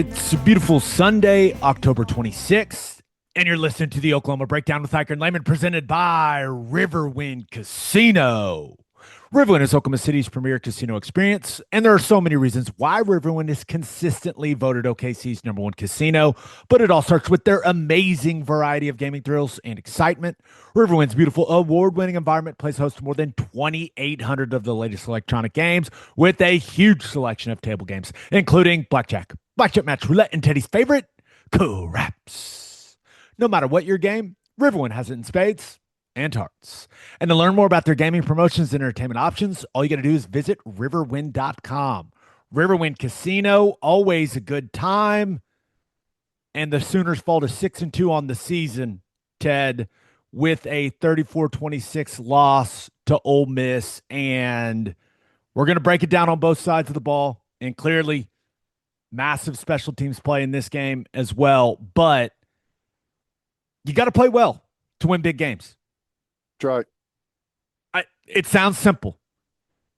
It's a beautiful Sunday, October 26th, and you're listening to the Oklahoma Breakdown with Ikard and Lehman, presented by Riverwind Casino. Riverwind is Oklahoma City's premier casino experience, and there are so many reasons why Riverwind is consistently voted OKC's number one casino, but it all starts with their amazing variety of gaming thrills and excitement. Riverwind's beautiful award-winning environment plays host to more than 2,800 of the latest electronic games with a huge selection of table games, including blackjack match roulette, and Teddy's favorite, craps. No matter what your game, Riverwind has it in spades and hearts. And to learn more about their gaming promotions and entertainment options, all you got to do is visit riverwind.com. Riverwind Casino, always a good time. And the Sooners fall to 6-2 on the season, Ted, with a 34-26 loss to Ole Miss. And we're going to break it down on both sides of the ball. And clearly, massive special teams play in this game as well. But you got to play well to win big games. That's right. It sounds simple.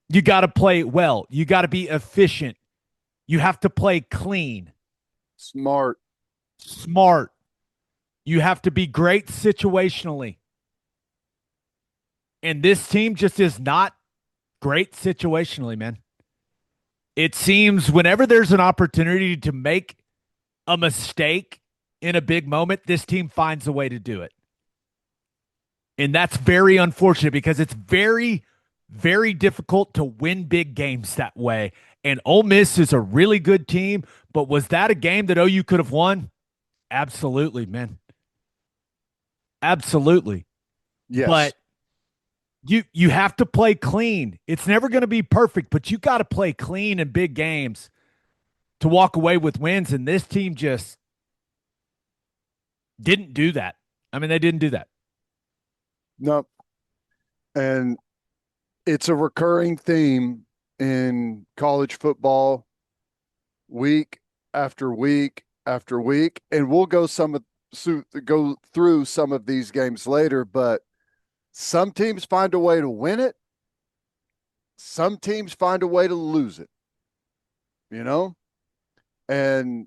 You got to play well. You got to be efficient. You have to play clean. Smart. You have to be great situationally. And this team just is not great situationally, man. It seems whenever there's an opportunity to make a mistake in a big moment, this team finds a way to do it. And that's very unfortunate because it's very, very difficult to win big games that way. And Ole Miss is a really good team, but was that a game that OU could have won? Absolutely, man. Absolutely. Yes. But you have to play clean. It's never going to be perfect, but you got to play clean in big games to walk away with wins. And this team just didn't do that. I mean, they didn't do that. No. And it's a recurring theme in college football week after week after week. And we'll go through some of these games later, but some teams find a way to win it. Some teams find a way to lose it, and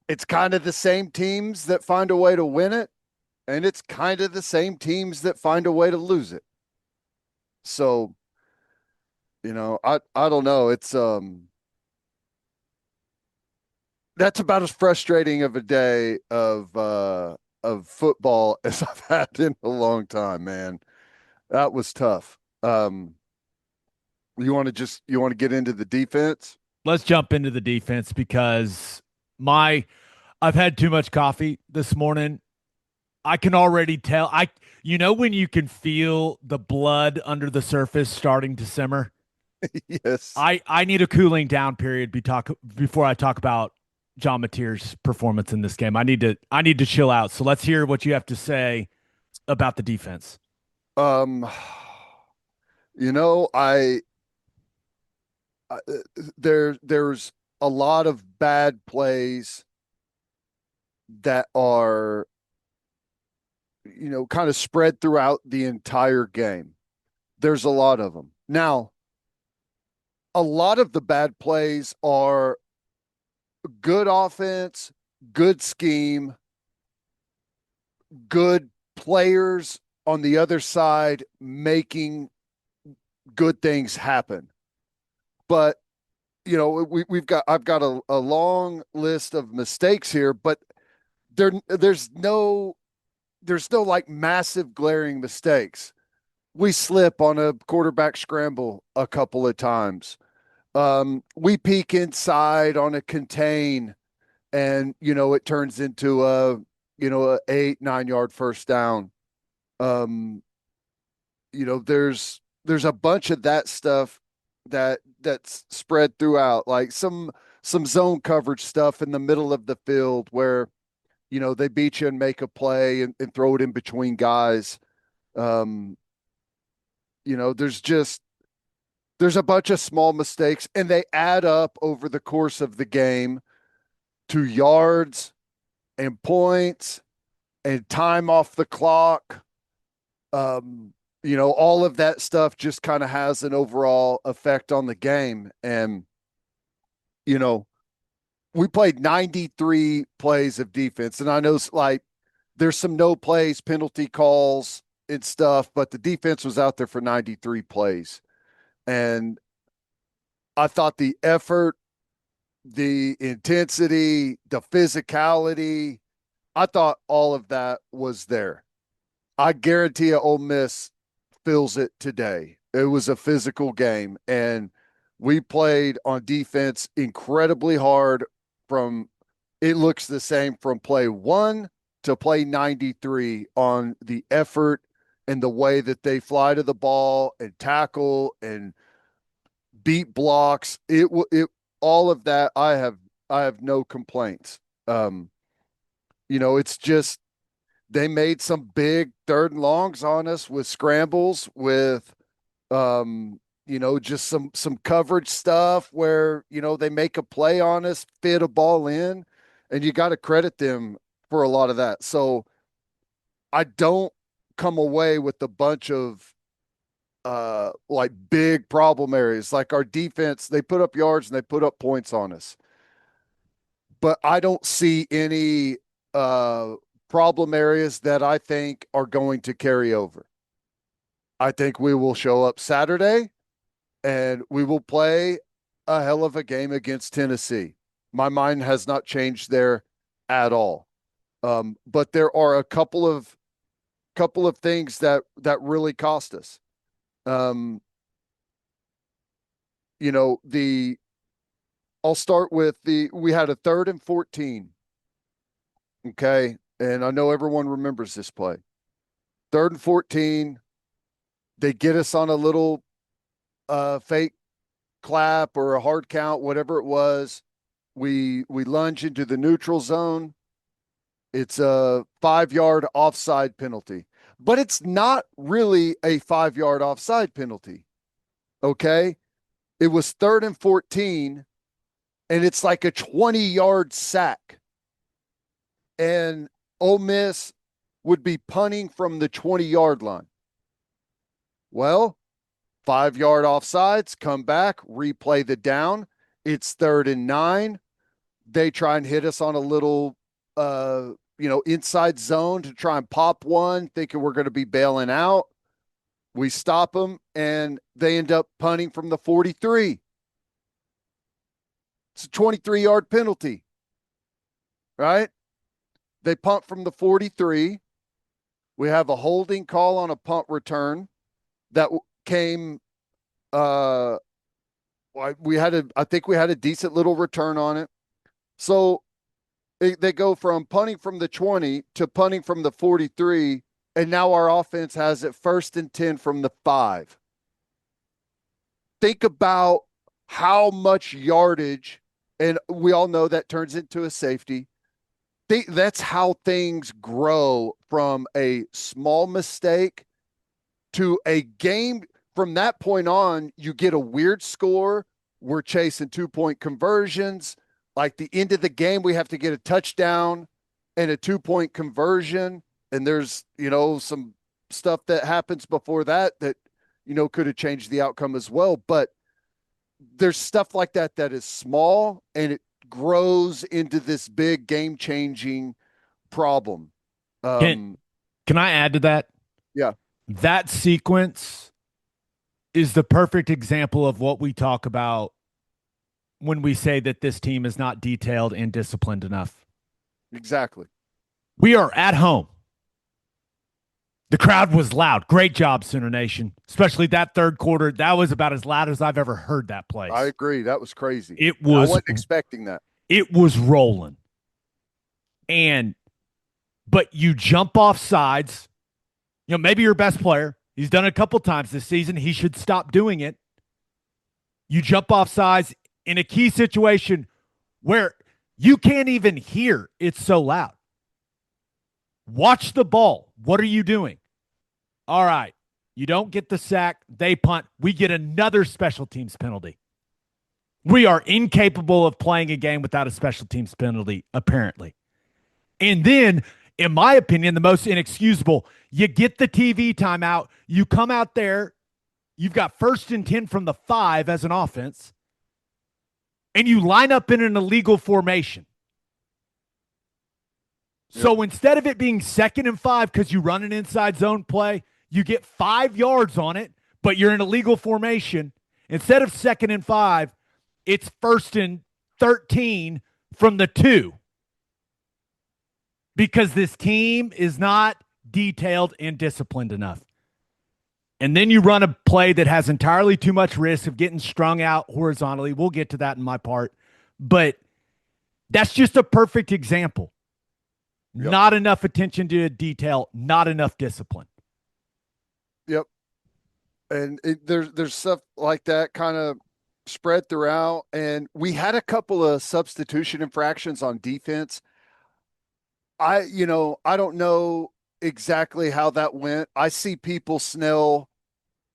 it's kind of the same teams that find a way to win it. And it's kind of the same teams that find a way to lose it. So, I don't know. It's, that's about as frustrating of a day of football as I've had in a long time, man. That was tough. You want to get into the defense? Let's jump into the defense because I've had too much coffee this morning. I can already tell. When you can feel the blood under the surface starting to simmer. Yes. I need a cooling down period before I talk about John Mateer's performance in this game. I need to chill out. So let's hear what you have to say about the defense. There's a lot of bad plays that are kind of spread throughout the entire game. There's a lot of them. Now, a lot of the bad plays are good offense, good scheme, good players on the other side making good things happen. But, I've got a long list of mistakes here, but there's no like massive glaring mistakes. We slip on a quarterback scramble a couple of times. We peek inside on a contain and, it turns into a 8-9 yard first down. There's a bunch of that stuff that's spread throughout, like some zone coverage stuff in the middle of the field where, they beat you and make a play and throw it in between guys. There's a bunch of small mistakes, and they add up over the course of the game to yards and points and time off the clock. All of that stuff just kind of has an overall effect on the game. And, we played 93 plays of defense. And I know like there's some no plays, penalty calls and stuff, but the defense was out there for 93 plays. And I thought the effort, the intensity, the physicality, I thought all of that was there. I guarantee you Ole Miss feels it today. It was a physical game, and we played on defense incredibly hard from it looks the same from play 1 to play 93 on the effort and the way that they fly to the ball and tackle and beat blocks. It all of that I have no complaints. It's just they made some big third and longs on us with scrambles, with just some coverage stuff where, they make a play on us, fit a ball in, and you got to credit them for a lot of that. So I don't come away with a bunch of like big problem areas. Like our defense, they put up yards and they put up points on us. But I don't see any problem areas that I think are going to carry over. I think we will show up Saturday and we will play a hell of a game against Tennessee. My mind has not changed there at all. But there are a couple of things that really cost us. I'll start with we had a 3rd and 14. Okay. And I know everyone remembers this play. 3rd and 14. They get us on a little fake clap or a hard count, whatever it was. We lunge into the neutral zone. It's a 5-yard offside penalty, but it's not really a 5-yard offside penalty. Okay. It was 3rd and 14, and it's like a 20-yard sack. And Ole Miss would be punting from the 20-yard line. Well, 5-yard offsides, come back, replay the down. It's 3rd and 9. They try and hit us on a little, inside zone to try and pop one, thinking we're going to be bailing out. We stop them, and they end up punting from the 43. It's a 23-yard penalty, right? They punt from the 43. We have a holding call on a punt return that came. I think we had a decent little return on it. So they go from punting from the 20 to punting from the 43, and now our offense has it 1st and 10 from the 5. Think about how much yardage, and we all know that turns into a safety. That's how things grow from a small mistake to a game. From that point on, you get a weird score. We're chasing 2-point conversions. Like the end of the game, we have to get a touchdown and a 2-point conversion. And there's, some stuff that happens before that could have changed the outcome as well. But there's stuff like that is small, and it grows into this big game-changing problem. Can I add to that? Yeah. That sequence is the perfect example of what we talk about when we say that this team is not detailed and disciplined enough. Exactly. We are at home. The crowd was loud. Great job, Sooner Nation. Especially that 3rd quarter. That was about as loud as I've ever heard that place. I agree. That was crazy. I wasn't expecting that. It was rolling. But you jump off sides. Maybe your best player. He's done it a couple times this season. He should stop doing it. You jump off sides in a key situation where you can't even hear. It's so loud. Watch the ball. What are you doing? All right. You don't get the sack. They punt. We get another special teams penalty. We are incapable of playing a game without a special teams penalty, apparently. And then, in my opinion, the most inexcusable, you get the TV timeout. You come out there. You've got 1st and 10 from the 5 as an offense. and you line up in an illegal formation. Yep. So instead of it being 2nd and 5 because you run an inside zone play, you get 5 yards on it, but you're in a legal formation. Instead of 2nd and 5, it's 1st and 13 from the 2 because this team is not detailed and disciplined enough. And then you run a play that has entirely too much risk of getting strung out horizontally. We'll get to that in my part. But that's just a perfect example. Yep. Not enough attention to detail, not enough discipline. Yep. And there's stuff like that kind of spread throughout. And we had a couple of substitution infractions on defense. I don't know exactly how that went. I see people snell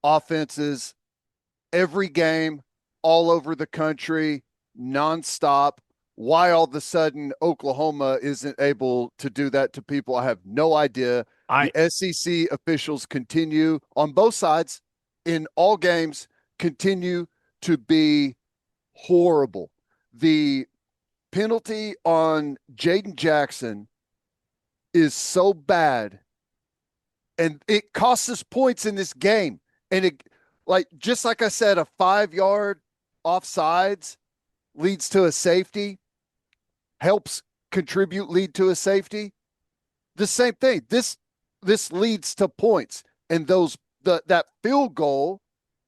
offenses every game all over the country, nonstop. Why all of a sudden Oklahoma isn't able to do that to people, I have no idea. The SEC officials continue on both sides in all games, continue to be horrible. The penalty on Jaden Jackson is so bad, and it costs us points in this game. And it, just like I said, a 5-yard offsides leads to a safety, helps contribute, lead to a safety. The same thing. This leads to points, and that field goal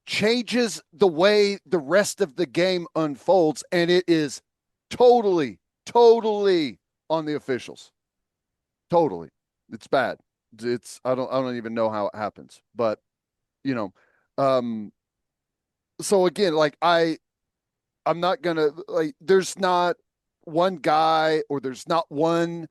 changes the way the rest of the game unfolds, and it is totally on the officials. Totally. It's bad. I don't even know how it happens, but so again, I'm not gonna, there's not one guy, or there's not one,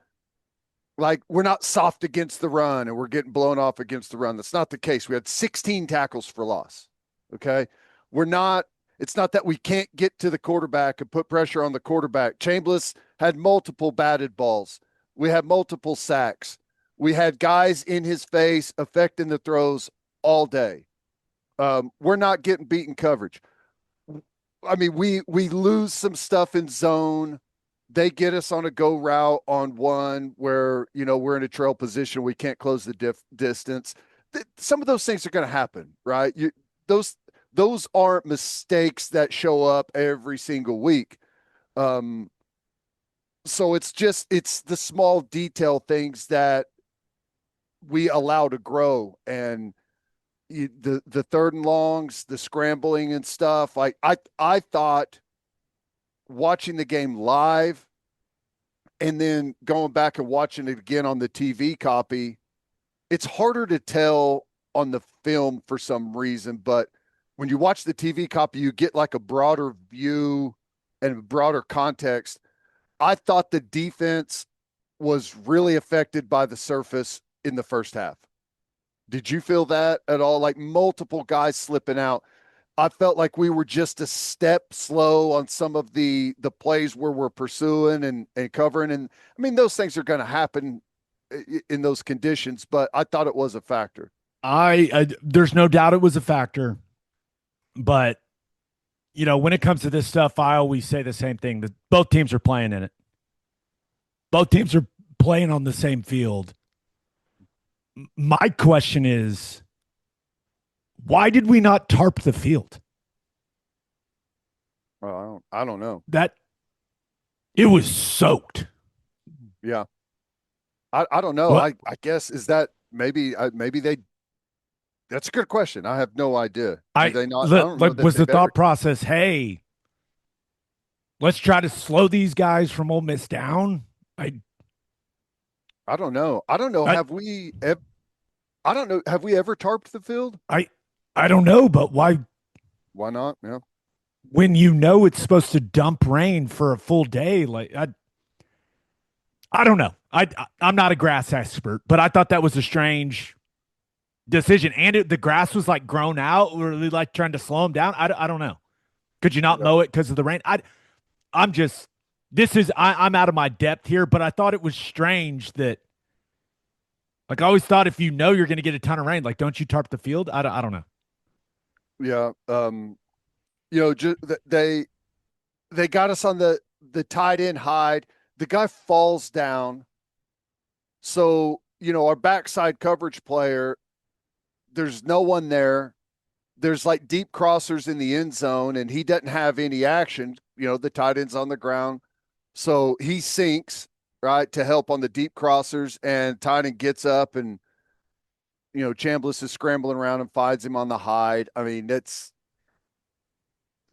we're not soft against the run and we're getting blown off against the run. That's not the case. We had 16 tackles for loss. Okay. It's not that we can't get to the quarterback and put pressure on the quarterback. Chambliss had multiple batted balls. We had multiple sacks. We had guys in his face affecting the throws all day. We're not getting beaten coverage. I mean, we lose some stuff in zone. They get us on a go route on one where, we're in a trail position. We can't close the distance. Some of those things are going to happen, right? Those aren't mistakes that show up every single week. So it's the small detail things that we allow to grow, and the 3rd and longs, the scrambling and stuff. I thought, watching the game live and then going back and watching it again on the TV copy, it's harder to tell on the film for some reason, but when you watch the TV copy, you get a broader view and a broader context. I thought the defense was really affected by the surface in the first half. Did you feel that at all? Multiple guys slipping out. I felt like we were just a step slow on some of the plays where we're pursuing and covering. And I mean, those things are going to happen in those conditions, but I thought it was a factor. There's no doubt it was a factor, but when it comes to this stuff, I always say the same thing, that both teams are playing in it. Both teams are playing on the same field. My question is, why did we not tarp the field? Well, I don't know. That it was soaked. Yeah. I don't know. Well, I guess, is that maybe they, that's a good question. I have no idea. They not, was the thought process, hey, let's try to slow these guys from Ole Miss down? I don't know. Have we ever tarped the field? I don't know, but why? Why not? Yeah. When it's supposed to dump rain for a full day, I don't know. I'm not a grass expert, but I thought that was a strange decision. And the grass was grown out. Were they trying to slow them down? I don't know. Could you not mow it because of the rain? I'm out of my depth here, but I thought it was strange that, I always thought, if you're going to get a ton of rain, don't you tarp the field? I don't know. Yeah. they got us on the tight end hide. The guy falls down. So, our backside coverage player, there's no one there. There's like deep crossers in the end zone, and he doesn't have any action. The tight end's on the ground. So he sinks, right, to help on the deep crossers, and tight end gets up, and, Chambliss is scrambling around and finds him on the hide. I mean, that's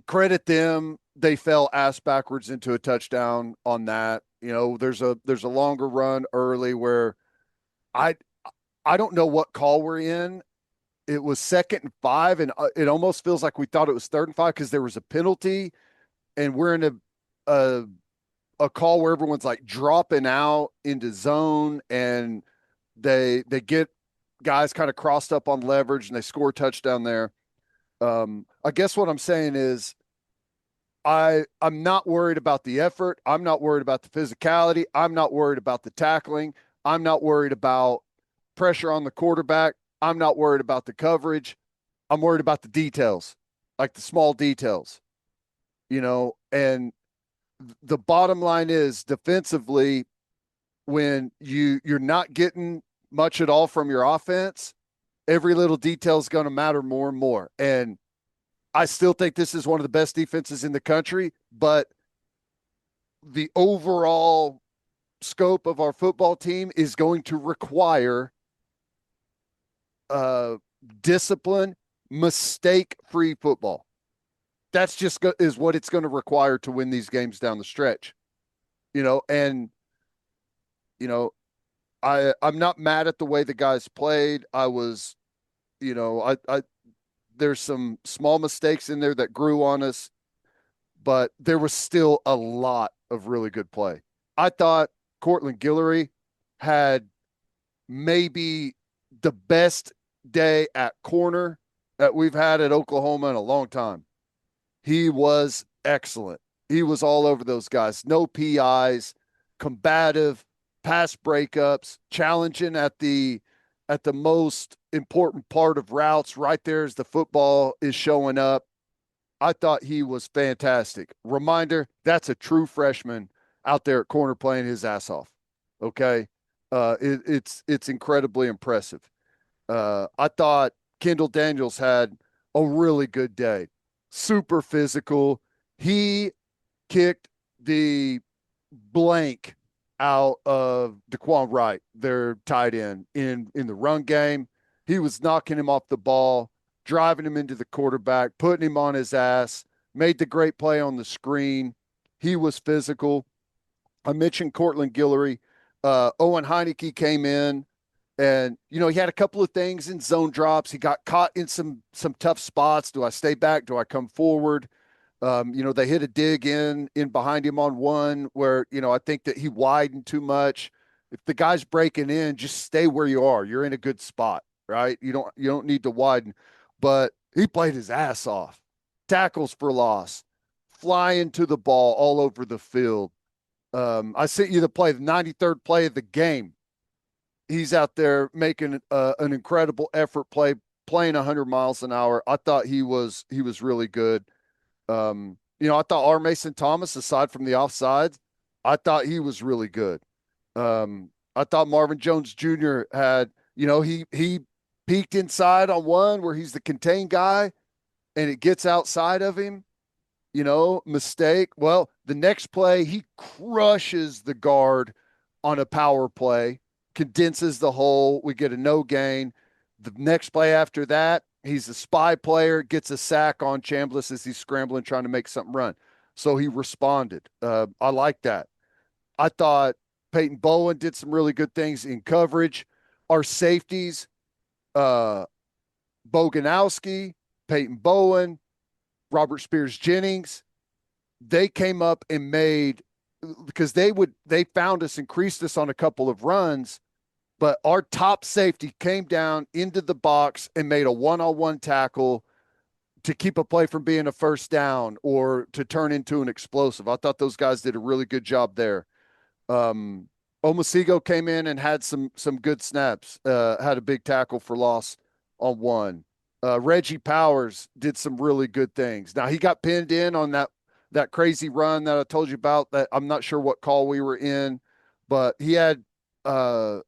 credit them. They fell ass backwards into a touchdown on that. There's a longer run early where I I don't know what call we're in. It was 2nd and 5, and it almost feels like we thought it was 3rd and 5 because there was a penalty, and we're in a a call where everyone's like dropping out into zone, and they get guys kind of crossed up on leverage, and they score a touchdown there. I guess what I'm saying is I'm not worried about the effort. I'm not worried about the physicality. I'm not worried about the tackling. I'm not worried about pressure on the quarterback. I'm not worried about the coverage. I'm worried about the details, like the small details, and the bottom line is defensively, when you're not getting much at all from your offense, every little detail is going to matter more and more. And I still think this is one of the best defenses in the country, but the overall scope of our football team is going to require discipline, mistake-free football. That's just is what it's going to require to win these games down the stretch. And I'm not mad at the way the guys played. I was, I there's some small mistakes in there that grew on us, but there was still a lot of really good play. I thought Cortland Guillory had maybe the best day at corner that we've had at Oklahoma in a long time. He was excellent. He was all over those guys. No PIs, combative, pass breakups, challenging at the most important part of routes, right there as the football is showing up. I thought he was fantastic. Reminder, that's a true freshman out there at corner playing his ass off. Okay. It's incredibly impressive. I thought Kendall Daniels had a really good day. Super physical. He kicked the blank out of Daquan Wright, their tight end, in the run game. He was knocking him off the ball, driving him into the quarterback, putting him on his ass, made the great play on the screen. He was physical. I mentioned Cortland Guillory. Owen Heineke came in, and he had a couple of things in zone drops. He got caught in some tough spots. Do I stay back? Do I come forward? They hit a dig in behind him on one where, I think that he widened too much. If the guy's breaking in, just stay where you are. You're in a good spot, right? You don't need to widen. But he played his ass off. Tackles for loss, flying to the ball all over the field. I sent you the 93rd play of the game. He's out there making an incredible effort play, playing 100 miles an hour. I thought he was really good. I thought R. Mason Thomas, aside from the offsides, I thought he was really good. I thought Marvin Jones Jr. had, he peeked inside on one where he's the contained guy, and it gets outside of him. Mistake. Well, the next play, he crushes the guard on a power play, condenses the hole. We get a no gain. The next play after that, he's a spy player, gets a sack on Chambliss as he's scrambling, trying to make something run. So he responded. I like that. I thought Peyton Bowen did some really good things in coverage. Our safeties, Boganowski, Peyton Bowen, Robert Spears Jennings, they came up and made, because they found us, increased us on a couple of runs, but our top safety came down into the box and made a one-on-one tackle to keep a play from being a first down or to turn into an explosive. I thought those guys did a really good job there. Omasigo came in and had some good snaps, had a big tackle for loss on one. Reggie Powers did some really good things. Now, he got pinned in on that crazy run that I told you about. That I'm not sure what call we were in, but he had a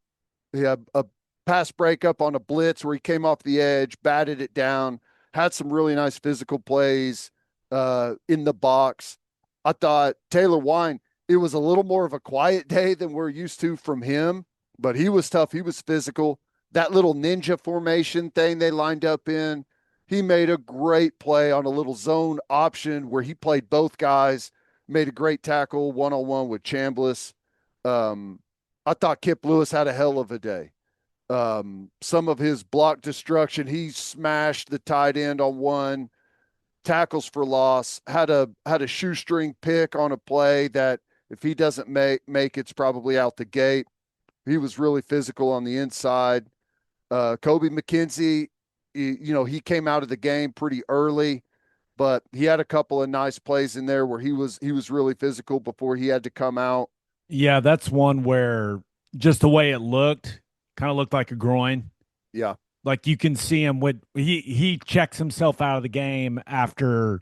pass breakup on a blitz where he came off the edge, batted it down, had some really nice physical plays in the box. I thought Taylor Wine, it was a little more of a quiet day than we're used to from him, but he was tough. He was physical. That little ninja formation thing they lined up in, he made a great play on a little zone option where he played both guys, made a great tackle one-on-one with Chambliss. Um, I thought Kip Lewis had a hell of a day. Some of his block destruction, he smashed the tight end on one, tackles for loss, had a shoestring pick on a play that if he doesn't make it's probably out the gate. He was really physical on the inside. Kobe McKenzie, he came out of the game pretty early, but he had a couple of nice plays in there where he was really physical before he had to come out. Yeah, that's one where just the way it looked, kind of looked like a groin. Yeah. Like you can see him with he checks himself out of the game after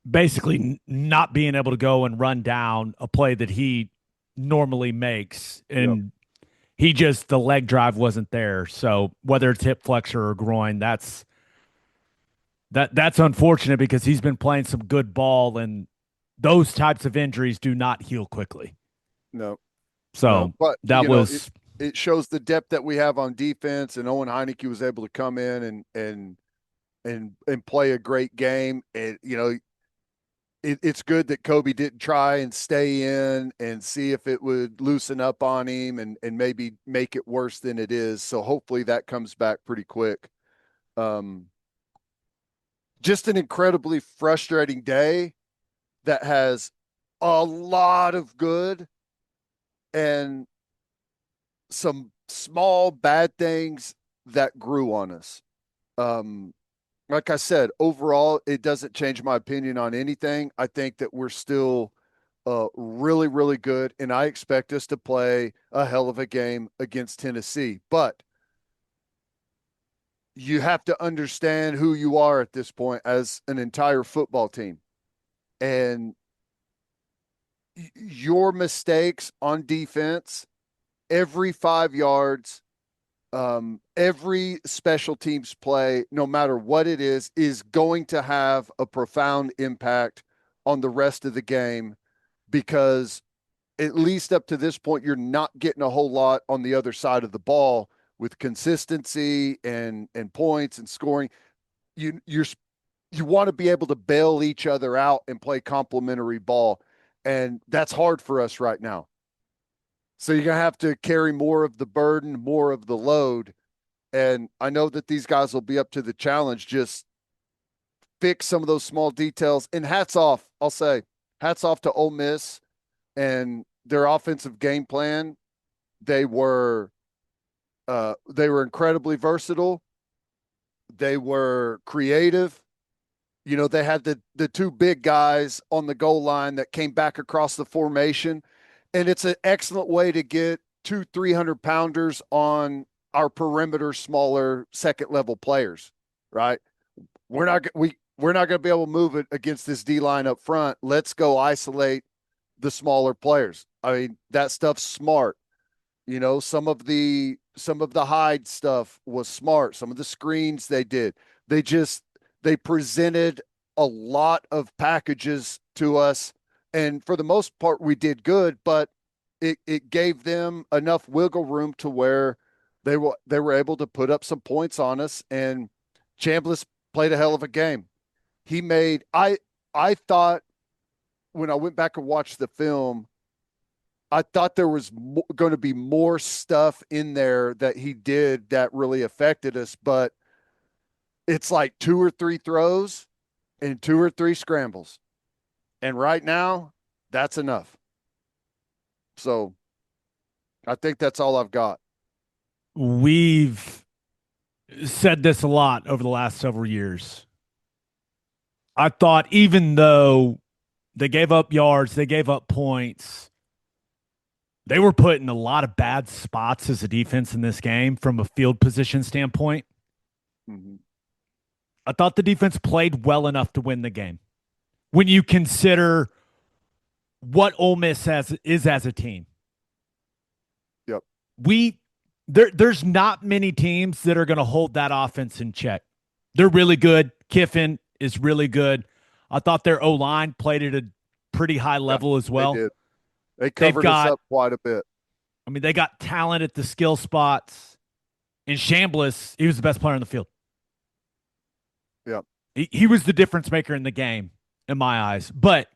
basically not being able to go and run down a play that he normally makes, Yep. and he just the leg drive wasn't there. So whether it's hip flexor or groin, that's unfortunate because he's been playing some good ball, and those types of injuries do not heal quickly. No. So No, but that was it shows the depth that we have on defense, and Owen Heineke was able to come in and play a great game. And it's good that Kobe didn't try and stay in and see if it would loosen up on him and maybe make it worse than it is. So hopefully that comes back pretty quick. Just an incredibly frustrating day that has a lot of good and some small bad things that grew on us. Like I said, overall, it doesn't change my opinion on anything. I think that we're still really, really good, and I expect us to play a hell of a game against Tennessee. But you have to understand who you are at this point as an entire football team. And your mistakes on defense, every 5 yards, every special teams play, no matter what it is going to have a profound impact on the rest of the game because at least up to this point, you're not getting a whole lot on the other side of the ball with consistency and points and scoring. You want to be able to bail each other out and play complementary ball, and that's hard for us right now. So you're going to have to carry more of the burden, more of the load. And I know that these guys will be up to the challenge. Just fix some of those small details. And hats off, I'll say, hats off to Ole Miss and their offensive game plan. They were incredibly versatile. They were creative. They had the two big guys on the goal line that came back across the formation. And it's an excellent way to get 200-300 pounders on our perimeter, smaller second level players, right? We're not going to be able to move it against this D line up front. Let's go isolate the smaller players. I mean, that stuff's smart. Some of the hide stuff was smart. Some of the screens they did. They presented a lot of packages to us. And for the most part, we did good, but it gave them enough wiggle room to where they were able to put up some points on us. And Chambliss played a hell of a game. He made I thought when I went back and watched the film, I thought there was going to be more stuff in there that he did that really affected us, but it's like 2 or 3 throws and 2 or 3 scrambles. And right now, that's enough. So I think that's all I've got. We've said this a lot over the last several years. I thought even though they gave up yards, they gave up points, they were put in a lot of bad spots as a defense in this game from a field position standpoint. Mm-hmm. I thought the defense played well enough to win the game. when you consider what Ole Miss is as a team. Yep. There's not many teams that are going to hold that offense in check. They're really good. Kiffin is really good. I thought their O-line played at a pretty high level as well. They did. They covered us up quite a bit. I mean, they got talent at the skill spots. And Chambliss, he was the best player on the field. Yeah. He was the difference maker in the game, in my eyes. But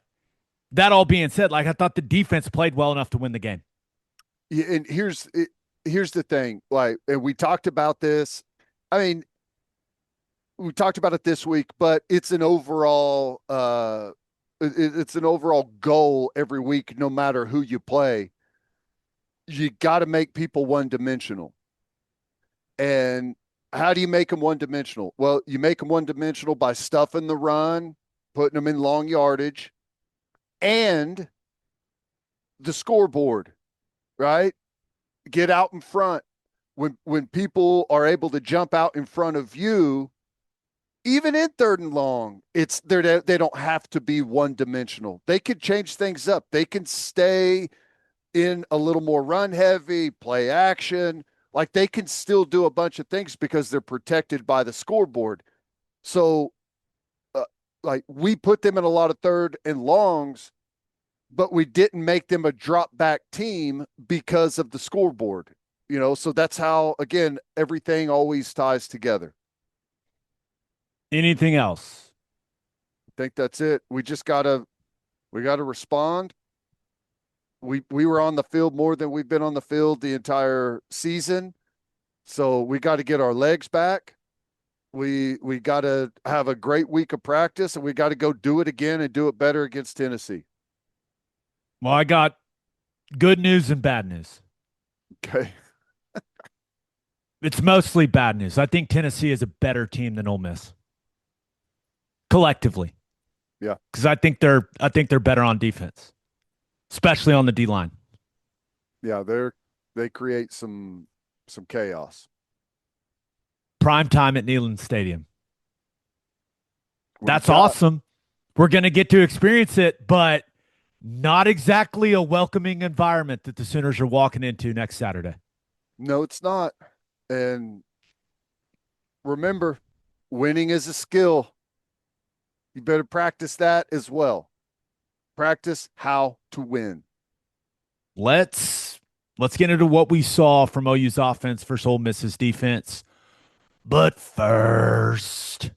that all being said, like, I thought the defense played well enough to win the game. Yeah, and here's the thing. Like, and we talked about this. I mean, we talked about it this week, but it's an overall it's an overall goal every week, no matter who you play. You got to make people one-dimensional. And how do you make them one-dimensional? Well, you make them one-dimensional by stuffing the run, putting them in long yardage, and the scoreboard, right? Get out in front. When people are able to jump out in front of you, even in 3rd and long, they don't have to be one-dimensional. They can change things up. They can stay in a little more run heavy, play action. Like, they can still do a bunch of things because they're protected by the scoreboard. So, like, we put them in a lot of 3rd and longs, but we didn't make them a drop back team because of the scoreboard. So that's how, again, everything always ties together. Anything else? I think that's it. We gotta respond. We were on the field more than we've been on the field the entire season. So we got to get our legs back. We got to have a great week of practice, and we got to go do it again and do it better against Tennessee. Well, I got good news and bad news. Okay. It's mostly bad news. I think Tennessee is a better team than Ole Miss. Collectively. Yeah. Because I think they're better on defense, especially on the D-line. Yeah, they create some chaos. Prime time at Neyland Stadium. That's awesome. We're going to get to experience it, but not exactly a welcoming environment that the Sooners are walking into next Saturday. No, it's not. And remember, winning is a skill. You better practice that as well. Practice how to win. Let's get into what we saw from OU's offense versus Ole Miss's defense. But first,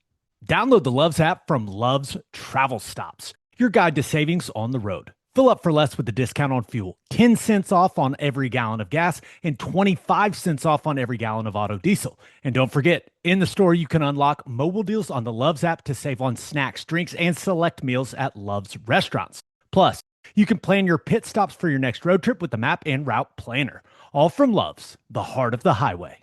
download the Loves app from Loves Travel Stops, your guide to savings on the road. Fill up for less with the discount on fuel, 10 cents off on every gallon of gas, and 25 cents off on every gallon of auto diesel. And don't forget, in the store, you can unlock mobile deals on the Loves app to save on snacks, drinks, and select meals at Loves restaurants. Plus, you can plan your pit stops for your next road trip with the map and route planner. All from Loves, the heart of the highway.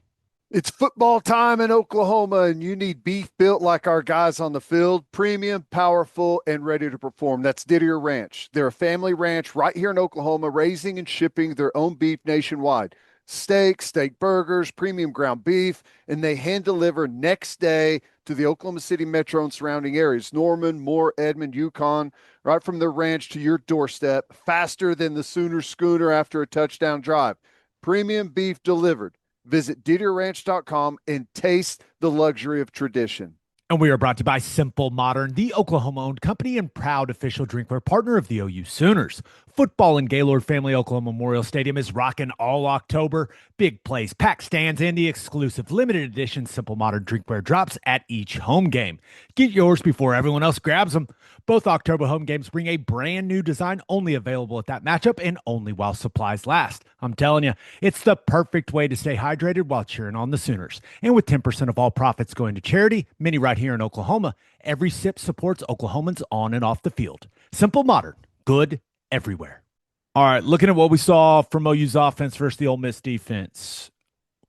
It's football time in Oklahoma, and you need beef built like our guys on the field, premium, powerful, and ready to perform. That's Didier Ranch. They're a family ranch right here in Oklahoma, raising and shipping their own beef nationwide. Steak burgers, premium ground beef, and they hand deliver next day to the Oklahoma City metro and surrounding areas. Norman, Moore, Edmond, Yukon, right from their ranch to your doorstep, faster than the Sooner Schooner after a touchdown drive. Premium beef delivered. Visit DidierRanch.com and taste the luxury of tradition. And we are brought to you by Simple Modern, the Oklahoma-owned company and proud official drinkware partner of the OU Sooners. Football in Gaylord Family Oklahoma Memorial Stadium is rocking all October. Big plays, packed stands, and the exclusive limited edition Simple Modern drinkware drops at each home game. Get yours before everyone else grabs them. Both October home games bring a brand new design only available at that matchup and only while supplies last. I'm telling you, it's the perfect way to stay hydrated while cheering on the Sooners. And with 10% of all profits going to charity, many right here in Oklahoma, every sip supports Oklahomans on and off the field. Simple Modern, good everywhere. All right, looking at what we saw from OU's offense versus the Ole Miss defense,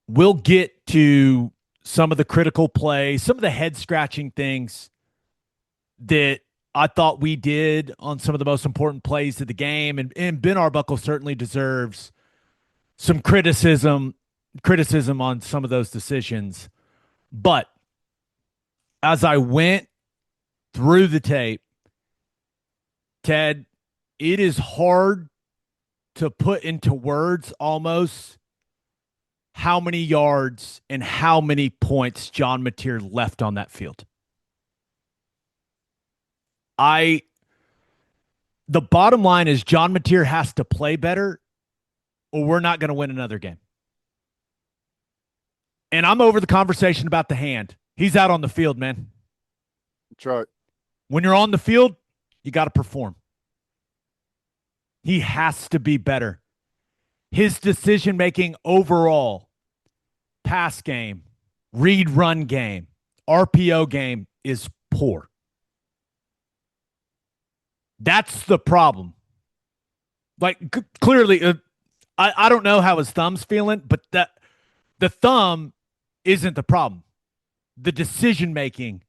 we'll get to some of the critical plays, some of the head-scratching things that I thought we did on some of the most important plays of the game, and Ben Arbuckle certainly deserves some criticism on some of those decisions. But as I went through the tape, Ted, it is hard to put into words almost how many yards and how many points John Mateer left on that field. The bottom line is John Mateer has to play better or we're not going to win another game. And I'm over the conversation about the hand. He's out on the field, man. That's right. When you're on the field, you got to perform. He has to be better. His decision-making overall, pass game, read run game, RPO game is poor. That's the problem. Like, clearly, I don't know how his thumb's feeling, but the thumb isn't the problem. The decision-making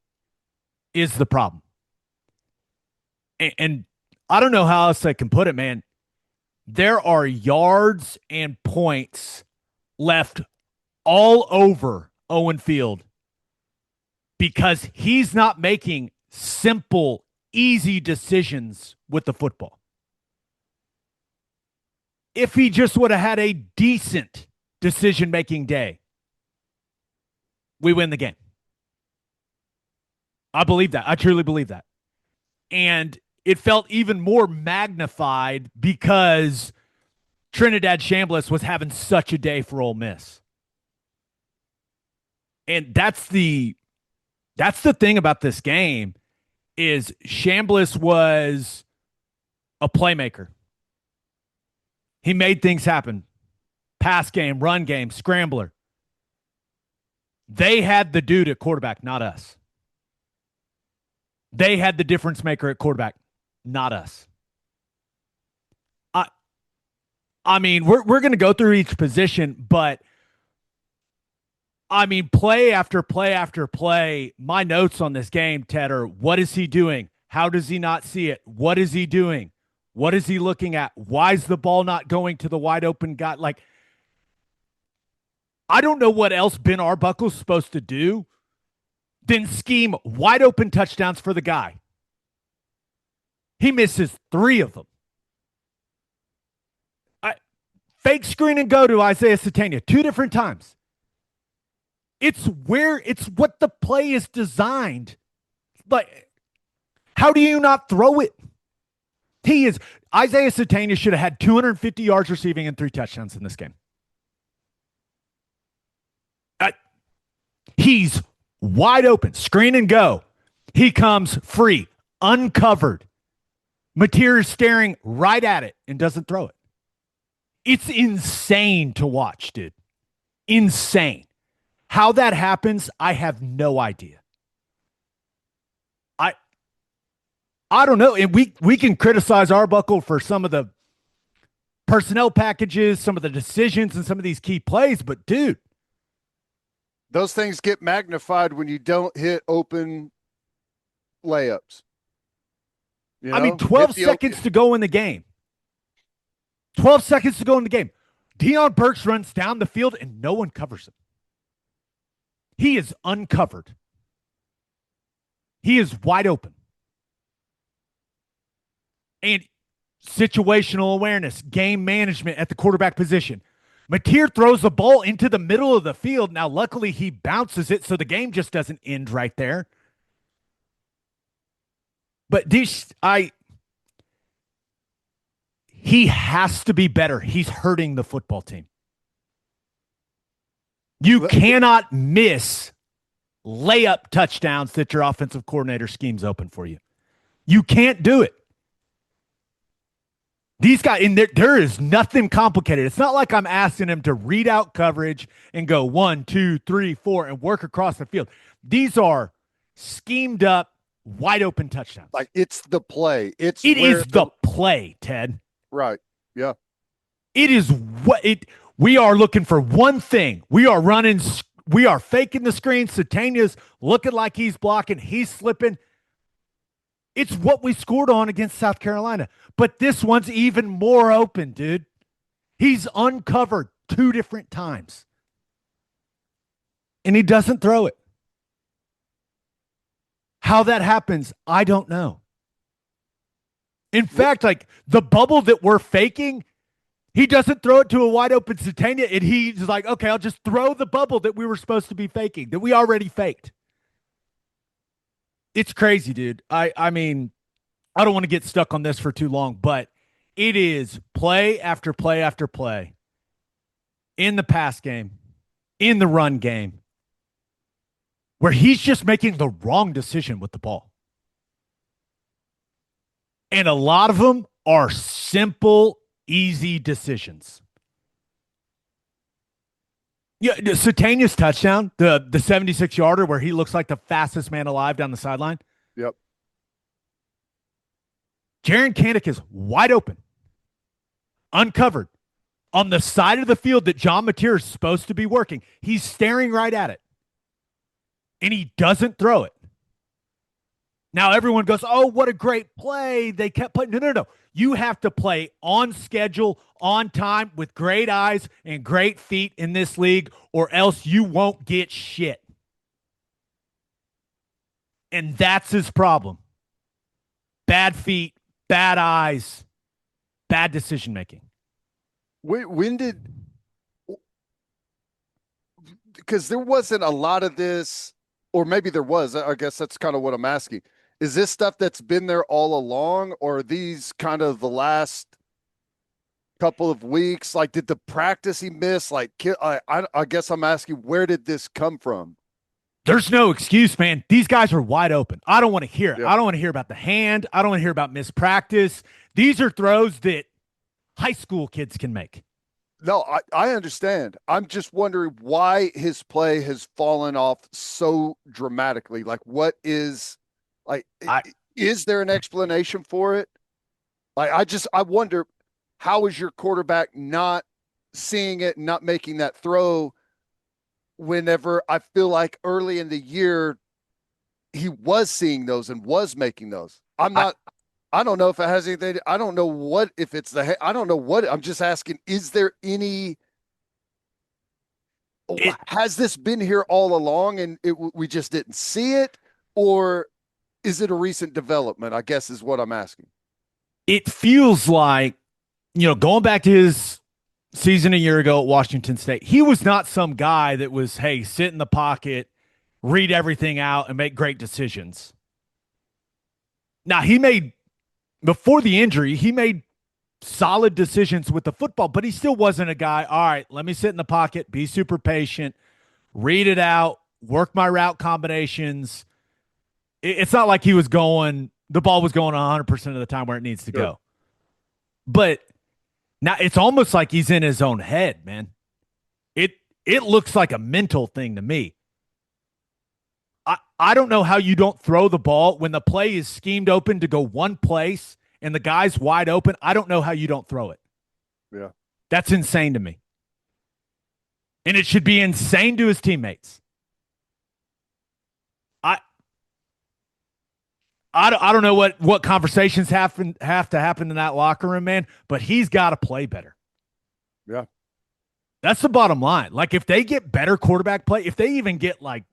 is the problem. And I don't know how else I can put it, man. There are yards and points left all over Owen Field because he's not making simple, easy decisions with the football. If he just would have had a decent decision-making day, we win the game. I believe that. I truly believe that. And it felt even more magnified because Trinidad Chambliss was having such a day for Ole Miss. And that's the thing about this game is Chambliss was a playmaker. He made things happen. Pass game, run game, scrambler. They had the dude at quarterback, not us. They had the difference maker at quarterback, not us. I mean, we're going to go through each position, but I mean, play after play after play, my notes on this game, Ted, are what is he doing? How does he not see it? What is he doing? What is he looking at? Why is the ball not going to the wide open guy? Like, I don't know what else Ben Arbuckle's supposed to do than scheme wide open touchdowns for the guy. He misses 3 of them. Fake screen and go to Isaiah Satania 2 different times. It's what the play is designed. Like, how do you not throw it? Isaiah Satania should have had 250 yards receiving and 3 touchdowns in this game. He's wide open, screen and go. He comes free, uncovered. Mateer is staring right at it and doesn't throw it. It's insane to watch, dude. Insane. How that happens, I have no idea. I don't know. And we can criticize Arbuckle for some of the personnel packages, some of the decisions, and some of these key plays, but dude, those things get magnified when you don't hit open layups. You know? I mean, 12 seconds to go in the game. 12 seconds to go in the game. Deion Burks runs down the field and no one covers him. He is uncovered. He is wide open. And situational awareness, game management at the quarterback position. Mateer throws the ball into the middle of the field. Now, luckily, he bounces it so the game just doesn't end right there. But he has to be better. He's hurting the football team. You cannot miss layup touchdowns that your offensive coordinator schemes open for you. You can't do it. These guys, and there is nothing complicated. It's not like I'm asking them to read out coverage and go 1, 2, 3, 4 and work across the field. These are schemed up, wide open touchdowns. Like, it's the play. It is the play, Ted. Right. Yeah. It is we are looking for one thing. We are faking the screen. Satania's looking like he's blocking. He's slipping. It's what we scored on against South Carolina. But this one's even more open, dude. He's uncovered 2 different times. And he doesn't throw it. How that happens, I don't know. In fact, like the bubble that we're faking, he doesn't throw it to a wide open Satania, and he's like, okay, I'll just throw the bubble that we were supposed to be faking, that we already faked. It's crazy, dude. I mean, I don't want to get stuck on this for too long, but it is play after play after play in the pass game, in the run game, where he's just making the wrong decision with the ball. And a lot of them are simple, easy decisions. Yeah, Satania's touchdown, the 76-yarder where he looks like the fastest man alive down the sideline. Yep. Jaron Kanak is wide open, uncovered, on the side of the field that John Mateer is supposed to be working. He's staring right at it, and he doesn't throw it. Now everyone goes, oh, what a great play. They kept playing. No. You have to play on schedule, on time, with great eyes and great feet in this league, or else you won't get shit. And that's his problem. Bad feet, bad eyes, bad decision-making. When did – because there wasn't a lot of this, or maybe there was. I guess that's kind of what I'm asking. Is this stuff that's been there all along, or are these kind of the last couple of weeks? Like, did the practice he miss? Like, I guess I'm asking, where did this come from? There's no excuse, man. These guys are wide open. I don't want to hear it. Yeah. I don't want to hear about the hand. I don't want to hear about mispractice. These are throws that high school kids can make. No, I understand. I'm just wondering why his play has fallen off so dramatically. Like, what is – like, is there an explanation for it? Like, I wonder, how is your quarterback not seeing it and not making that throw whenever I feel like early in the year he was seeing those and was making those? I don't know if it has anything. I don't know what, if it's I don't know what, I'm just asking, is there any, has this been here all along and we just didn't see it? Or is it a recent development, I guess is what I'm asking. It feels like, going back to his season a year ago at Washington State, he was not some guy that was, hey, sit in the pocket, read everything out, and make great decisions. Now, before the injury, he made solid decisions with the football, but he still wasn't a guy, all right, let me sit in the pocket, be super patient, read it out, work my route combinations. It's not like the ball was going 100% of the time where it needs to go. But now it's almost like he's in his own head, man. It looks like a mental thing to me. I don't know how you don't throw the ball when the play is schemed open to go one place and the guy's wide open. I don't know how you don't throw it. Yeah. That's insane to me. And it should be insane to his teammates. I don't know what conversations have to happen in that locker room, man, but he's got to play better. Yeah. That's the bottom line. Like, if they get better quarterback play, if they even get like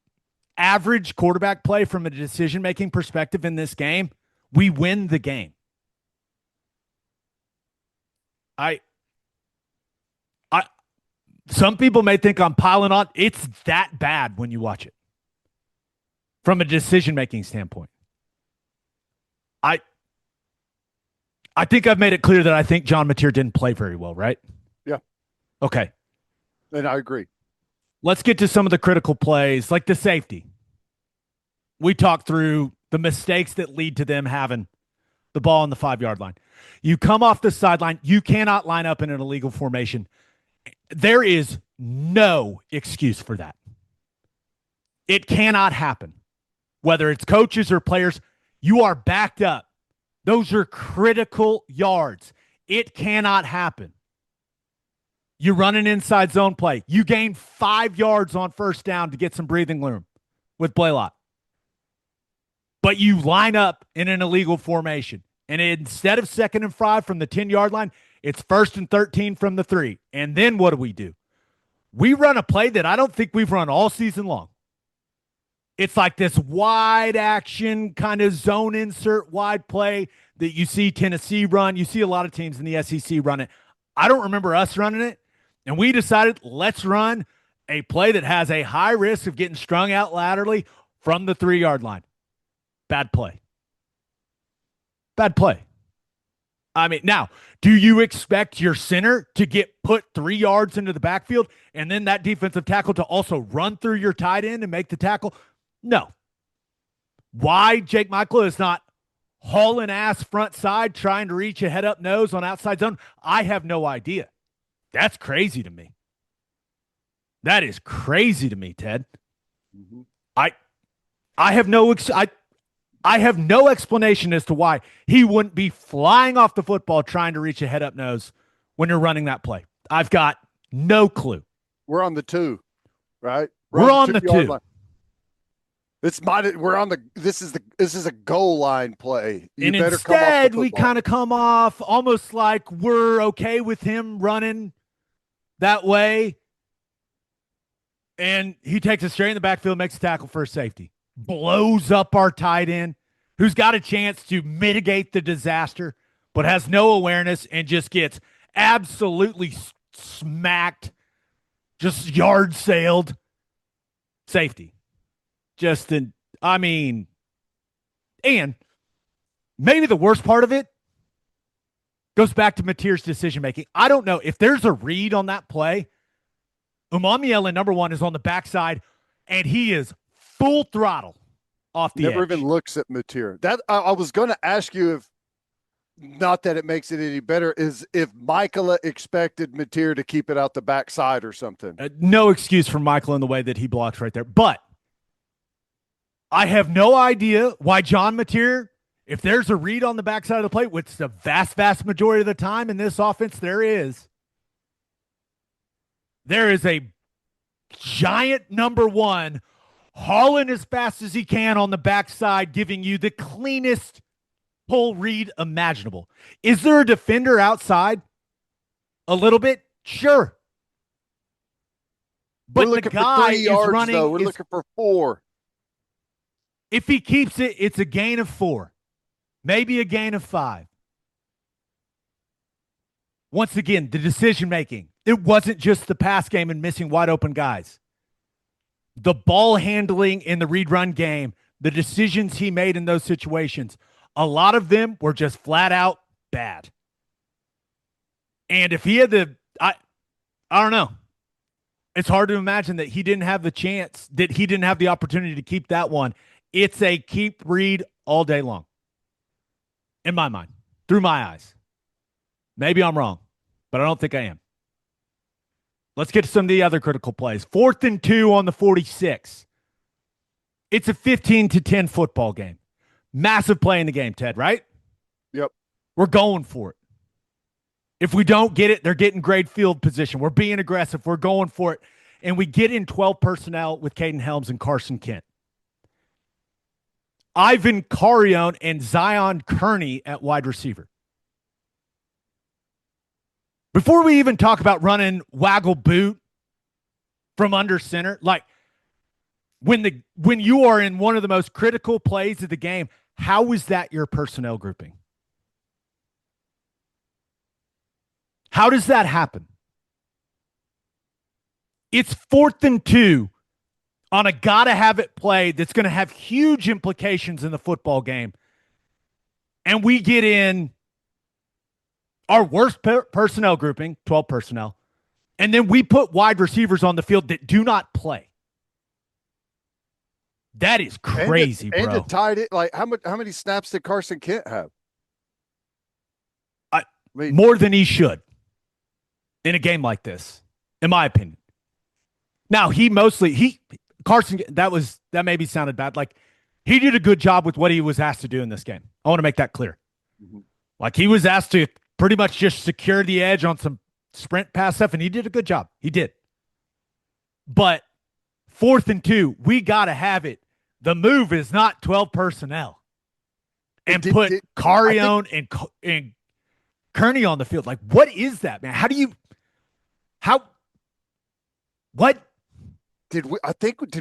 average quarterback play from a decision-making perspective in this game, we win the game. Some people may think I'm piling on. It's that bad when you watch it from a decision-making standpoint. I think I've made it clear that I think John Mateer didn't play very well, right? Yeah. Okay. And I agree. Let's get to some of the critical plays, like the safety. We talked through the mistakes that lead to them having the ball on the 5-yard line. You come off the sideline. You cannot line up in an illegal formation. There is no excuse for that. It cannot happen. Whether it's coaches or players, you are backed up. Those are critical yards. It cannot happen. You run an inside zone play. You gain 5 yards on first down to get some breathing room with Blaylock. But you line up in an illegal formation. And instead of 2nd and 5 from the 10-yard line, it's 1st and 13 from the 3. And then what do? We run a play that I don't think we've run all season long. It's like this wide action kind of zone insert wide play that you see Tennessee run. You see a lot of teams in the SEC run it. I don't remember us running it. And we decided, let's run a play that has a high risk of getting strung out laterally from the 3-yard line. Bad play. Bad play. I mean, now, do you expect your center to get put 3 yards into the backfield and then that defensive tackle to also run through your tight end and make the tackle? No. Why Jake Michael is not hauling ass front side trying to reach a head up nose on outside zone, I have no idea. That's crazy to me. That is crazy to me, Ted. Mm-hmm. I have no I have no explanation as to why he wouldn't be flying off the football trying to reach a head up nose when you're running that play. I've got no clue. We're on the 2, right? We're on the 2. This is a goal line play. And instead, we kind of come off almost like we're okay with him running that way. And he takes it straight in the backfield, makes a tackle for a safety. Blows up our tight end, who's got a chance to mitigate the disaster, but has no awareness and just gets absolutely smacked, just yard sailed. Safety. And maybe the worst part of it goes back to Mateer's decision-making. I don't know if there's a read on that play. Umamiele, number 1, is on the backside, and he is full throttle off the edge. Never even looks at Mateer. That I was going to ask you, if not that it makes it any better, is if Michaela expected Mateer to keep it out the backside or something. No excuse for Michael in the way that he blocks right there. But I have no idea why John Mateer, if there's a read on the backside of the plate, which the vast, vast majority of the time in this offense there is a giant number 1 hauling as fast as he can on the backside, giving you the cleanest pull read imaginable. Is there a defender outside? A little bit? Sure. But the guy is running. Though. We're looking for 4. If he keeps it, it's a gain of 4. Maybe a gain of 5. Once again, the decision-making. It wasn't just the pass game and missing wide-open guys. The ball handling in the read-run game, the decisions he made in those situations, a lot of them were just flat-out bad. And if he had I don't know. It's hard to imagine that he didn't have the chance, that he didn't have the opportunity to keep that one. It's a keep read all day long. In my mind, through my eyes. Maybe I'm wrong, but I don't think I am. Let's get to some of the other critical plays. 4th and 2 on the 46. It's a 15-10 football game. Massive play in the game, Ted, right? Yep. We're going for it. If we don't get it, they're getting great field position. We're being aggressive. We're going for it. And we get in 12 personnel with Caden Helms and Carson Kent. Ivan Carrion and Zion Kearney at wide receiver. Before we even talk about running waggle boot from under center, like when you are in one of the most critical plays of the game, how is that your personnel grouping? How does that happen? It's 4th and 2 on a gotta-have-it play that's going to have huge implications in the football game. And we get in our worst personnel grouping, 12 personnel, and then we put wide receivers on the field that do not play. That is crazy, bro. And to tied it, like how many snaps did Carson Kent have? More than he should in a game like this, in my opinion. Now, Carson, that maybe sounded bad. Like, he did a good job with what he was asked to do in this game. I want to make that clear. Mm-hmm. Like, he was asked to pretty much just secure the edge on some sprint pass stuff, and he did a good job. He did. But 4th and 2, we got to have it. The move is not 12 personnel. And put Carrion and Kearney on the field. Like, what is that, man? What? Did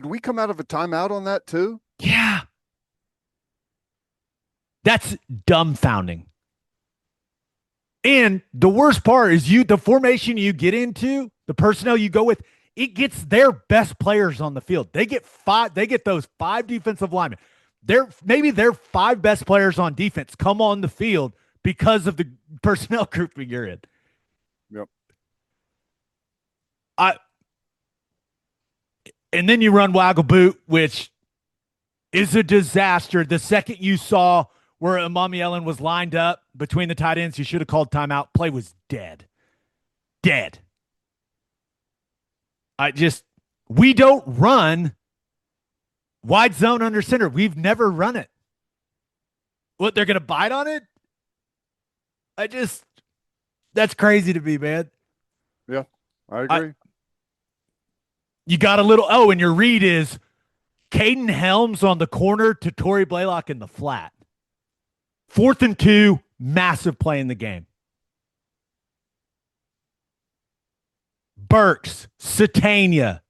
we come out of a timeout on that too? Yeah. That's dumbfounding. And the worst part is the formation you get into, the personnel you go with, it gets their best players on the field. They get those 5 defensive linemen. Maybe their 5 best players on defense come on the field because of the personnel grouping you're in. Yep. And then you run Waggle Boot, which is a disaster. The second you saw where Imami Ellen was lined up between the tight ends, you should have called timeout. Play was dead. Dead. We don't run wide zone under center. We've never run it. What, they're going to bite on it? That's crazy to me, man. Yeah, I agree. You got and your read is Caden Helms on the corner to Torrey Blaylock in the flat. 4th and 2, massive play in the game. Burks, Satania,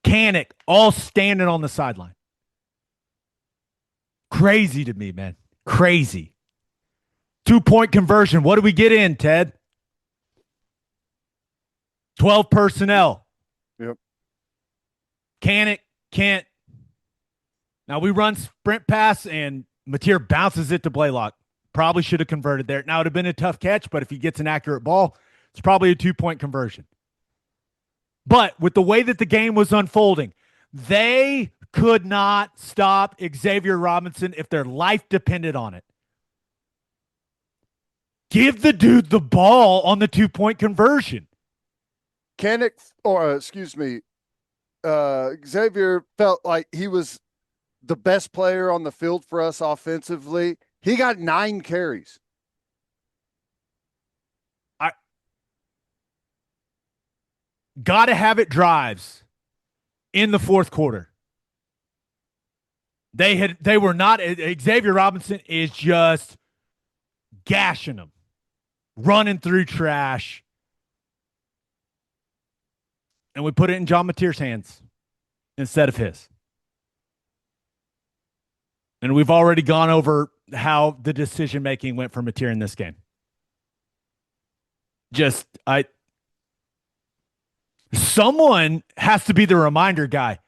Canick, all standing on the sideline. Crazy to me, man. Crazy. 2-point conversion. What do we get in, Ted? 12 personnel. Yep. Canick, Kent. Now we run sprint pass and Mateer bounces it to Blaylock. Probably should have converted there. Now it would have been a tough catch, but if he gets an accurate ball, it's probably a 2-point conversion. But with the way that the game was unfolding, they could not stop Xavier Robinson if their life depended on it. Give the dude the ball on the 2-point conversion. Xavier felt like he was the best player on the field for us offensively. He got 9 carries. Got to have it drives in the 4th quarter. They were not. Xavier Robinson is just gashing them, running through trash. And we put it in John Mateer's hands instead of his. And we've already gone over how the decision-making went for Mateer in this game. Someone has to be the reminder guy.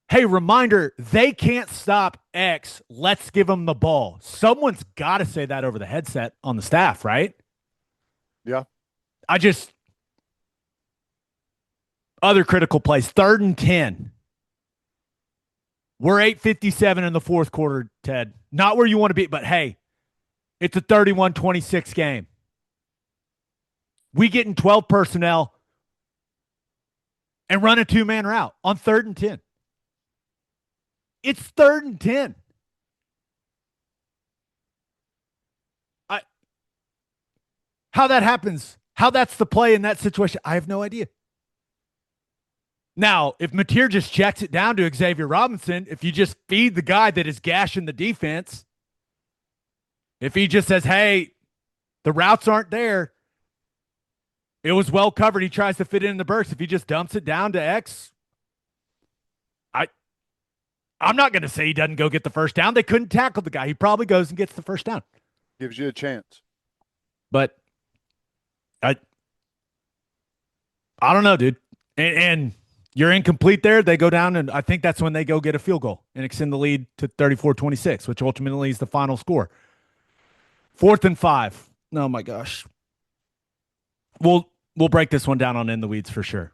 Hey, reminder, they can't stop X. Let's give them the ball. Someone's got to say that over the headset on the staff, right? Yeah. Other critical plays. 3rd and 10. We're 8:57 in the 4th quarter, Ted. Not where you want to be, but hey, it's a 31-26 game. We get in 12 personnel and run a 2-man route on 3rd and 10. It's 3rd and 10. How that happens, how that's the play in that situation, I have no idea. Now, if Mateer just checks it down to Xavier Robinson, if you just feed the guy that is gashing the defense, if he just says, hey, the routes aren't there, it was well covered, he tries to fit it in the burst. If he just dumps it down to X, I'm not going to say he doesn't go get the first down. They couldn't tackle the guy. He probably goes and gets the first down. Gives you a chance. But I don't know, dude. And you're incomplete there. They go down, and I think that's when they go get a field goal and extend the lead to 34-26, which ultimately is the final score. 4th and 5. Oh, my gosh. We'll break this one down on In the Weeds for sure.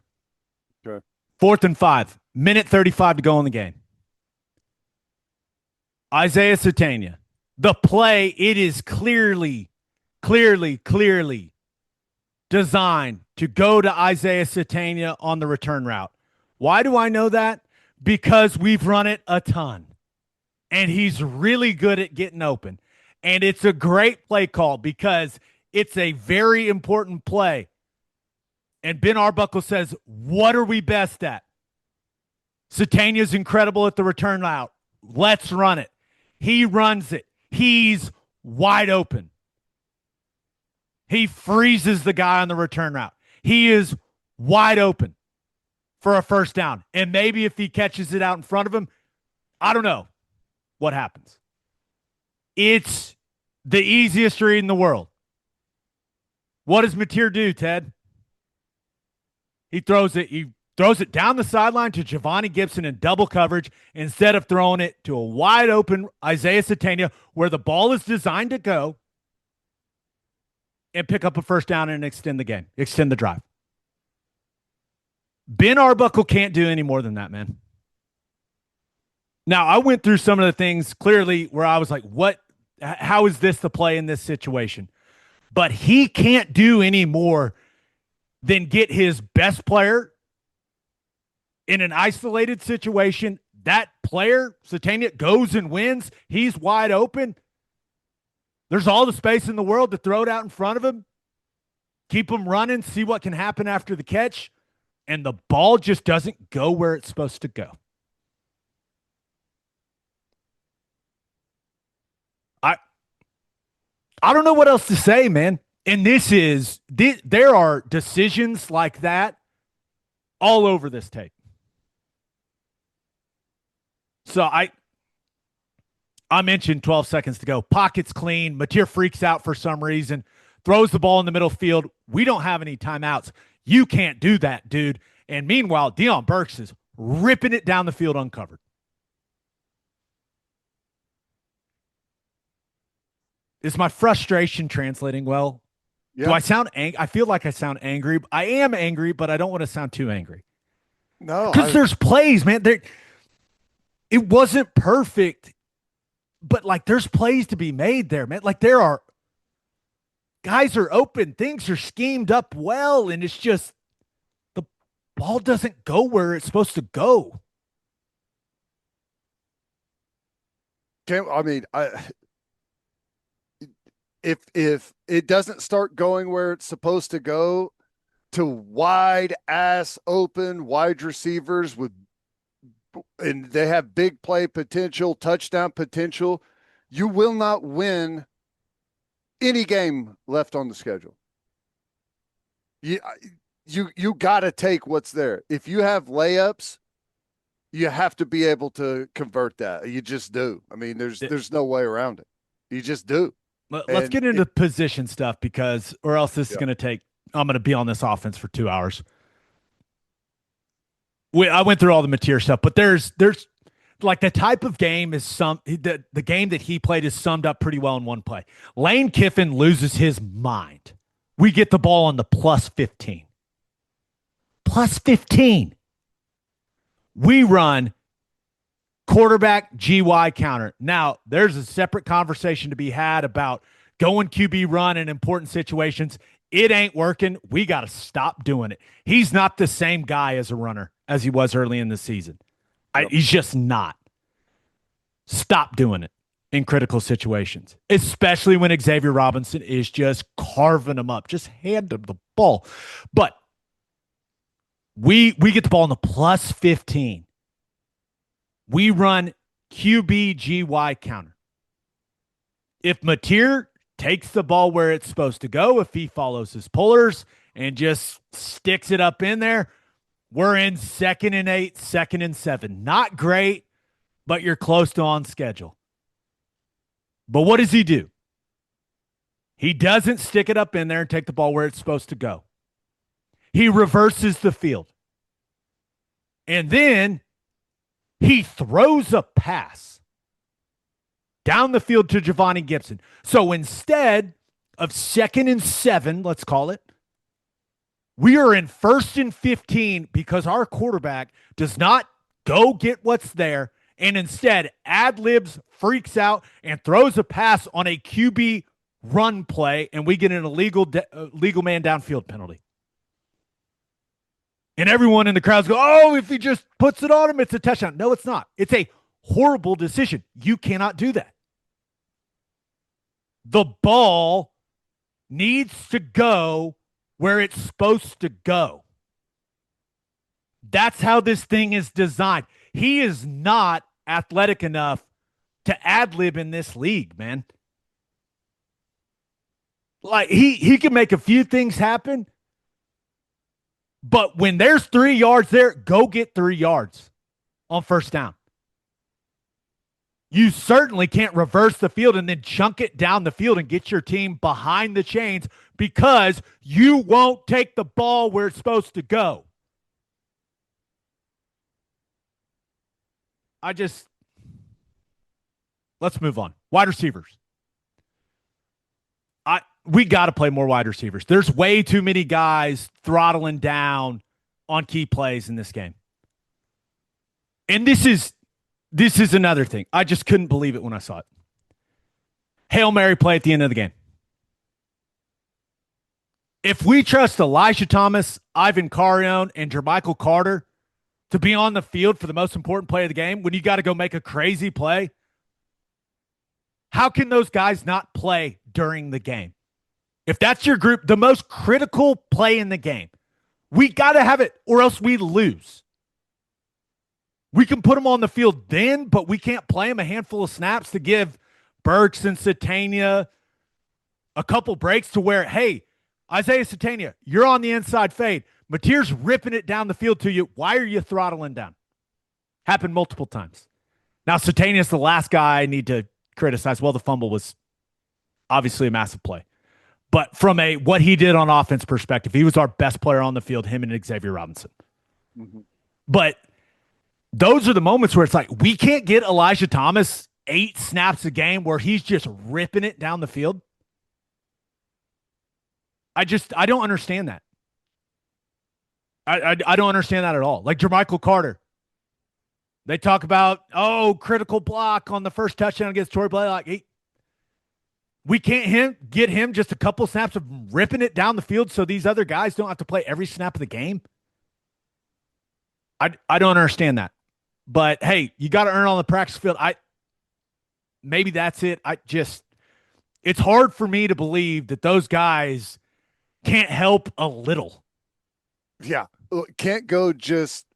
Okay. 4th and 5. Minute 35 to go in the game. Isaiah Satania. The play, it is clearly designed to go to Isaiah Satania on the return route. Why do I know that? Because we've run it a ton. And he's really good at getting open. And it's a great play call because it's a very important play. And Ben Arbuckle says, what are we best at? Satania's incredible at the return route. Let's run it. He runs it. He's wide open. He freezes the guy on the return route. He is wide open for a first down. And maybe if he catches it out in front of him, I don't know what happens. It's The easiest read in the world. What does Mateer do, Ted? He throws it down the sideline to Giovanni Gibson in double coverage instead of throwing it to a wide open Isaiah Satania where the ball is designed to go and pick up a first down and extend the game, extend the drive. Ben Arbuckle can't do any more than that, man. Now, I went through some of the things clearly where I was like, how is this the play in this situation? But he can't do any more than get his best player in an isolated situation. That player, Satania, goes and wins. He's wide open. There's all the space in the world to throw it out in front of him. Keep him running, see what can happen after the catch. And the ball just doesn't go where it's supposed to go. I don't know what else to say, man. And there are decisions like that all over this tape. So I mentioned 12 seconds to go. Pocket's clean. Mateer freaks out for some reason. Throws the ball in the middle field. We don't have any timeouts. You can't do that, dude. And meanwhile, Deion Burks is ripping it down the field uncovered. Is my frustration translating well? Yeah. Do I sound angry? I feel like I sound angry. I am angry, but I don't want to sound too angry. No. Because there's plays, man. It wasn't perfect, but like there's plays to be made there, man. Like guys are open. Things are schemed up well, and it's just the ball doesn't go where it's supposed to go. If it doesn't start going where it's supposed to go to wide ass open wide receivers and they have big play potential, touchdown potential, you will not win any game left on the schedule. You got to take what's there. If you have layups, you have to be able to convert that. You just do. I mean, there's no way around it. You just do. Let's get into position stuff or else this is going to take, I'm going to be on this offense for 2 hours. I went through all the Mateer stuff, but there's like the type of game is the game that he played is summed up pretty well in one play. Lane Kiffin loses his mind. We get the ball on the plus 15. Plus 15. We run quarterback GY counter. Now, there's a separate conversation to be had about going QB run in important situations. It ain't working. We got to stop doing it. He's not the same guy as a runner as he was early in the season. He's just not. Stop doing it in critical situations, especially when Xavier Robinson is just carving him up. Just hand him the ball. But we get the ball on the plus 15. We run QB GY counter. If Mateer takes the ball where it's supposed to go, if he follows his pullers and just sticks it up in there, we're in 2nd and 8, 2nd and 7. Not great, but you're close to on schedule. But what does he do? He doesn't stick it up in there and take the ball where it's supposed to go. He reverses the field. And then he throws a pass down the field to Giovanni Gibson. So instead of 2nd and 7, let's call it, we are in 1st and 15 because our quarterback does not go get what's there and instead ad-libs, freaks out, and throws a pass on a QB run play, and we get an illegal man downfield penalty. And everyone in the crowds go, oh, if he just puts it on him, it's a touchdown. No, it's not. It's a horrible decision. You cannot do that. The ball needs to go where it's supposed to go. That's how this thing is designed. He is not athletic enough to ad-lib in this league, man. Like, he can make a few things happen, but when there's 3 yards there, go get 3 yards on first down. You certainly can't reverse the field and then chunk it down the field and get your team behind the chains because you won't take the ball where it's supposed to go. Let's move on. Wide receivers. We got to play more wide receivers. There's way too many guys throttling down on key plays in this game. And this is another thing. I just couldn't believe it when I saw it. Hail Mary play at the end of the game. If we trust Elijah Thomas, Ivan Carione, and Jermichael Carter to be on the field for the most important play of the game, when you got to go make a crazy play, how can those guys not play during the game? If that's your group, the most critical play in the game, we got to have it or else we lose. We can put them on the field then, but we can't play them a handful of snaps to give Burks and Satania a couple breaks to where, hey, Isaiah Satania, you're on the inside fade. Mateer's ripping it down the field to you. Why are you throttling down? Happened multiple times. Now, Satania's the last guy I need to criticize. Well, the fumble was obviously a massive play. But from what he did on offense perspective, he was our best player on the field, him and Xavier Robinson. Mm-hmm. But those are the moments where it's like, we can't get Elijah Thomas 8 snaps a game where he's just ripping it down the field. I don't understand that. I don't understand that at all. Like Jermichael Carter. They talk about, critical block on the first touchdown against Torrey Blaylock. We can't get him just a couple snaps of ripping it down the field so these other guys don't have to play every snap of the game. I don't understand that. But, hey, you got to earn on the practice field. Maybe that's it. It's hard for me to believe that those guys can't help a little. Yeah. Can't go just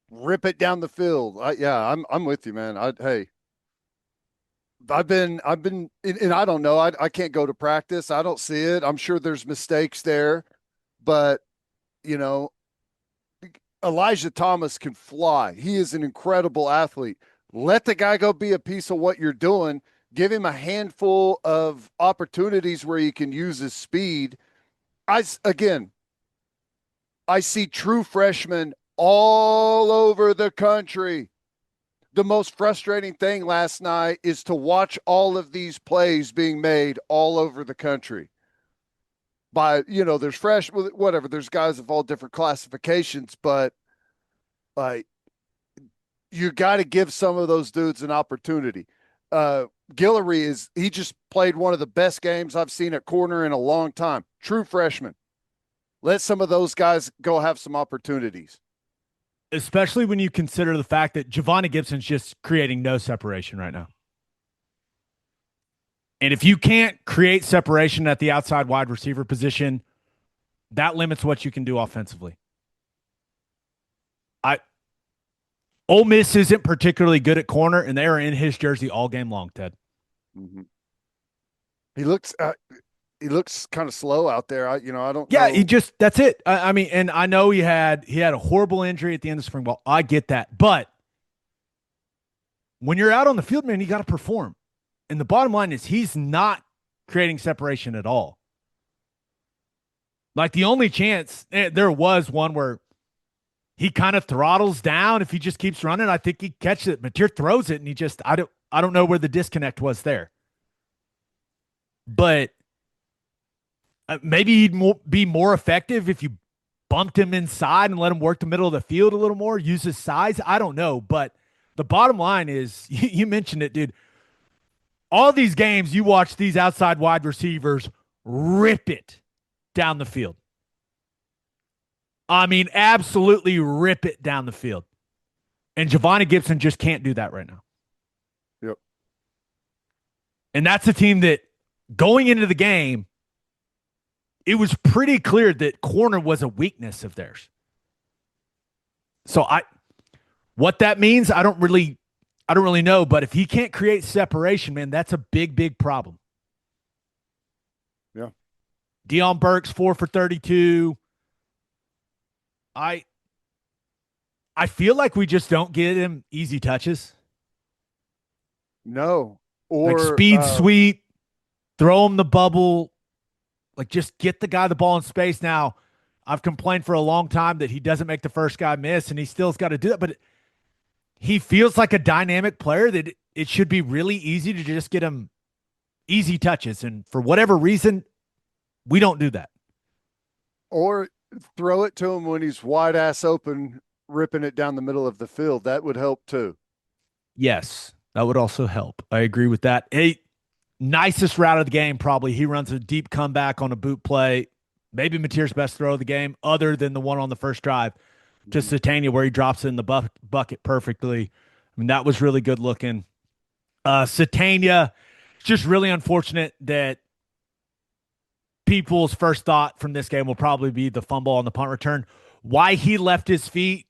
rip it down the field. I'm with you, man. I've been, and I don't know. I can't go to practice. I don't see it. I'm sure there's mistakes there, but Elijah Thomas can fly. He is an incredible athlete. Let the guy go be a piece of what you're doing. Give him a handful of opportunities where he can use his speed. I see true freshmen all over the country. The most frustrating thing last night is to watch all of these plays being made all over the country. There's whatever, there's guys of all different classifications, but you got to give some of those dudes an opportunity. Guillory he just played one of the best games I've seen at corner in a long time. True freshman. Let some of those guys go have some opportunities. Especially when you consider the fact that Giovanni Gibson's just creating no separation right now. And if you can't create separation at the outside wide receiver position, that limits what you can do offensively. Ole Miss isn't particularly good at corner, and they are in his jersey all game long, Ted. Mm-hmm. He looks kind of slow out there. I don't know. Yeah, that's it. And I know he had a horrible injury at the end of spring ball. I get that. But when you're out on the field, man, you got to perform. And the bottom line is he's not creating separation at all. Like the only chance, there was one where he kind of throttles down. If he just keeps running, I think he catches it. Mateer throws it, and I don't know where the disconnect was there. But maybe he'd be more effective if you bumped him inside and let him work the middle of the field a little more, use his size. I don't know. But the bottom line is, you mentioned it, dude. All these games, you watch these outside wide receivers rip it down the field. I mean, absolutely rip it down the field. And Giovanni Gibson just can't do that right now. Yep. And that's a team that going into the game, it was pretty clear that corner was a weakness of theirs. So what that means, I don't really know, but if he can't create separation, man, that's a big, big problem. Yeah. Deion Burks, 4 for 32. I feel like we just don't get him easy touches. No. Like Or speed sweep, throw him the bubble, like just get the guy the ball in space. Now, I've complained for a long time that he doesn't make the first guy miss, and he still's got to do that. But he feels like a dynamic player that it should be really easy to just get him easy touches. And for whatever reason, we don't do that. or throw it to him when he's wide ass open, ripping it down the middle of the field. That would help too. Yes, that would also help. I agree with that. Nicest route of the game, probably. He runs a deep comeback on a boot play. Maybe Mateer's best throw of the game, other than the one on the first drive to Satania where he drops it in the bucket perfectly. I mean, that was really good looking. Satania, it's just really unfortunate that people's first thought from this game will probably be the fumble on the punt return. Why he left his feet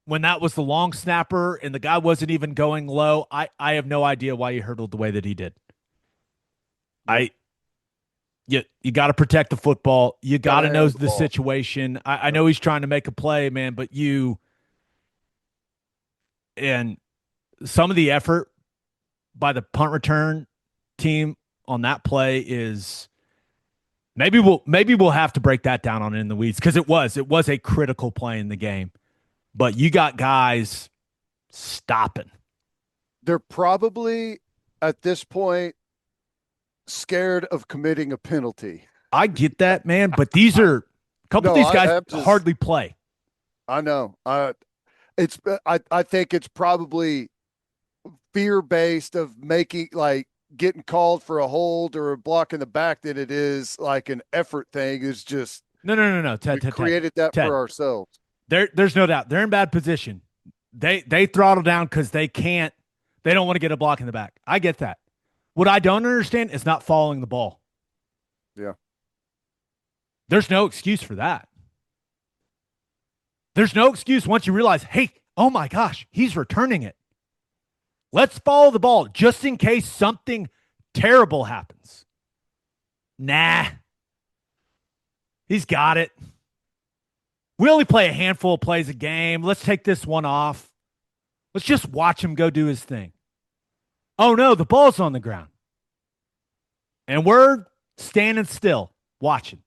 when that was the long snapper and the guy wasn't even going low, I have no idea why he hurdled the way that he did. You got to protect the football. You got to know the situation. I know he's trying to make a play, man, but and some of the effort by the punt return team on that play is maybe we'll have to break that down on In the Weeds, because it was a critical play in the game. But you got guys stopping. They're probably at this point scared of committing a penalty. I get that, man, but these are a couple of these guys hardly play. I know. I think it's probably fear-based of getting called for a hold or a block in the back than it is like an effort thing. Is just no. Ted, created that for ourselves. There's no doubt they're in bad position. They throttle down because they don't want to get a block in the back. I get that. What I don't understand is not following the ball. Yeah. There's no excuse for that. There's no excuse once you realize, hey, oh my gosh, he's returning it. Let's follow the ball just in case something terrible happens. Nah. He's got it. We only play a handful of plays a game. Let's take this one off. Let's just watch him go do his thing. Oh, no, the ball's on the ground. And we're standing still, watching.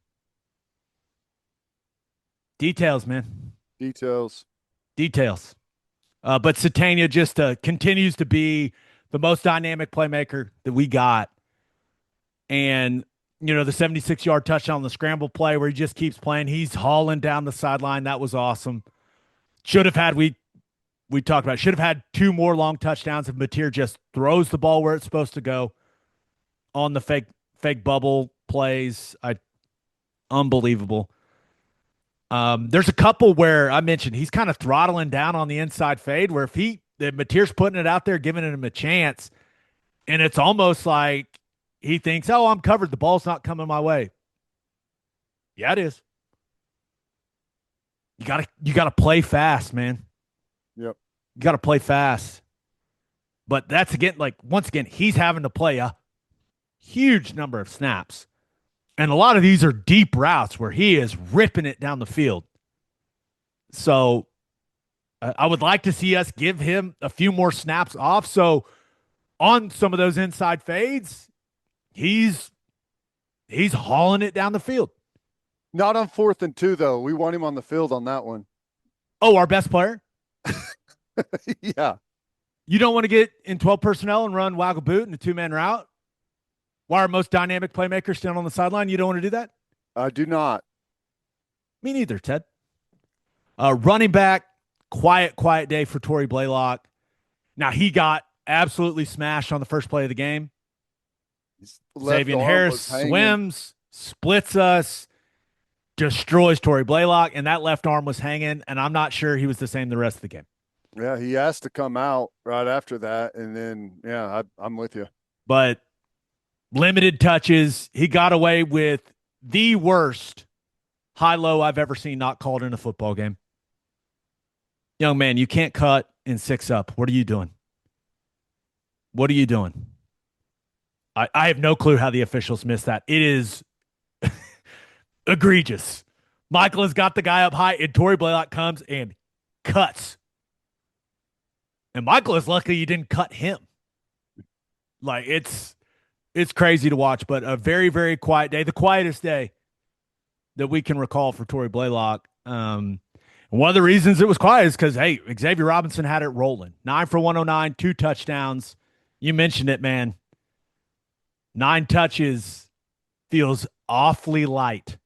Details, man. Details. But Satania just continues to be the most dynamic playmaker that we got. And, the 76-yard touchdown on the scramble play where he just keeps playing. He's hauling down the sideline. That was awesome. Should have had, we talked about, should have had 2 more long touchdowns if Mateer just throws the ball where it's supposed to go on the fake bubble plays. Unbelievable. There's a couple where I mentioned he's kind of throttling down on the inside fade where if Mateer's putting it out there, giving him a chance, and it's almost like he thinks, oh, I'm covered. The ball's not coming my way. Yeah, it is. You gotta play fast, man. Yep. You gotta play fast. But that's once again, he's having to play a huge number of snaps. And a lot of these are deep routes where he is ripping it down the field. So I would like to see us give him a few more snaps off. So on some of those inside fades, he's hauling it down the field. Not on 4th and 2, though. We want him on the field on that one. Oh, our best player? Yeah. You don't want to get in 12 personnel and run waggle boot in a 2-man route? Why our most dynamic playmaker standing on the sideline? You don't want to do that? I do not. Me neither, Ted. Running back, quiet day for Torrey Blaylock. Now, he got absolutely smashed on the first play of the game. Xavier Harris swims, splits us, destroys Torrey Blaylock, and that left arm was hanging, and I'm not sure he was the same the rest of the game. Yeah, he has to come out right after that, and then, I'm with you. But limited touches. He got away with the worst high-low I've ever seen not called in a football game. Young man, you can't cut in 6 up. What are you doing? What are you doing? I have no clue how the officials missed that. It is egregious. Michael has got the guy up high, and Torrey Blaylock comes and cuts. And Michael is lucky you didn't cut him. Like it's crazy to watch, but a very, very quiet day, the quietest day that we can recall for Torrey Blaylock. One of the reasons it was quiet is because, hey, Xavier Robinson had it rolling. 9 for 109, 2 touchdowns. You mentioned it, man. 9 touches feels awfully light.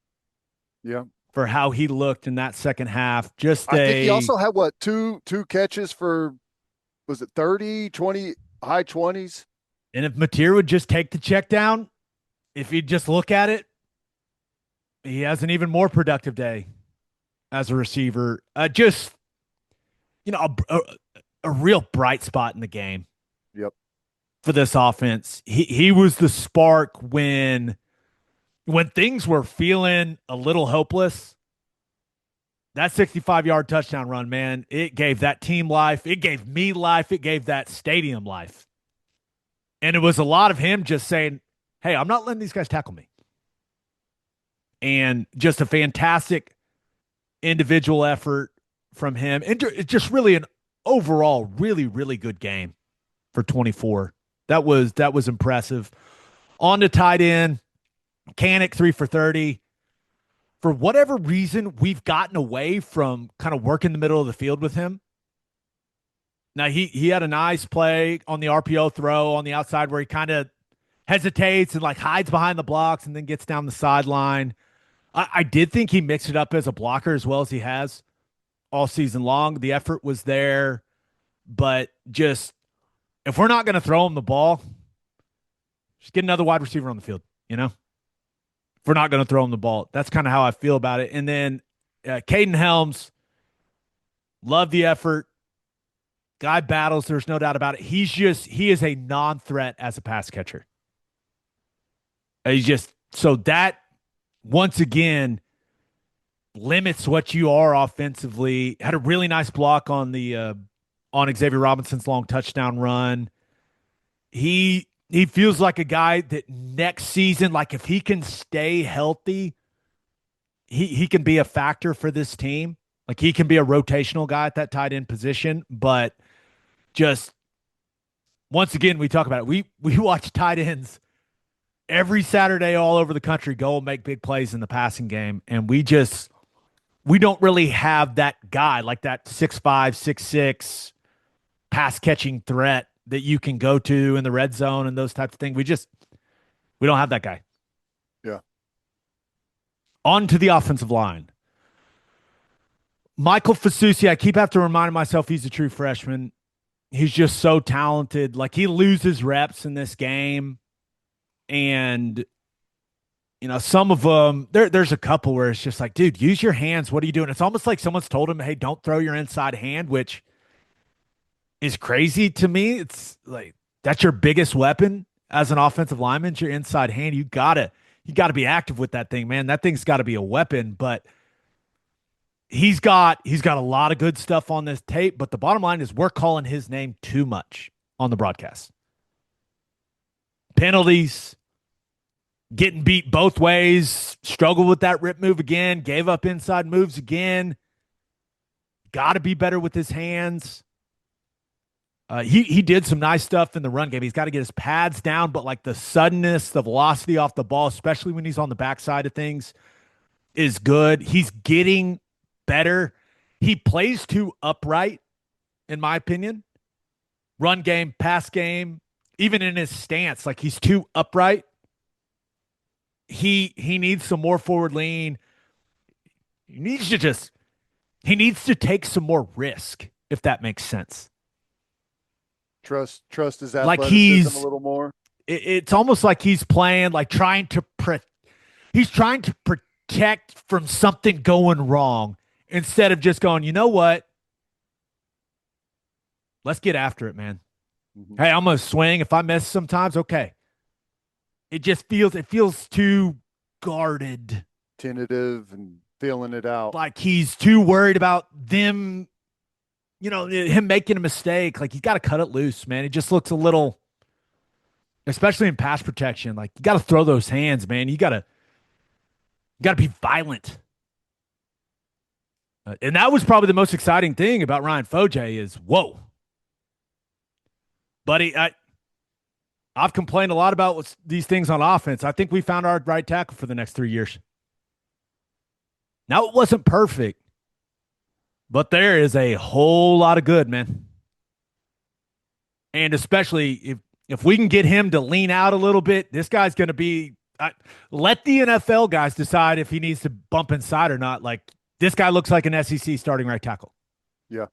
Yeah. For how he looked in that second half. I think he also had two catches for, was it 30, 20, high 20s? And if Mateer would just take the check down, if he'd just look at it, he has an even more productive day as a receiver. Just, a real bright spot in the game. Yep. For this offense. He was the spark when things were feeling a little hopeless. That 65-yard touchdown run, man, it gave that team life. It gave me life. It gave that stadium life. And it was a lot of him just saying, hey, I'm not letting these guys tackle me. And just a fantastic individual effort from him. And just really an overall really, really good game for 24. That was impressive. On to tight end, Canick 3 for 30. For whatever reason, we've gotten away from kind of working the middle of the field with him. Now, he had a nice play on the RPO throw on the outside where he kind of hesitates and like hides behind the blocks and then gets down the sideline. I did think he mixed it up as a blocker as well as he has all season long. The effort was there, but just if we're not going to throw him the ball, just get another wide receiver on the field, If we're not going to throw him the ball. That's kind of how I feel about it. And then Caden Helms, love the effort. Guy battles, there's no doubt about it. He is a non-threat as a pass catcher. So that, once again, limits what you are offensively. Had a really nice block on the on Xavier Robinson's long touchdown run. He feels like a guy that next season, like if he can stay healthy, he can be a factor for this team. Like he can be a rotational guy at that tight end position, but just once again, we talk about it. We watch tight ends every Saturday all over the country go and make big plays in the passing game, and we don't really have that guy like that 6'5", 6'6" pass catching threat that you can go to in the red zone and those types of things. We don't have that guy. Yeah. On to the offensive line. Michael Fasusi, I keep having to remind myself he's a true freshman. He's just so talented. Like he loses reps in this game. And, some of them, there's a couple where it's just like, dude, use your hands. What are you doing? It's almost like someone's told him, hey, don't throw your inside hand, which is crazy to me. It's like, that's your biggest weapon as an offensive lineman, your inside hand. You gotta be active with that thing, man. That thing's got to be a weapon, but he's got a lot of good stuff on this tape, but the bottom line is we're calling his name too much on the broadcast. Penalties, getting beat both ways, struggled with that rip move again, gave up inside moves again. Got to be better with his hands. He did some nice stuff in the run game. He's got to get his pads down, but like the suddenness, the velocity off the ball, especially when he's on the backside of things, is good. He's getting better. He plays too upright, in my opinion. Run game, pass game, even in his stance, like he's too upright. He needs some more forward lean. He needs to take some more risk, if that makes sense. Trust his athleticism like he's a little more. It's almost like he's playing, like trying to protect from something going wrong instead of just going, you know what? Let's get after it, man. Mm-hmm. Hey, I'm going to swing. If I miss sometimes, okay. It feels too guarded. Tentative and feeling it out. Like he's too worried about them, him making a mistake. Like, you got to cut it loose, man. It just looks a little, especially in pass protection. Like, you got to throw those hands, man. You got to be violent. And that was probably the most exciting thing about Ryan Foje is, whoa. Buddy, I've complained a lot about these things on offense. I think we found our right tackle for the next 3 years. Now, it wasn't perfect, but there is a whole lot of good, man. And especially if we can get him to lean out a little bit, this guy's going to be let the NFL guys decide if he needs to bump inside or not. Like, this guy looks like an SEC starting right tackle. Yeah.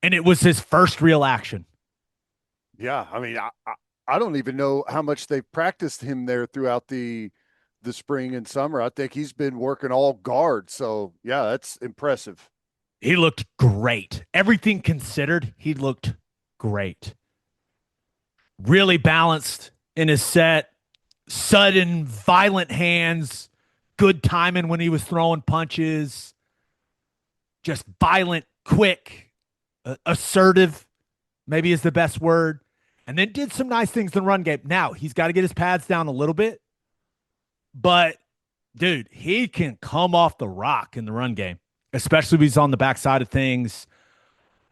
And it was his first real action. Yeah. I mean, I don't even know how much they've practiced him there throughout the spring and summer. I think he's been working all guard. So, yeah, that's impressive. He looked great. Everything considered, he looked great. Really balanced in his set. Sudden, violent hands. Good timing when he was throwing punches. Just violent, quick, assertive, maybe is the best word. And then did some nice things in the run game. Now, he's got to get his pads down a little bit. But, dude, he can come off the rock in the run game, especially when he's on the backside of things.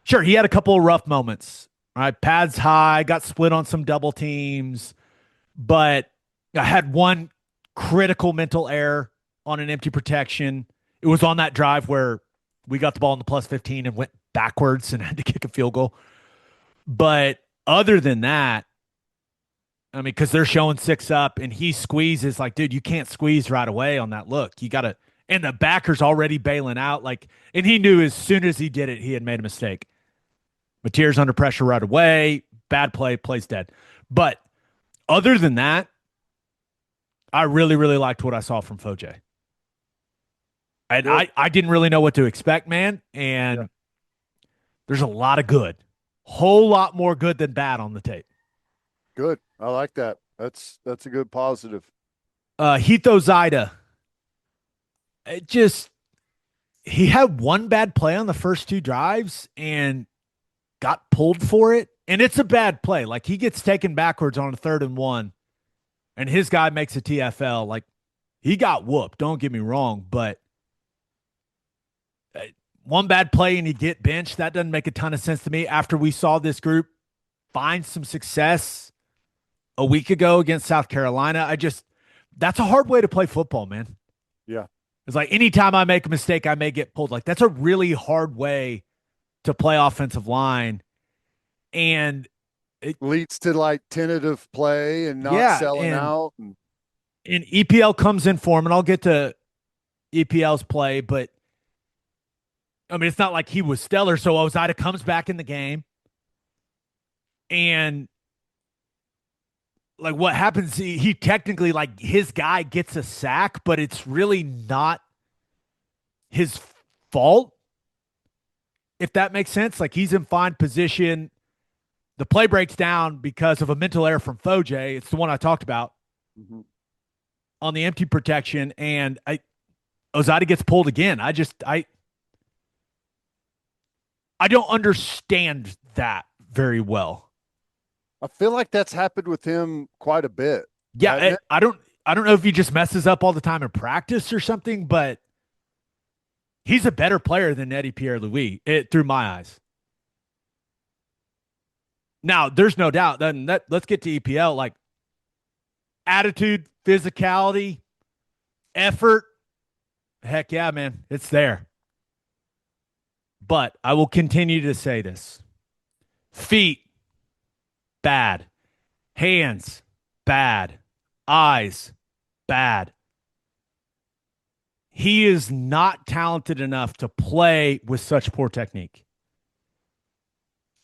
Sure, he had a couple of rough moments. Right, pads high, got split on some double teams, but I had one critical mental error on an empty protection. It was on that drive where we got the ball in the plus 15 and went backwards and had to kick a field goal. But other than that, I mean, because they're showing 6 up and he squeezes, like, dude, you can't squeeze right away on that look. You got to, and the backer's already bailing out. Like, and he knew as soon as he did it, he had made a mistake. Mateer's under pressure right away. Bad play, plays dead. But other than that, I really, really liked what I saw from Foje. And I didn't really know what to expect, man. And there's a lot of good. Whole lot more good than bad on the tape. Good. I like that. That's a good positive. Hito Zaida. He had one bad play on the first 2 drives and got pulled for it, and it's a bad play. Like, he gets taken backwards on a 3rd and 1, and his guy makes a TFL. Like, he got whooped, don't get me wrong, but one bad play and you get benched, that doesn't make a ton of sense to me after we saw this group find some success a week ago against South Carolina. That's a hard way to play football, man. Yeah. It's like anytime I make a mistake, I may get pulled. Like, that's a really hard way to play offensive line, and it leads to like tentative play and not selling out. And EPL comes in for him, and I'll get to EPL's play, but I mean, it's not like he was stellar. So Ozida comes back in the game, and like, what happens? He technically, like, his guy gets a sack, but it's really not his fault. If that makes sense. Like, he's in fine position. The play breaks down because of a mental error from Foje. It's the one I talked about on the empty protection. And Ozida gets pulled again. I don't understand that very well. I feel like that's happened with him quite a bit. Yeah. I don't know if he just messes up all the time in practice or something, but he's a better player than Eddie Pierre-Louis, through my eyes. Now, there's no doubt. Then let's get to EPL. Like, attitude, physicality, effort. Heck yeah, man. It's there. But I will continue to say this. Feet, bad. Hands, bad. Eyes, bad. He is not talented enough to play with such poor technique.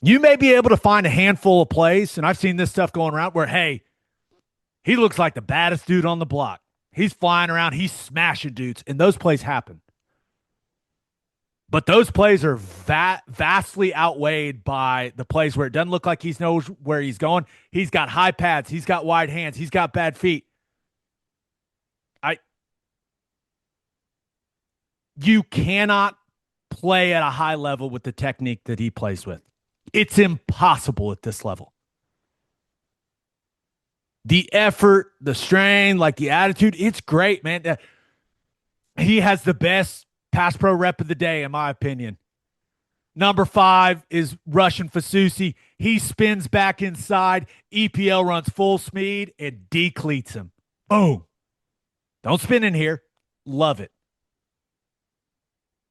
You may be able to find a handful of plays, and I've seen this stuff going around where, hey, he looks like the baddest dude on the block. He's flying around. He's smashing dudes, and those plays happen. But those plays are vastly outweighed by the plays where it doesn't look like he knows where he's going. He's got high pads. He's got wide hands. He's got bad feet. You cannot play at a high level with the technique that he plays with. It's impossible at this level. The effort, the strain, like the attitude, it's great, man. He has the best pass pro rep of the day, in my opinion. Number 5 is Russian Fasusi. He spins back inside. EPL runs full speed and decleats him. Boom. Don't spin in here. Love it.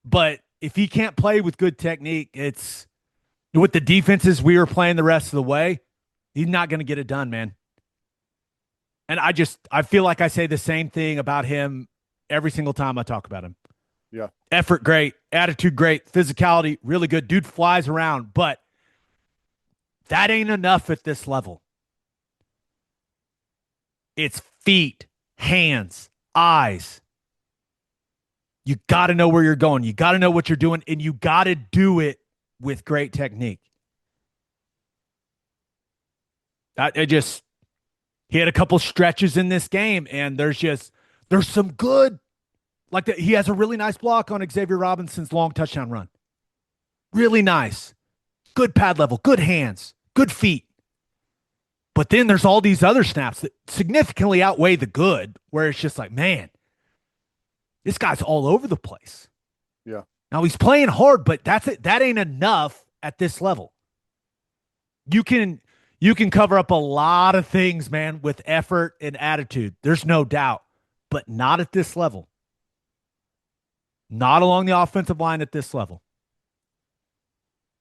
But if he can't play with good technique, it's with the defenses we were playing the rest of the way, he's not going to get it done, man. And I feel like I say the same thing about him every single time I talk about him. Yeah. Effort, great. Attitude, great. Physicality, really good. Dude flies around, but that ain't enough at this level. It's feet, hands, eyes. You got to know where you're going. You got to know what you're doing, and you got to do it with great technique. He had a couple stretches in this game, and there's some good, like that. He has a really nice block on Xavier Robinson's long touchdown run. Really nice. Good pad level, good hands, good feet. But then there's all these other snaps that significantly outweigh the good, where it's just like, man, this guy's all over the place. Yeah. Now he's playing hard, but that's it. That ain't enough at this level. You can cover up a lot of things, man, with effort and attitude. There's no doubt, but not at this level. Not along the offensive line at this level.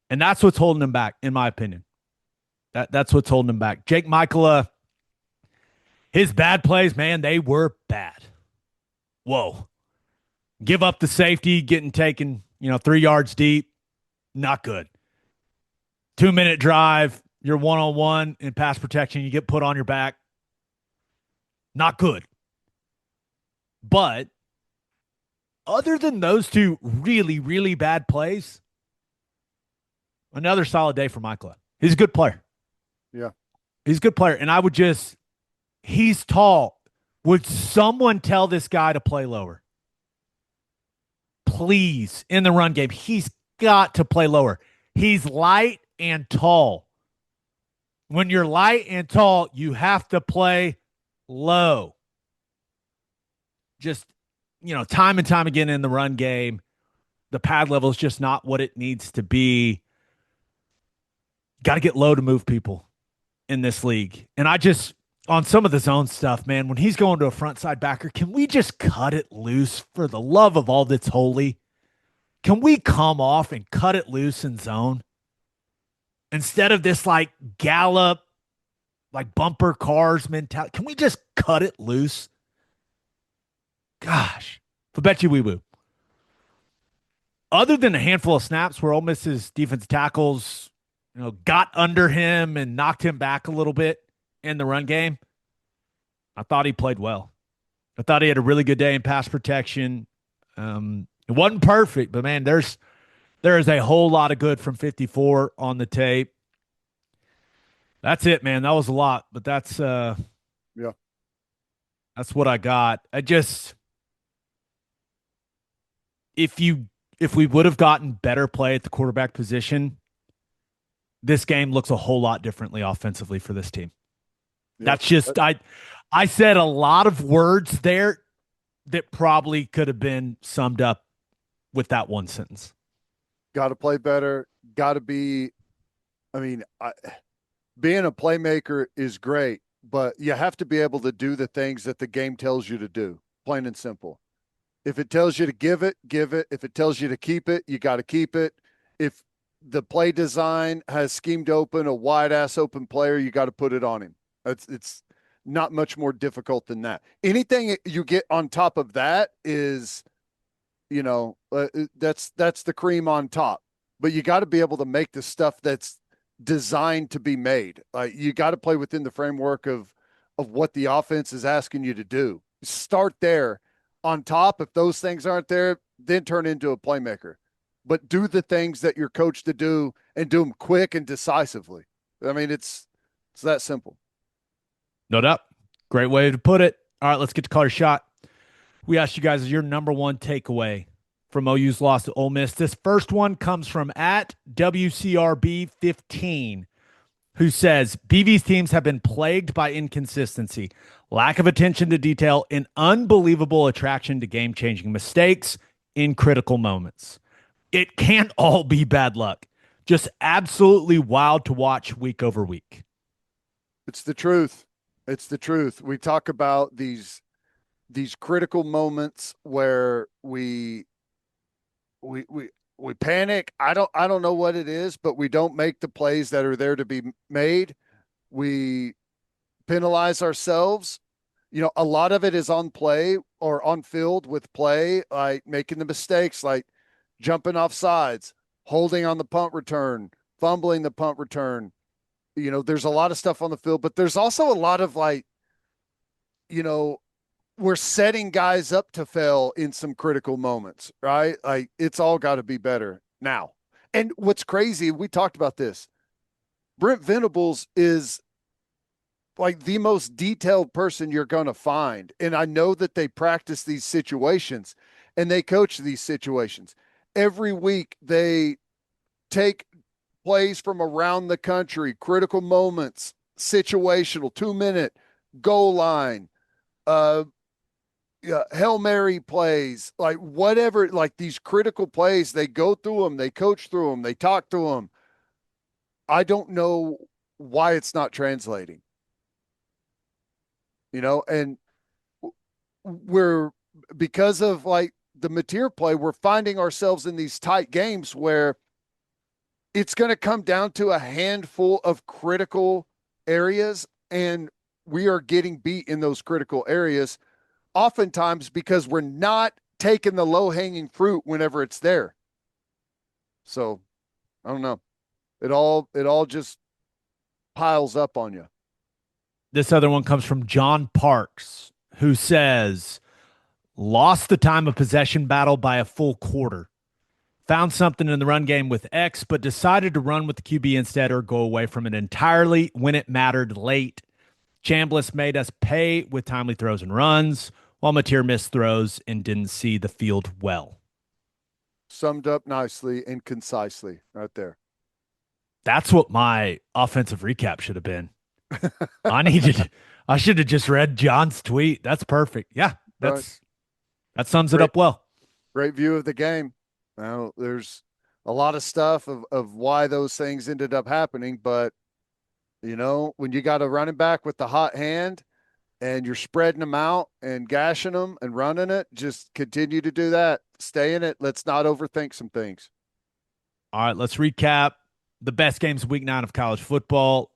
And that's what's holding him back, in my opinion. That's what's holding him back. Jake Michaela, his bad plays, man, they were bad. Whoa. Give up the safety, getting taken, 3 yards deep. Not good. 2-minute drive, you're one-on-one in pass protection, you get put on your back. Not good. But other than those two really, really bad plays, another solid day for Michaela. He's a good player. Yeah. He's a good player. And he's tall. Would someone tell this guy to play lower? Please, in the run game, he's got to play lower. He's light and tall. When you're light and tall, you have to play low. Just, time and time again in the run game, the pad level is just not what it needs to be. Got to get low to move people in this league. And on some of the zone stuff, man, when he's going to a front side backer, can we just cut it loose for the love of all that's holy? Can we come off and cut it loose in zone? Instead of this like gallop, like bumper cars mentality, can we just cut it loose? Gosh, I bet you we will. Other than a handful of snaps where Ole Miss's defensive tackles, got under him and knocked him back a little bit in the run game, I thought he played well. I thought he had a really good day in pass protection. It wasn't perfect, but man, there is a whole lot of good from 54 on the tape. That's it, man. That was a lot, but that's that's what I got. If we would have gotten better play at the quarterback position, this game looks a whole lot differently offensively for this team. Yeah. That's just I said a lot of words there that probably could have been summed up with that one sentence. Got to play better. Got to be. Being a playmaker is great, but you have to be able to do the things that the game tells you to do. Plain and simple. If it tells you to give it, give it. If it tells you to keep it, you got to keep it. If the play design has schemed open a wide ass open player, you got to put it on him. It's not much more difficult than that. Anything you get on top of that is, that's the cream on top. But you got to be able to make the stuff that's designed to be made. You got to play within the framework of what the offense is asking you to do. Start there. On top, if those things aren't there, then turn into a playmaker. But do the things that you're coached to do and do them quick and decisively. It's that simple. No doubt. Great way to put it. All right, let's get to call your shot. We asked you guys your number one takeaway from OU's loss to Ole Miss. This first one comes from at WCRB15, who says, BV's teams have been plagued by inconsistency, lack of attention to detail, and unbelievable attraction to game-changing mistakes in critical moments. it can't all be bad luck. Just absolutely wild to watch week over week. It's the truth. It's the truth. We talk about these critical moments where we we panic. I don't know what it is, but we don't make the plays that are there to be made. We penalize ourselves. A lot of it is on play or on field with play, like making the mistakes, like jumping off sides, holding on the punt return, fumbling the punt return. There's a lot of stuff on the field, but there's also a lot of we're setting guys up to fail in some critical moments, right? Like it's all got to be better now. And what's crazy, we talked about this. Brent Venables is like the most detailed person you're going to find. And I know that they practice these situations and they coach these situations. Every week they take plays from around the country, critical moments, situational, 2-minute goal line, Hail Mary plays, like whatever, like these critical plays, they go through them, they coach through them, they talk through them. I don't know why it's not translating. And we're, because of like the material play, we're finding ourselves in these tight games where it's going to come down to a handful of critical areas, and we are getting beat in those critical areas oftentimes because we're not taking the low-hanging fruit whenever it's there. So, I don't know. It all just piles up on you. This other one comes from John Parks, who says, lost the time of possession battle by a full quarter. Found something in the run game with X, but decided to run with the QB instead or go away from it entirely when it mattered late. Chambliss made us pay with timely throws and runs, while Mateer missed throws and didn't see the field well. Summed up nicely and concisely right there. That's what my offensive recap should have been. I should have just read John's tweet. That's perfect. Yeah, that sums it up well. Great view of the game. Now, there's a lot of stuff of why those things ended up happening, but when you got a running back with the hot hand and you're spreading them out and gashing them and running it, just continue to do that. Stay in it. Let's not overthink some things. All right, let's recap the best games of week 9 of college football.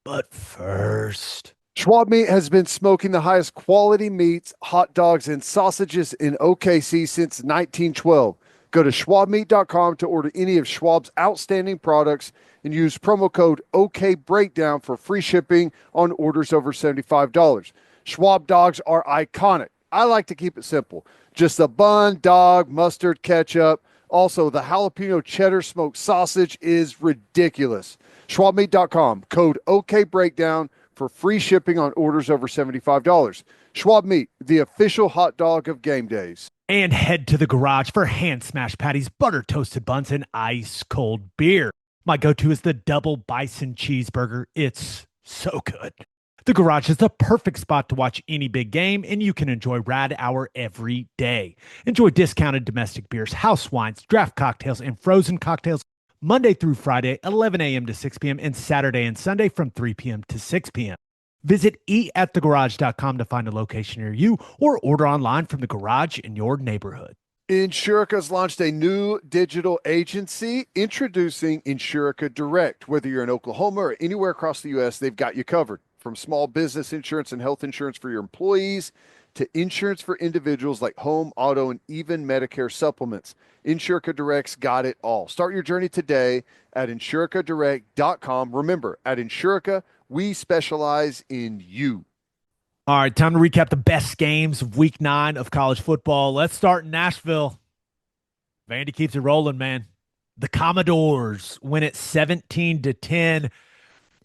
But first, Schwab Meat has been smoking the highest quality meats, hot dogs, and sausages in OKC since 1912. Go to schwabmeat.com to order any of Schwab's outstanding products and use promo code OKBreakdown for free shipping on orders over $75. Schwab dogs are iconic. I like to keep it simple. Just a bun, dog, mustard, ketchup. Also, the jalapeno cheddar smoked sausage is ridiculous. schwabmeat.com, code OKBreakdown for free shipping on orders over $75. Schwab Meat, the official hot dog of game days. And head to the garage for hand smashed patties, butter toasted buns, and ice cold beer. My go-to is the double bison cheeseburger. It's so good. The garage is the perfect spot to watch any big game, and you can enjoy Rad Hour every day. Enjoy discounted domestic beers, house wines, draft cocktails, and frozen cocktails Monday through Friday, 11 a.m. to 6 p.m., and Saturday and Sunday from 3 p.m. to 6 p.m. Visit eatatthegarage.com to find a location near you or order online from the garage in your neighborhood. Insurica's launched a new digital agency introducing Insurica Direct. Whether you're in Oklahoma or anywhere across the U.S., they've got you covered. From small business insurance and health insurance for your employees to insurance for individuals like home, auto, and even Medicare supplements. Insurica Direct's got it all. Start your journey today at insuricadirect.com. Remember, at Insurica, we specialize in you. All right, time to recap the best games of week 9 of college football. Let's start in Nashville. Vandy keeps it rolling, man. The Commodores win it 17-10.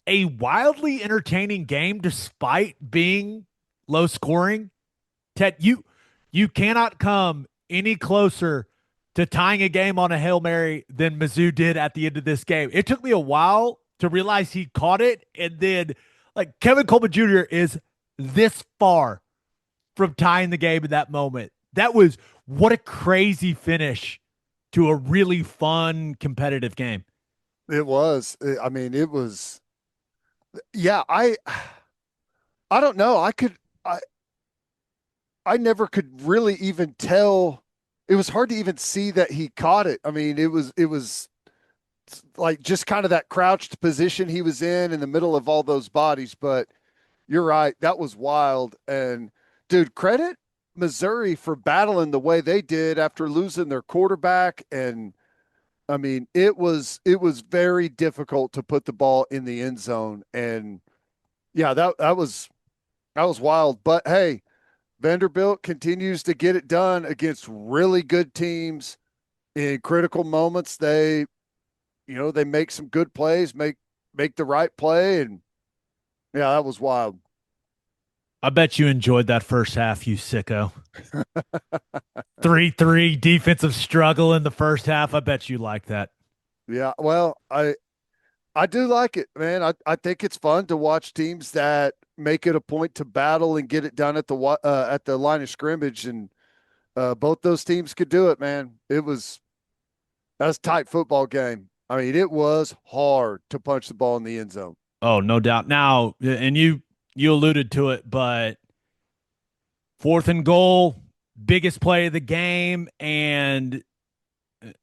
A wildly entertaining game despite being low scoring. Ted, you cannot come any closer to tying a game on a Hail Mary than Mizzou did at the end of this game. It took me a while to realize he caught it, and then like Kevin Coleman Jr. is this far from tying the game in that moment. That was what a crazy finish to a really fun, competitive game. It was. I mean, it was. Yeah, I don't know. I never could really even tell. It was hard to even see that he caught it. I mean, it was like just kind of that crouched position he was in the middle of all those bodies. But you're right, that was wild. And dude, credit Missouri for battling the way they did after losing their quarterback. And I mean, it was very difficult to put the ball in the end zone. And yeah, that was wild. But hey, Vanderbilt continues to get it done against really good teams in critical moments. They make some good plays, make the right play, and yeah, that was wild. I bet you enjoyed that first half, you sicko. 3-3 defensive struggle in the first half. I bet you like that. Yeah, well, I do like it, man. I think it's fun to watch teams that make it a point to battle and get it done at the line of scrimmage, and both those teams could do it, man. That's a tight football game. I mean, it was hard to punch the ball in the end zone. Oh, no doubt. Now, and you alluded to it, but fourth and goal, biggest play of the game, and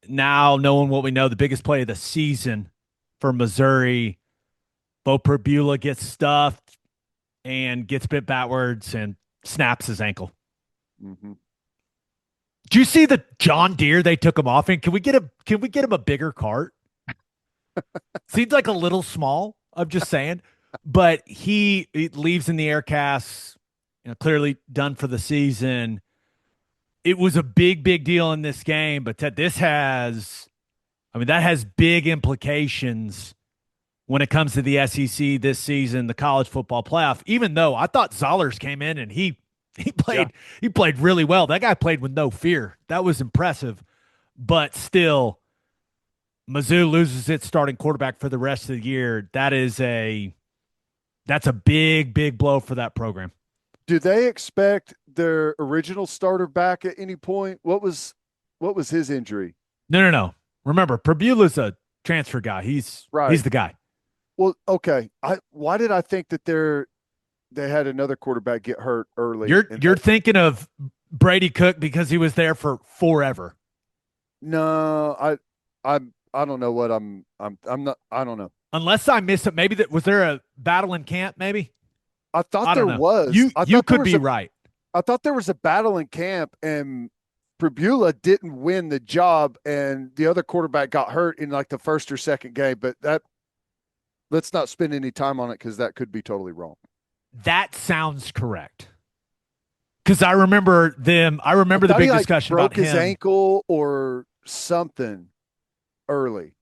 now knowing what we know, the biggest play of the season for Missouri. Bo Perbula gets stuffed and gets bit backwards and snaps his ankle. Mm-hmm. Do you see the John Deere they took him off in? Can we get him a bigger cart? Seems like a little small. I'm just saying, but he leaves in the air cast. Clearly done for the season. It was a big deal in this game, but Ted, that has big implications when it comes to the SEC this season, the college football playoff. Even though I thought Zollers came in and he played really well. That guy played with no fear. That was impressive. But still, Mizzou loses its starting quarterback for the rest of the year. That's a big blow for that program. Do they expect their original starter back at any point? What was his injury? No. Remember, Perbula's a transfer guy. He's the guy. Well, okay. Why did I think that they had another quarterback get hurt early? You're thinking of Brady Cook because he was there for forever. No, I don't know what I'm not. I don't know. Unless I missed it. Maybe was there a battle in camp? Maybe I thought there was. You could be right. I thought there was a battle in camp, and Perbula didn't win the job, and the other quarterback got hurt in like the first or second game. But let's not spend any time on it because that could be totally wrong. That sounds correct. Because I remember the big discussion about him. Broke his ankle or something early.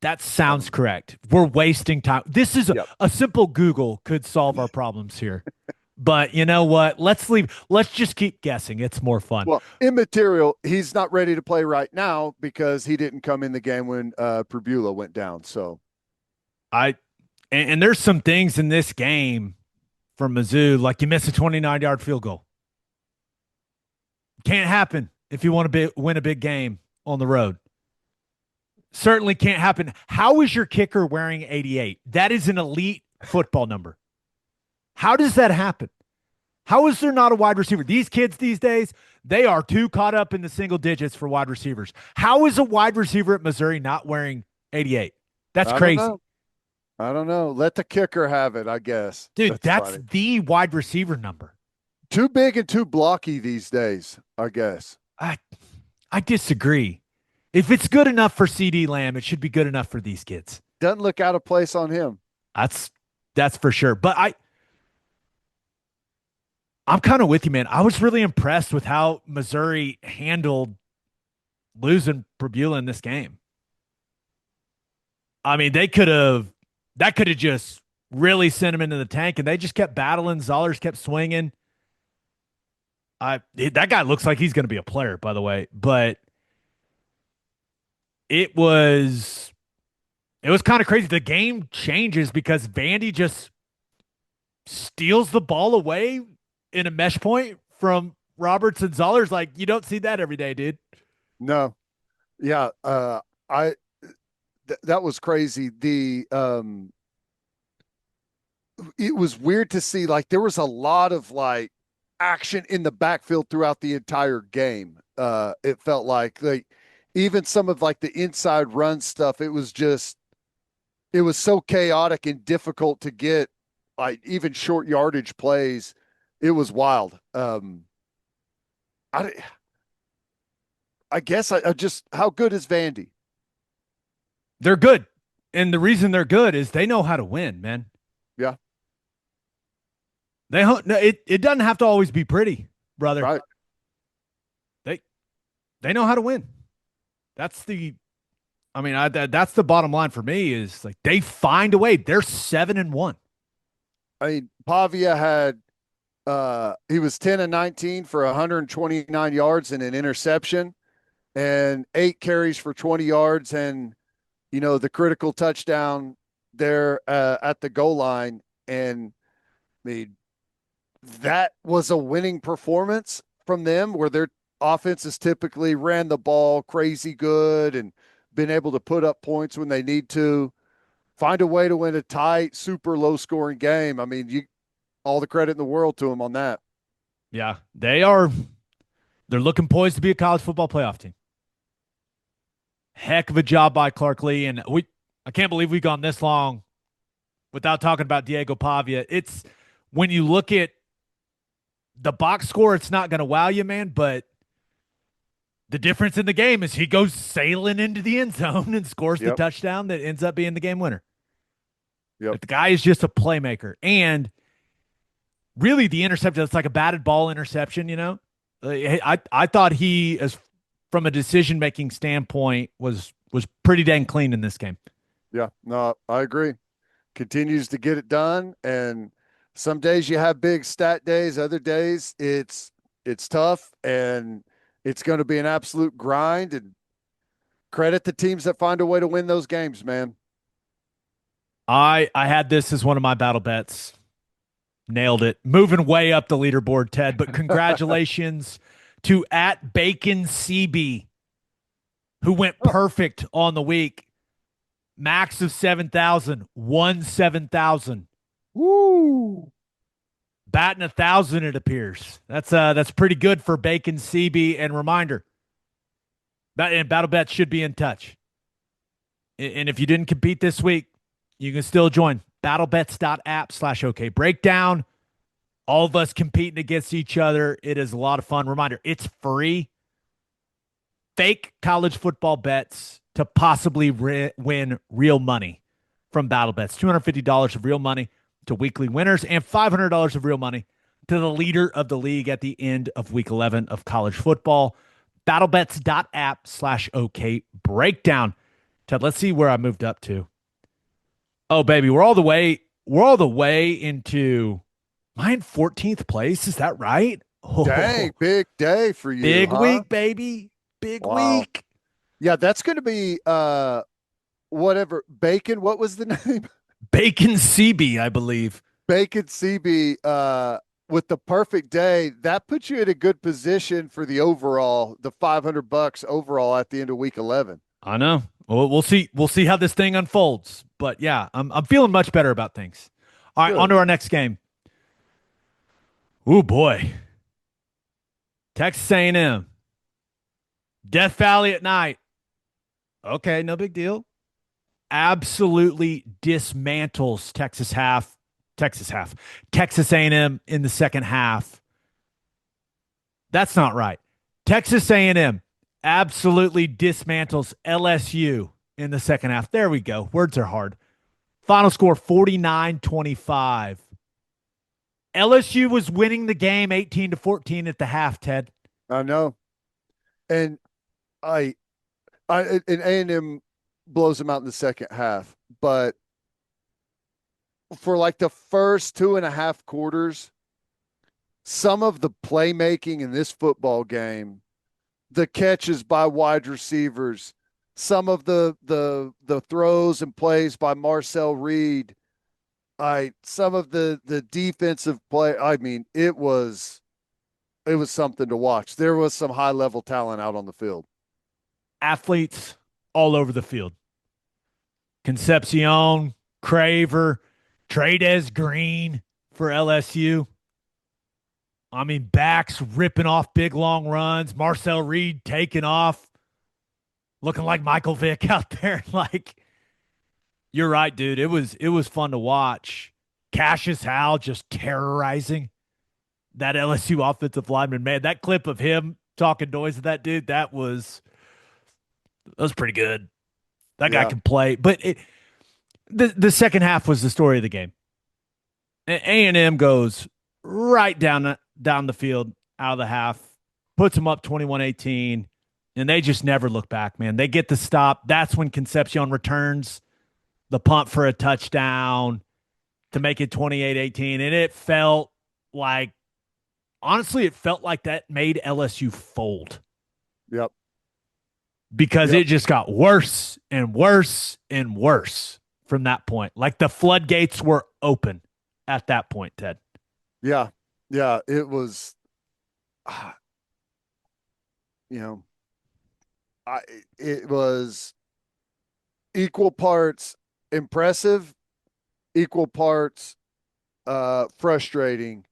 That sounds correct. We're wasting time. This is a simple Google could solve our problems here. But you know what? Let's just keep guessing. It's more fun. Well, immaterial. He's not ready to play right now because he didn't come in the game when Perbula went down. So and there's some things in this game for Mizzou, like you miss a 29-yard field goal. Can't happen if you want to win a big game on the road. Certainly can't happen. How is your kicker wearing 88? That is an elite football number. How does that happen? How is there not a wide receiver? These kids these days, they are too caught up in the single digits for wide receivers. How is a wide receiver at Missouri not wearing 88? That's crazy. I don't know. Let the kicker have it, I guess. Dude, that's the wide receiver number. Too big and too blocky these days, I guess. I disagree. If it's good enough for CD Lamb, it should be good enough for these kids. Doesn't look out of place on him. That's for sure. But I'm kind of with you, man. I was really impressed with how Missouri handled losing Perbula in this game. I mean, that could have just really sent him into the tank, and they just kept battling. Zollers kept swinging. That guy looks like he's going to be a player, by the way, but it was kind of crazy. The game changes because Vandy just steals the ball away in a mesh point from Roberts and Zollers. Like, you don't see that every day, dude. No. Yeah, I that was crazy. It was weird to see, like, there was a lot of like action in the backfield throughout the entire game. It felt like even some of like the inside run stuff, it was so chaotic and difficult to get, like, even short yardage plays. It was wild. I I guess I just, how good is Vandy? They're good. And the reason they're good is they know how to win, man. Yeah, No, it doesn't have to always be pretty, brother. right. They they know how to win. That's the that's the bottom line for me is like they find a way. They're 7-1. I mean, Pavia had he was 10 and 19 for 129 yards and an interception and 8 carries for 20 yards and the critical touchdown there at the goal line. And I mean, that was a winning performance from them, where their offenses typically ran the ball crazy good and been able to put up points when they need to. Find a way to win a tight, super low scoring game. I mean, you all the credit in the world to them on that. Yeah, they are. They're looking poised to be a college football playoff team. Heck of a job by Clark Lee, and I can't believe we've gone this long without talking about Diego Pavia. It's when you look at the box score, it's not going to wow you, man. But the difference in the game is he goes sailing into the end zone and scores the Yep. touchdown that ends up being the game winner. Yep. Like, the guy is just a playmaker, and really the interception, it's like a batted ball interception. I thought he, as from a decision making standpoint, was pretty dang clean in this game. Yeah. No, I agree. Continues to get it done. And some days you have big stat days, other days it's tough, and it's going to be an absolute grind. And credit the teams that find a way to win those games, man. I had this as one of my battle bets. Nailed it. Moving way up the leaderboard, Ted. But congratulations to at Bacon CB, who went perfect on the week. Max of 7,000, won 7,000. Woo! Batting 1,000, it appears. That's pretty good for Bacon CB. And reminder, and Battle Bets should be in touch. And if you didn't compete this week, you can still join battlebets.app/OK breakdown. All of us competing against each other. It is a lot of fun. Reminder, it's free. Fake college football bets to possibly win real money from Battle Bets. $250 of real money to weekly winners and $500 of real money to the leader of the league at the end of week 11 of college football. Battlebets.app/OK breakdown. Ted, let's see where I moved up to. Oh, baby, we're all the way into mine 14th place. Is that right? Oh, Dang, big day for you. big huh? week, baby. Big Wow. week. Yeah, that's going to be whatever. Bacon, what was the name? Bacon CB, I believe. Bacon CB with the perfect day. That puts you in a good position for the overall, the $500 overall at the end of week 11. I know. Well, we'll see. We'll see how this thing unfolds. But yeah, I'm feeling much better about things. All right, on Good. to our next game. Oh boy, Texas A&M, Death Valley at night. Okay, no big deal. Absolutely dismantles Texas A&M in the second half. That's not right. Texas A&M absolutely dismantles LSU in the second half. There we go. Words are hard. Final score 49-25. LSU was winning the game 18-14 at the half, Ted. I know. And I and A&M blows them out in the second half, but for like the first 2.5 quarters, some of the playmaking in this football game, the catches by wide receivers, some of the throws and plays by Marcel Reed, some of the defensive play. I mean, it was something to watch. There was some high level talent out on the field. athletes all over the field. Concepcion, Craver, Trades Green for LSU. I mean, backs ripping off big long runs. Marcel Reed taking off, looking like Michael Vick out there. Like, you're right, dude. It was fun to watch. Cassius Howell just terrorizing that LSU offensive lineman. Man, that clip of him talking noise to that dude, that was pretty good. That guy Yeah. can play. But the second half was the story of the game. A&M goes right down the field out of the half, puts them up 21-18, and they just never look back, man. They get the stop. That's when Concepcion returns the punt for a touchdown to make it 28-18, and it felt like, honestly, it felt like that made LSU fold Yep. because Yep. it just got worse and worse and worse from that point. Like the floodgates were open at that point, Ted. Yeah. Yeah. It was, you know, it was equal parts impressive, equal parts frustrating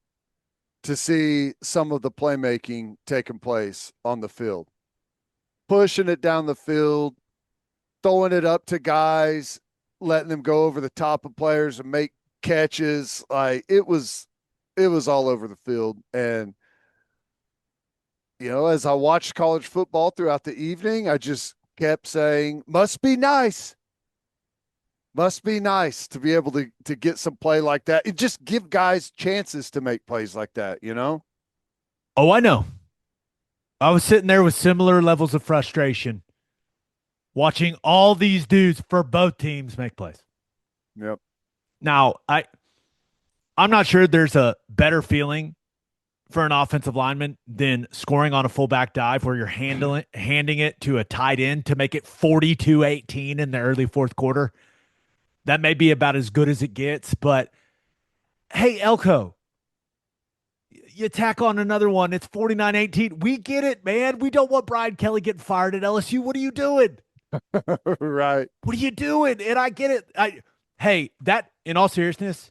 to see some of the playmaking taking place on the field. Pushing it down the field, throwing it up to guys, letting them go over the top of players and make catches. Like it was all over the field. And as I watched college football throughout the evening, I just kept saying, must be nice. Must be nice to be able to get some play like that. And just give guys chances to make plays like that, Oh, I know. I was sitting there with similar levels of frustration watching all these dudes for both teams make plays. Yep. Now, I'm not sure there's a better feeling for an offensive lineman than scoring on a fullback dive where you're handing it to a tight end to make it 42-18 in the early fourth quarter. That may be about as good as it gets, but hey, Elko, you tack on another one. It's 49-18. We get it, man. We don't want Brian Kelly getting fired at LSU. What are you doing? Right. What are you doing? And I get it. Hey, that, in all seriousness,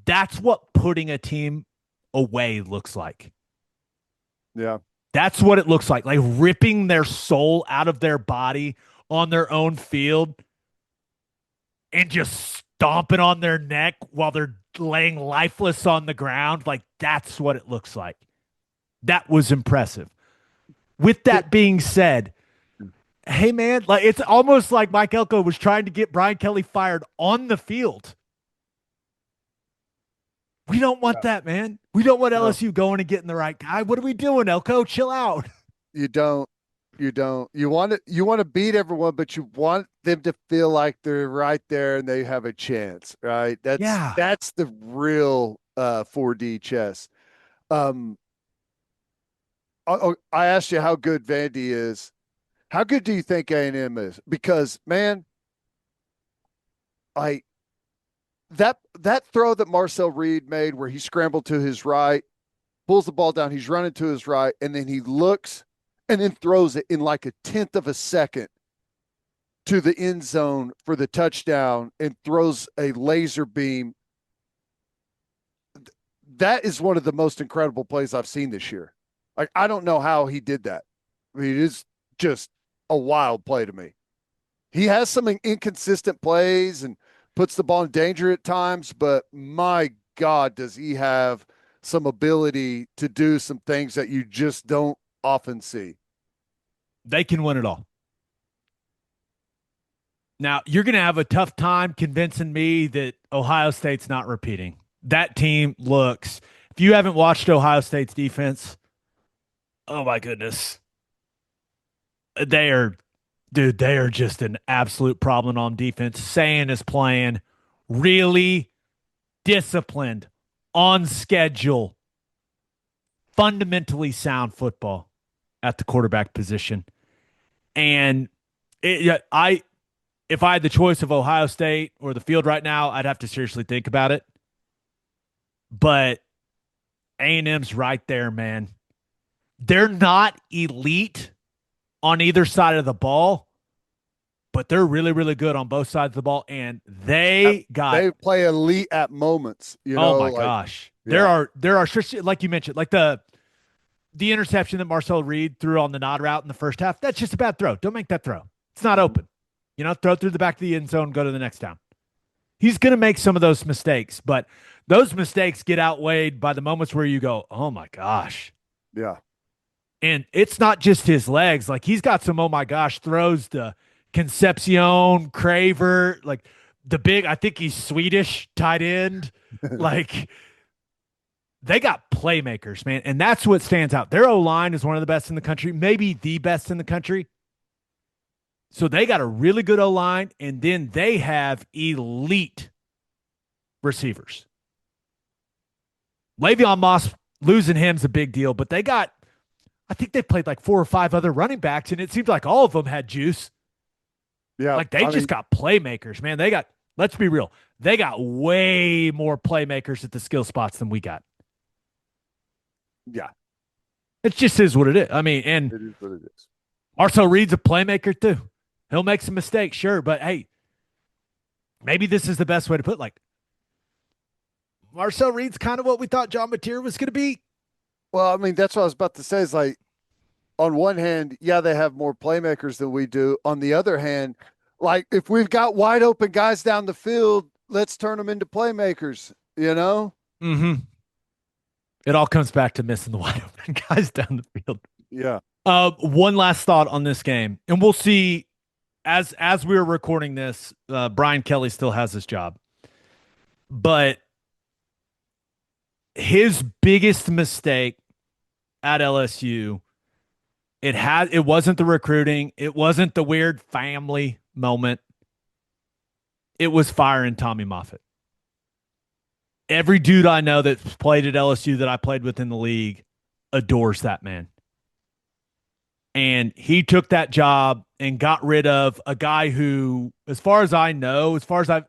that's what putting a team away looks like. Yeah. That's what it looks like ripping their soul out of their body on their own field and just stomping on their neck while they're laying lifeless on the ground. Like, that's what it looks like. That was impressive. With that being said, hey, man, like it's almost like Mike Elko was trying to get Brian Kelly fired on the field. We don't want that, man. We don't want LSU going and getting the right guy. What are we doing, Elko? Chill out. You don't. You want to beat everyone, but you want them to feel like they're right there and they have a chance, right? That's the real 4D chess. I asked you how good Vandy is. How good do you think A&M is? Because man, that throw that Marcel Reed made where he scrambled to his right, pulls the ball down, he's running to his right, and then he looks and then throws it in like a tenth of a second to the end zone for the touchdown and throws a laser beam. That is one of the most incredible plays I've seen this year. Like, I don't know how he did that. I mean, it is just a wild play to me. He has some inconsistent plays and puts the ball in danger at times, but my God, does he have some ability to do some things that you just don't often see. They can win it all. Now, you're going to have a tough time convincing me that Ohio State's not repeating. That team looks, if you haven't watched Ohio State's defense, oh my goodness. They are just an absolute problem on defense. Sayin is playing really disciplined, on schedule, fundamentally sound football at the quarterback position. And if I had the choice of Ohio State or the field right now, I'd have to seriously think about it. But A&M's right there, man. They're not elite, on either side of the ball, but they're really, really good on both sides of the ball. And they play elite at moments, oh my like, gosh. yeah, There are, like you mentioned, like the interception that Marcel Reed threw on the nod route in the first half. That's just a bad throw. Don't make that throw. It's not open. Throw it through the back of the end zone, go to the next down. He's going to make some of those mistakes, but those mistakes get outweighed by the moments where you go, oh my gosh. yeah. And it's not just his legs. Like he's got some, oh my gosh, throws to Concepcion, Craver, like the big, I think he's Swedish tight end. Like they got playmakers, man. And that's what stands out. Their O-line is one of the best in the country, maybe the best in the country. So they got a really good O-line, and then they have elite receivers. Le'Veon Moss, losing him's a big deal, but I think they played like 4 or 5 other running backs, and it seems like all of them had juice. Yeah. Like they just got playmakers, man. Let's be real, they got way more playmakers at the skill spots than we got. Yeah. It just is what it is. I mean, and it is what it is. Marcel Reed's a playmaker too. He'll make some mistakes, sure, but hey, maybe this is the best way to put it. Like Marcel Reed's kind of what we thought John Mateer was going to be. Well, I mean, that's what I was about to say. Is like, on one hand, yeah, they have more playmakers than we do. On the other hand, like if we've got wide open guys down the field, let's turn them into playmakers. Mm-hmm. It all comes back to missing the wide open guys down the field. Yeah. One last thought on this game, and we'll see. As we're recording this, Brian Kelly still has his job, but his biggest mistake at LSU, it wasn't the recruiting, it wasn't the weird family moment. It was firing Tommy Moffitt. Every dude I know that's played at LSU that I played with in the league adores that man. And he took that job and got rid of a guy who, as far as I know,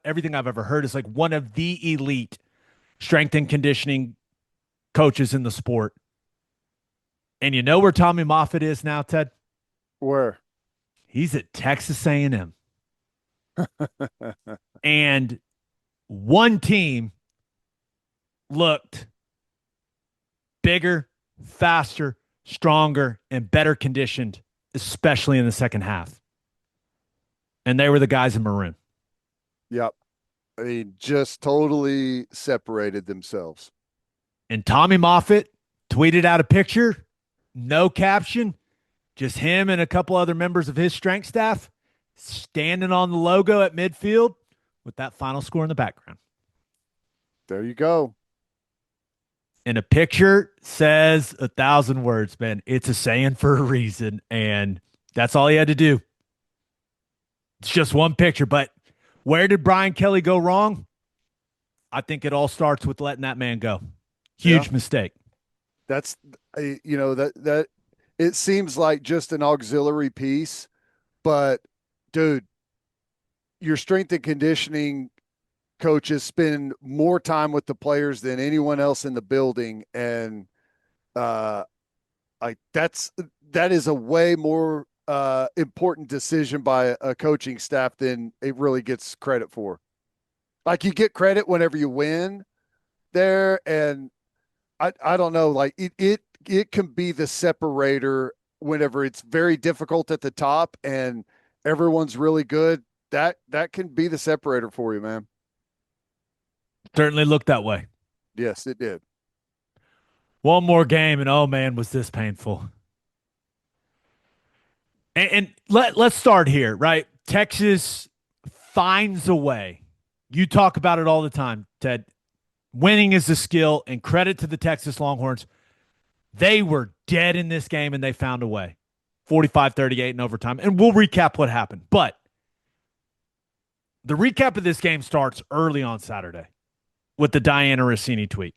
everything I've ever heard, is like one of the elite strength and conditioning coaches in the sport. And you know where Tommy Moffitt is now, Ted? Where? He's at Texas A&M. And one team looked bigger, faster, stronger, and better conditioned, especially in the second half. And they were the guys in maroon. Yep. I mean, just totally separated themselves. And Tommy Moffitt tweeted out a picture, no caption, just him and a couple other members of his strength staff standing on the logo at midfield with that final score in the background. There you go. And a picture says 1,000 words, man. It's a saying for a reason, and that's all he had to do. It's just one picture, but where did Brian Kelly go wrong? I think it all starts with letting that man go. Huge mistake. That's, that it seems like just an auxiliary piece, but dude, your strength and conditioning coaches spend more time with the players than anyone else in the building, and that is a way more important decision by a coaching staff than it really gets credit for. Like, you get credit whenever you win there, and I don't know, like it can be the separator whenever it's very difficult at the top and everyone's really good. That can be the separator for you, man. Certainly looked that way. Yes, it did. One more game, and oh man, was this painful. And let's start here, right? Texas finds a way. You talk about it all the time, Ted. Winning is a skill, and credit to the Texas Longhorns. They were dead in this game, and they found a way. 45-38 in overtime. And we'll recap what happened. But the recap of this game starts early on Saturday with the Diana Rossini tweet.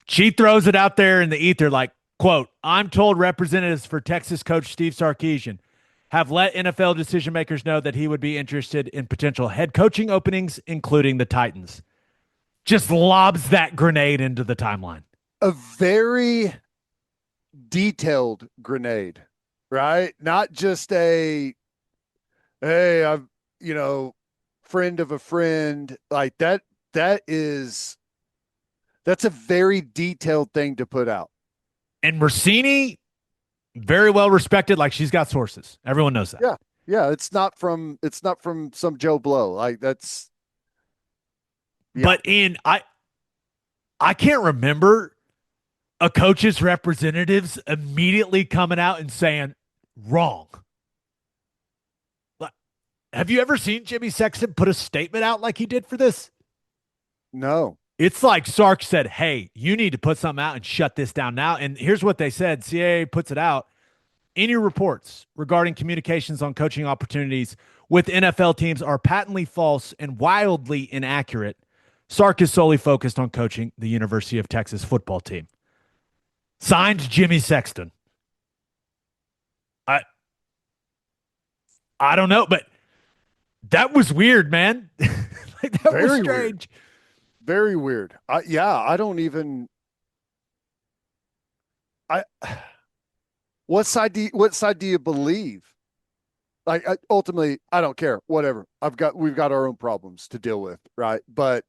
She throws it out there in the ether like, quote, "I'm told representatives for Texas coach Steve Sarkisian have let NFL decision makers know that he would be interested in potential head coaching openings, including the Titans." Just lobs that grenade into the timeline. A very detailed grenade, right? Not just a, hey, I'm, you know, friend of a friend like that. That is, that's a very detailed thing to put out. And Mercini, very well respected. Like she's got sources. Everyone knows that. Yeah. Yeah. It's not from some Joe Blow. Like that's, yeah. But I can't remember a coach's representatives immediately coming out and saying wrong. Like, have you ever seen Jimmy Sexton put a statement out like he did for this? No. It's like Sark said, hey, you need to put something out and shut this down now. And here's what they said. CAA puts it out. Any reports regarding communications on coaching opportunities with NFL teams are patently false and wildly inaccurate. Sark is solely focused on coaching the University of Texas football team. Signed Jimmy Sexton. I I don't know, but that was weird, man. Like that was Very strange. weird. Very weird. Yeah, I don't even. I. What side do you believe? Like ultimately, I don't care. Whatever. We've got our own problems to deal with, right? But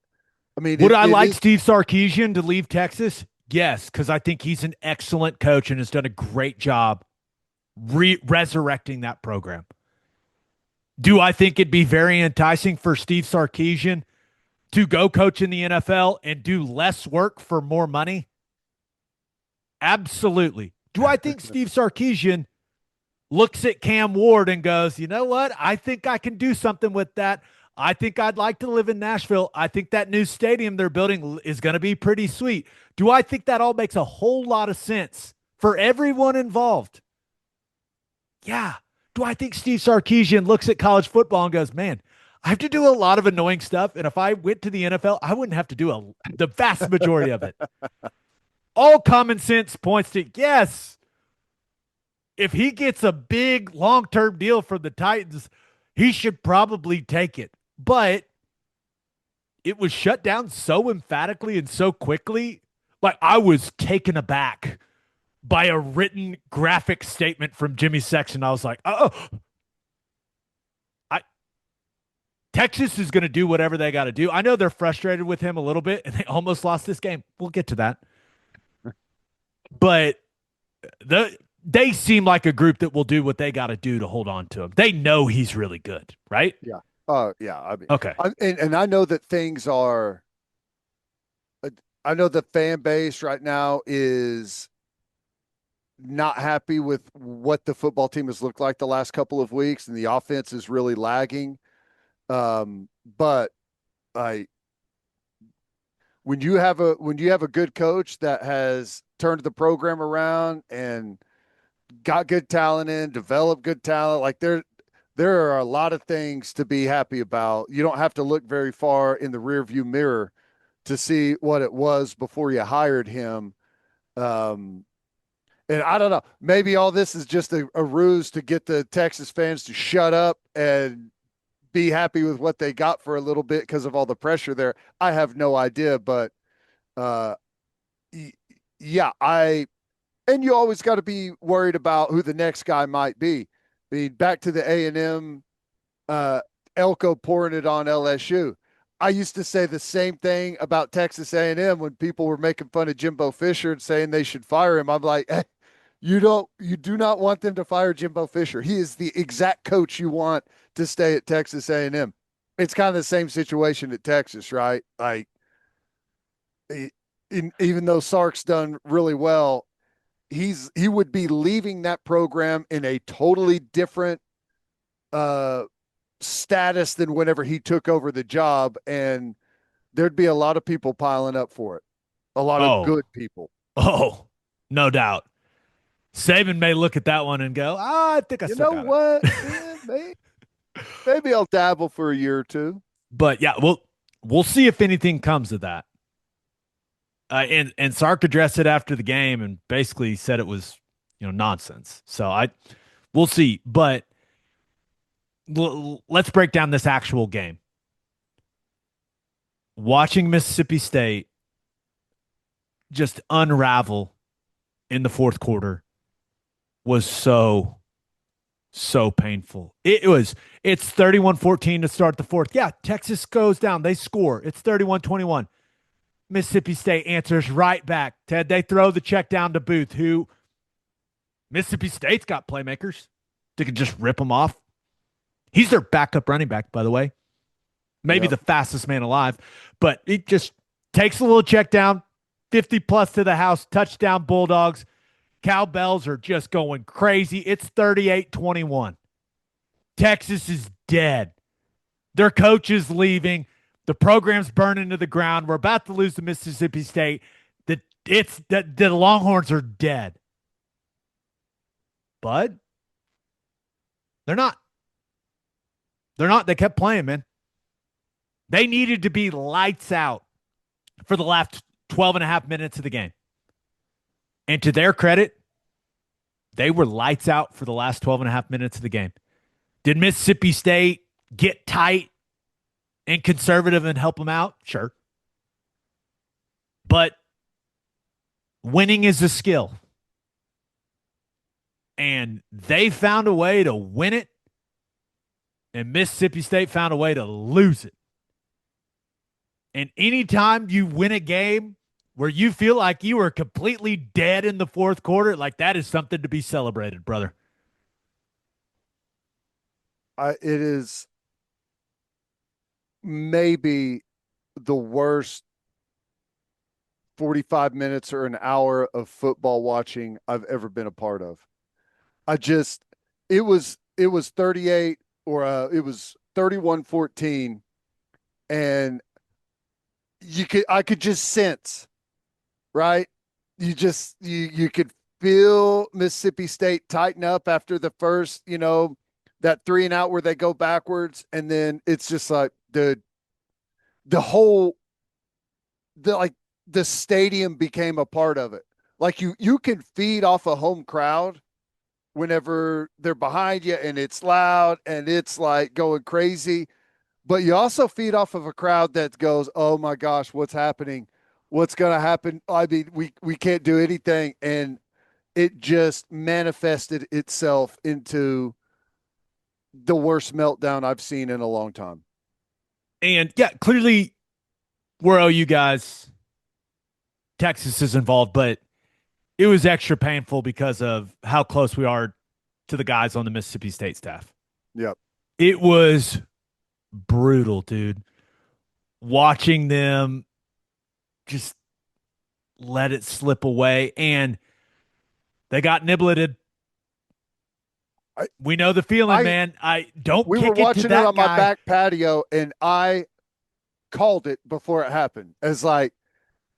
I mean, Would I it like is. Steve Sarkisian to leave Texas? Yes, because I think he's an excellent coach and has done a great job resurrecting that program. Do I think it'd be very enticing for Steve Sarkisian to go coach in the NFL and do less work for more money? Absolutely. Do I think Steve Sarkisian looks at Cam Ward and goes, you know what? I think I can do something with that. I think I'd like to live in Nashville. I think that new stadium they're building is going to be pretty sweet. Do I think that all makes a whole lot of sense for everyone involved? Yeah. Do I think Steve Sarkisian looks at college football and goes, man, I have to do a lot of annoying stuff. And if I went to the NFL, I wouldn't have to do the vast majority of it. All common sense points to yes. If he gets a big long-term deal from the Titans, he should probably take it. But it was shut down so emphatically and so quickly. Like I was taken aback by a written graphic statement from Jimmy Sexton. I was like, oh, Texas is going to do whatever they got to do. I know they're frustrated with him a little bit, and they almost lost this game. We'll get to that. But they seem like a group that will do what they got to do to hold on to him. They know he's really good, right? Yeah. Yeah. I mean, Okay. and I know that things are. I know the fan base right now is not happy with what the football team has looked like the last couple of weeks, and the offense is really lagging. But I when you have a good coach that has turned the program around and got good talent in, developed good talent, like there are a lot of things to be happy about. You don't have to look very far in the rearview mirror to see what it was before you hired him. And I don't know, maybe all this is just a ruse to get the Texas fans to shut up and be happy with what they got for a little bit because of all the pressure there. I have no idea, but uh, yeah, and you always got to be worried about who the next guy might be. I mean, back to the A&M, Elko pouring it on LSU. I used to say the same thing about Texas A&M when people were making fun of Jimbo Fisher and saying they should fire him. I'm like, hey, you do not want them to fire Jimbo Fisher. He is the exact coach you want to stay at Texas A&M. It's kind of the same situation at Texas, right? Like, even though Sark's done really well, he would be leaving that program in a totally different status than whenever he took over the job, and there'd be a lot of people piling up for it. A lot of good people. Oh, no doubt. Saban may look at that one and go, I think I You still know got what? it. Yeah, maybe I'll dabble for a year or two. But yeah, we'll see if anything comes of that. And Sark addressed it after the game and basically said it was nonsense. So we'll see. But let's break down this actual game. Watching Mississippi State just unravel in the fourth quarter was so So painful. It's 31-14 to start the fourth. Yeah, Texas goes down. They score. It's 31-21. Mississippi State answers right back. Ted, they throw the check down to Booth, who Mississippi State's got playmakers. They could just rip them off. He's their backup running back, by the way. Maybe the fastest man alive, but he just takes a little check down, 50 plus to the house, touchdown Bulldogs. Cowbells are just going crazy. It's 38-21. Texas is dead. Their coach is leaving. The program's burning to the ground. We're about to lose to Mississippi State. The Longhorns are dead. But they're not. They're not. They kept playing, man. They needed to be lights out for the last 12 and a half minutes of the game. And to their credit, they were lights out for the last 12 and a half minutes of the game. Did Mississippi State get tight and conservative and help them out? Sure. But winning is a skill. And they found a way to win it, and Mississippi State found a way to lose it. And anytime you win a game where you feel like you were completely dead in the fourth quarter, like that is something to be celebrated, brother. It is maybe the worst 45 minutes or an hour of football watching I've ever been a part of. It was 38 or it was 31-14, and I could just sense, right? You could feel Mississippi State tighten up after the first, that 3 and out where they go backwards. And then it's just like the stadium became a part of it. Like you can feed off a home crowd whenever they're behind you and it's loud and it's like going crazy. But you also feed off of a crowd that goes, oh my gosh, what's happening? What's going to happen? I mean, we can't do anything. And it just manifested itself into the worst meltdown I've seen in a long time. And yeah, clearly we're OU guys. Texas is involved, but it was extra painful because of how close we are to the guys on the Mississippi State staff. Yep. It was brutal, dude. Watching them just let it slip away, and they got nibleted. We know the feeling, man. We were watching it on guy. My back patio, and I called it before it happened. As like,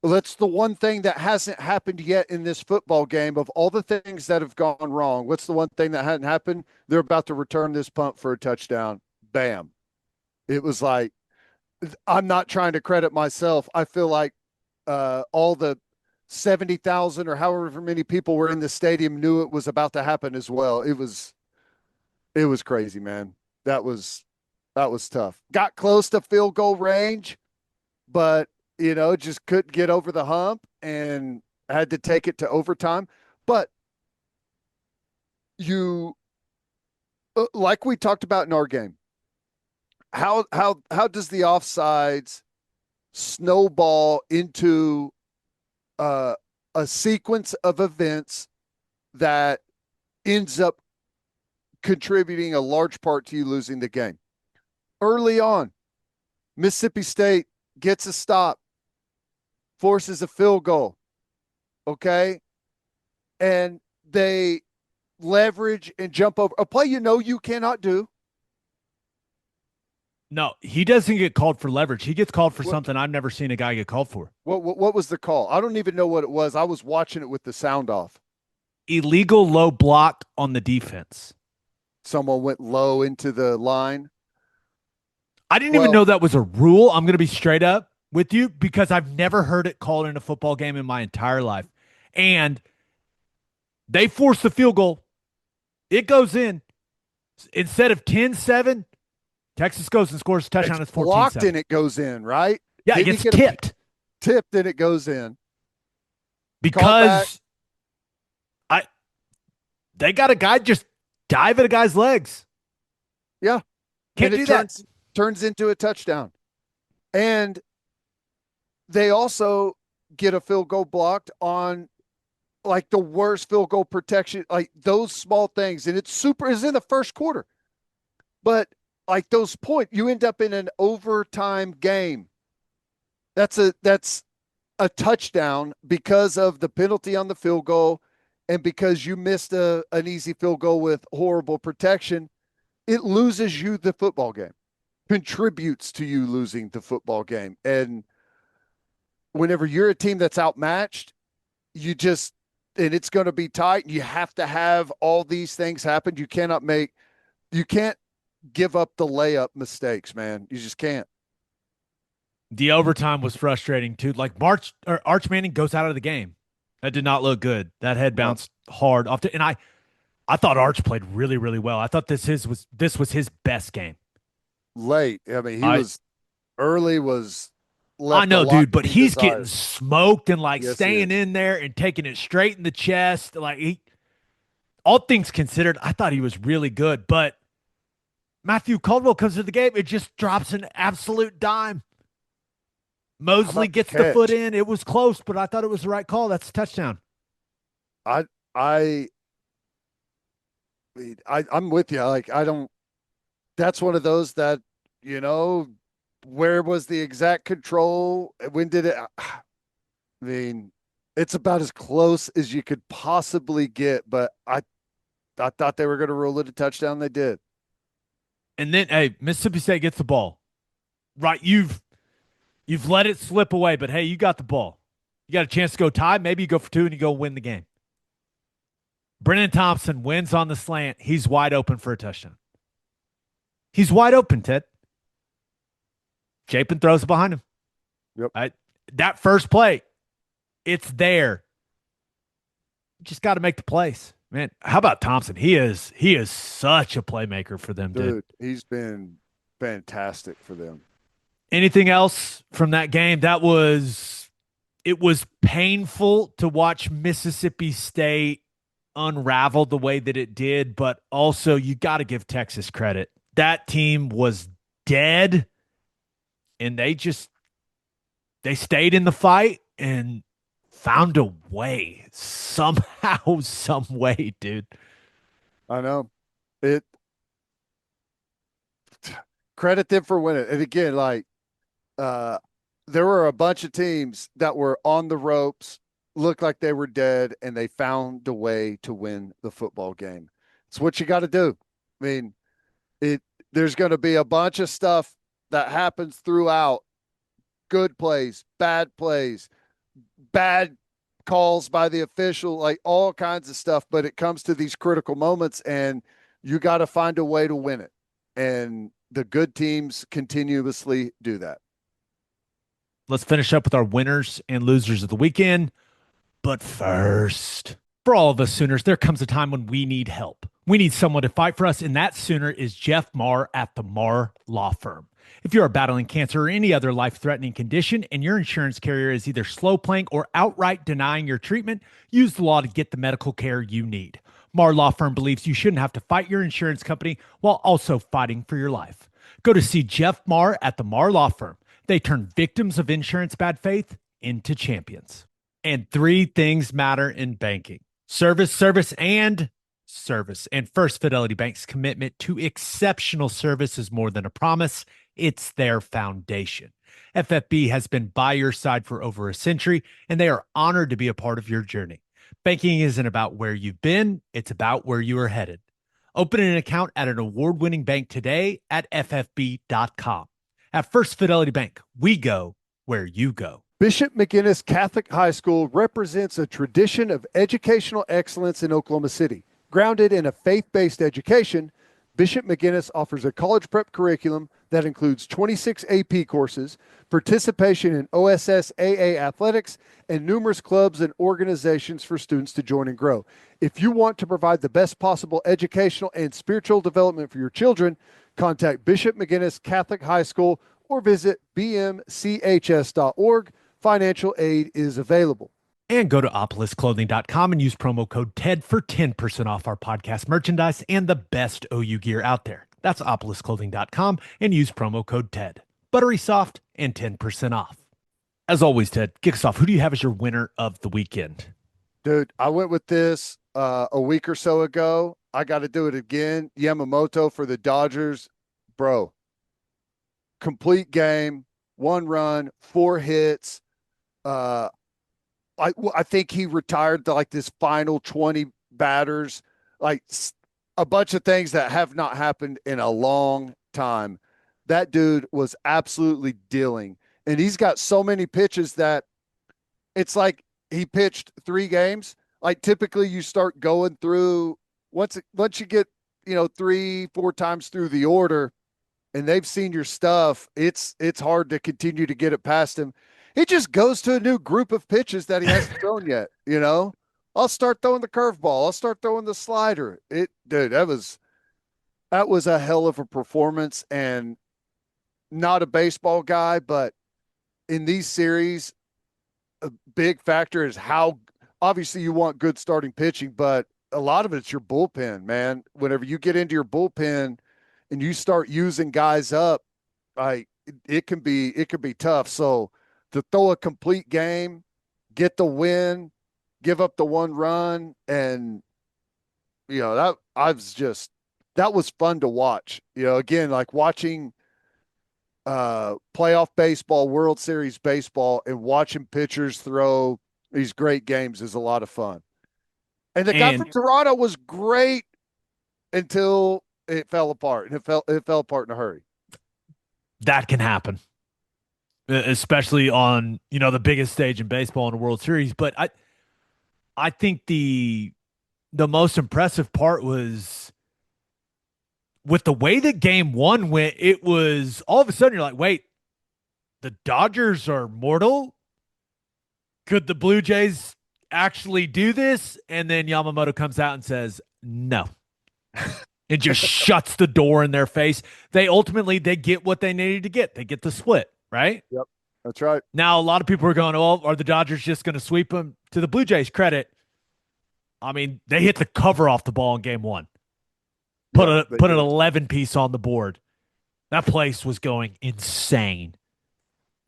that's the one thing that hasn't happened yet in this football game. Of all the things that have gone wrong, what's the one thing that hadn't happened? They're about to return this punt for a touchdown. Bam. It was like, I'm not trying to credit myself. I feel like all the 70,000 or however many people were in the stadium knew it was about to happen as well. It was crazy, man. That was tough. Got close to field goal range, but just couldn't get over the hump and had to take it to overtime. But like we talked about in our game, how does the offsides snowball into a sequence of events that ends up contributing a large part to you losing the game? Early on, Mississippi State gets a stop, forces a field goal, okay? And they leverage and jump over a play you cannot do. No, he doesn't get called for leverage. He gets called for something I've never seen a guy get called for. What was the call? I don't even know what it was. I was watching it with the sound off. Illegal low block on the defense. Someone went low into the line. I didn't even know that was a rule. I'm going to be straight up with you because I've never heard it called in a football game in my entire life. And they force the field goal. It goes in. Instead of 10-7, Texas goes and scores a touchdown. It's 14-7. Blocked and it goes in, right? Yeah, it gets tipped. Tipped and it goes in. Because they got a guy just dive at a guy's legs. Yeah. Can't And do it that. turns into a touchdown. And they also get a field goal blocked on like the worst field goal protection, like those small things. And it's in the first quarter. But like those points, you end up in an overtime game. That's a touchdown because of the penalty on the field goal and because you missed an easy field goal with horrible protection. It loses you the football game, contributes to you losing the football game. And whenever you're a team that's outmatched, and it's going to be tight. You have to have all these things happen. You can't give up the layup mistakes, man. You just can't. The overtime was frustrating too. Like Arch Manning goes out of the game. That did not look good. That head bounced hard off and I thought Arch played really, really well. I thought this was his best game. Late. I mean, early was left. I know, dude, but he's desired. getting smoked and like Yes, staying in there and taking it straight in the chest. Like all things considered, I thought he was really good. But Matthew Caldwell comes to the game, it just drops an absolute dime. Mosley gets the foot in. It was close, but I thought it was the right call. That's a touchdown. I'm with you. Like, that's one of those that, where was the exact control? When did it? I mean, it's about as close as you could possibly get, but I thought they were going to rule it a touchdown. They did. And then, hey, Mississippi State gets the ball. Right, you've let it slip away, but hey, you got the ball. You got a chance to go tie. Maybe you go for two and you go win the game. Brennan Thompson wins on the slant. He's wide open for a touchdown. He's wide open, Ted. Chapin throws it behind him. Yep. That first play, it's there. You just got to make the plays. Man, how about Thompson? He is such a playmaker for them, dude. He's been fantastic for them. Anything else from that game? It was painful to watch Mississippi State unravel the way that it did, but also you got to give Texas credit. That team was dead, and they stayed in the fight and found a way somehow, some way, dude. I know it. Credit them for winning. And again, like, there were a bunch of teams that were on the ropes, looked like they were dead, and they found a way to win the football game. It's what you got to do. I mean, there's going to be a bunch of stuff that happens throughout. Good plays, bad calls by the official, like all kinds of stuff. But it comes to these critical moments, and you got to find a way to win it. And the good teams continuously do that. Let's finish up with our winners and losers of the weekend. But first, for all of us Sooners, there comes a time when we need help. We need someone to fight for us, and that Sooner is Jeff Marr at the Marr Law Firm. If you are battling cancer or any other life-threatening condition and your insurance carrier is either slow playing or outright denying your treatment, use the law to get the medical care you need. Marr Law Firm believes you shouldn't have to fight your insurance company while also fighting for your life. Go to see Jeff Marr at the Marr Law Firm. They turn victims of insurance bad faith into champions. And three things matter in banking: service, service, and service. And First Fidelity Bank's commitment to exceptional service is more than a promise. It's their foundation. FFB has been by your side for over a century, and they are honored to be a part of your journey. Banking isn't about where you've been, it's about where you are headed. Open an account at an award-winning bank today at ffb.com. At First Fidelity Bank, we go where you go. Bishop McGuinness Catholic High School represents a tradition of educational excellence in Oklahoma City. Grounded in a faith-based education, Bishop McGuinness offers a college prep curriculum that includes 26 AP courses, participation in OSSAA athletics, and numerous clubs and organizations for students to join and grow. If you want to provide the best possible educational and spiritual development for your children, contact Bishop McGuinness Catholic High School or visit bmchs.org. Financial aid is available. And go to opolisclothing.com and use promo code TED for 10% off our podcast merchandise and the best OU gear out there. That's opolisclothing.com and use promo code TED. Buttery soft and 10% off. As always, Ted, kick us off. Who do you have as your winner of the weekend? Dude, I went with this a week or so ago. I got to do it again. Yamamoto for the Dodgers. Bro, complete game, 1 run, 4 hits. I think he retired like this final 20 batters, like a bunch of things that have not happened in a long time. That dude was absolutely dealing. And he's got so many pitches that it's like he pitched 3 games. Like typically you start going through once you get, 3-4 times through the order and they've seen your stuff, it's hard to continue to get it past him. He just goes to a new group of pitches that he hasn't thrown yet, I'll start throwing the curveball. I'll start throwing the slider. Dude, that was a hell of a performance, and not a baseball guy, but in these series, a big factor is how obviously you want good starting pitching, but a lot of it's your bullpen, man. Whenever you get into your bullpen and you start using guys up, it can be tough. So to throw a complete game, get the win, give up the 1 run, and that was fun to watch. Again, like watching playoff baseball, World Series baseball, and watching pitchers throw these great games is a lot of fun. And the guy from Toronto was great until it fell apart, and it fell apart in a hurry. That can happen, especially on the biggest stage in baseball in the World Series. But I think the most impressive part was with the way that game 1 went. It was all of a sudden you're like, wait, the Dodgers are mortal. Could the Blue Jays actually do this? And then Yamamoto comes out and says, no. It just shuts the door in their face. They get what they needed to get. They get the split, right? Yep, that's right. Now, a lot of people are going, oh, are the Dodgers just going to sweep them? To the Blue Jays' credit, I mean, they hit the cover off the ball in game 1. Put an 11-piece on the board. That place was going insane.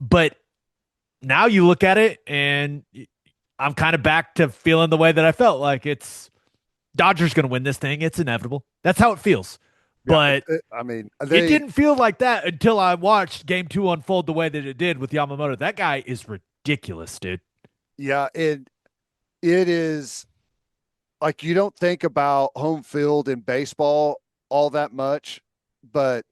But now you look at it, and I'm kind of back to feeling the way that I felt. Like it's Dodgers going to win this thing. It's inevitable. That's how it feels. But it didn't feel like that until I watched game 2 unfold the way that it did with Yamamoto. That guy is ridiculous, dude. Yeah, it is like you don't think about home field in baseball all that much, but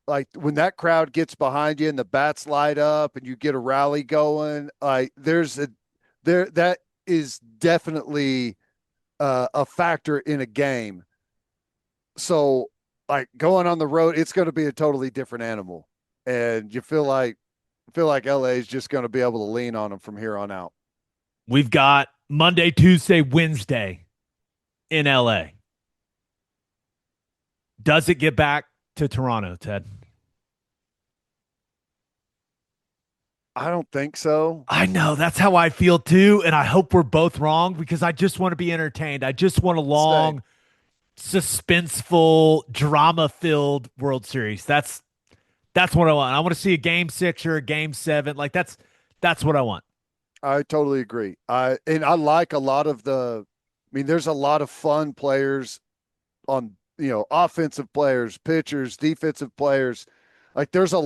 like when that crowd gets behind you and the bats light up and you get a rally going, like that is definitely a factor in a game. So like going on the road, it's going to be a totally different animal, and you feel like LA is just going to be able to lean on them from here on out. We've got Monday, Tuesday, Wednesday in LA. Does it get back to Toronto, Ted? I don't think so. I know. That's how I feel too. And I hope we're both wrong because I just want to be entertained. I just want a long, suspenseful, drama-filled World Series. That's what I want. I want to see a game 6 or a game 7. Like that's what I want. I totally agree. I like a lot of there's a lot of fun players on, offensive players, pitchers, defensive players. Like there's a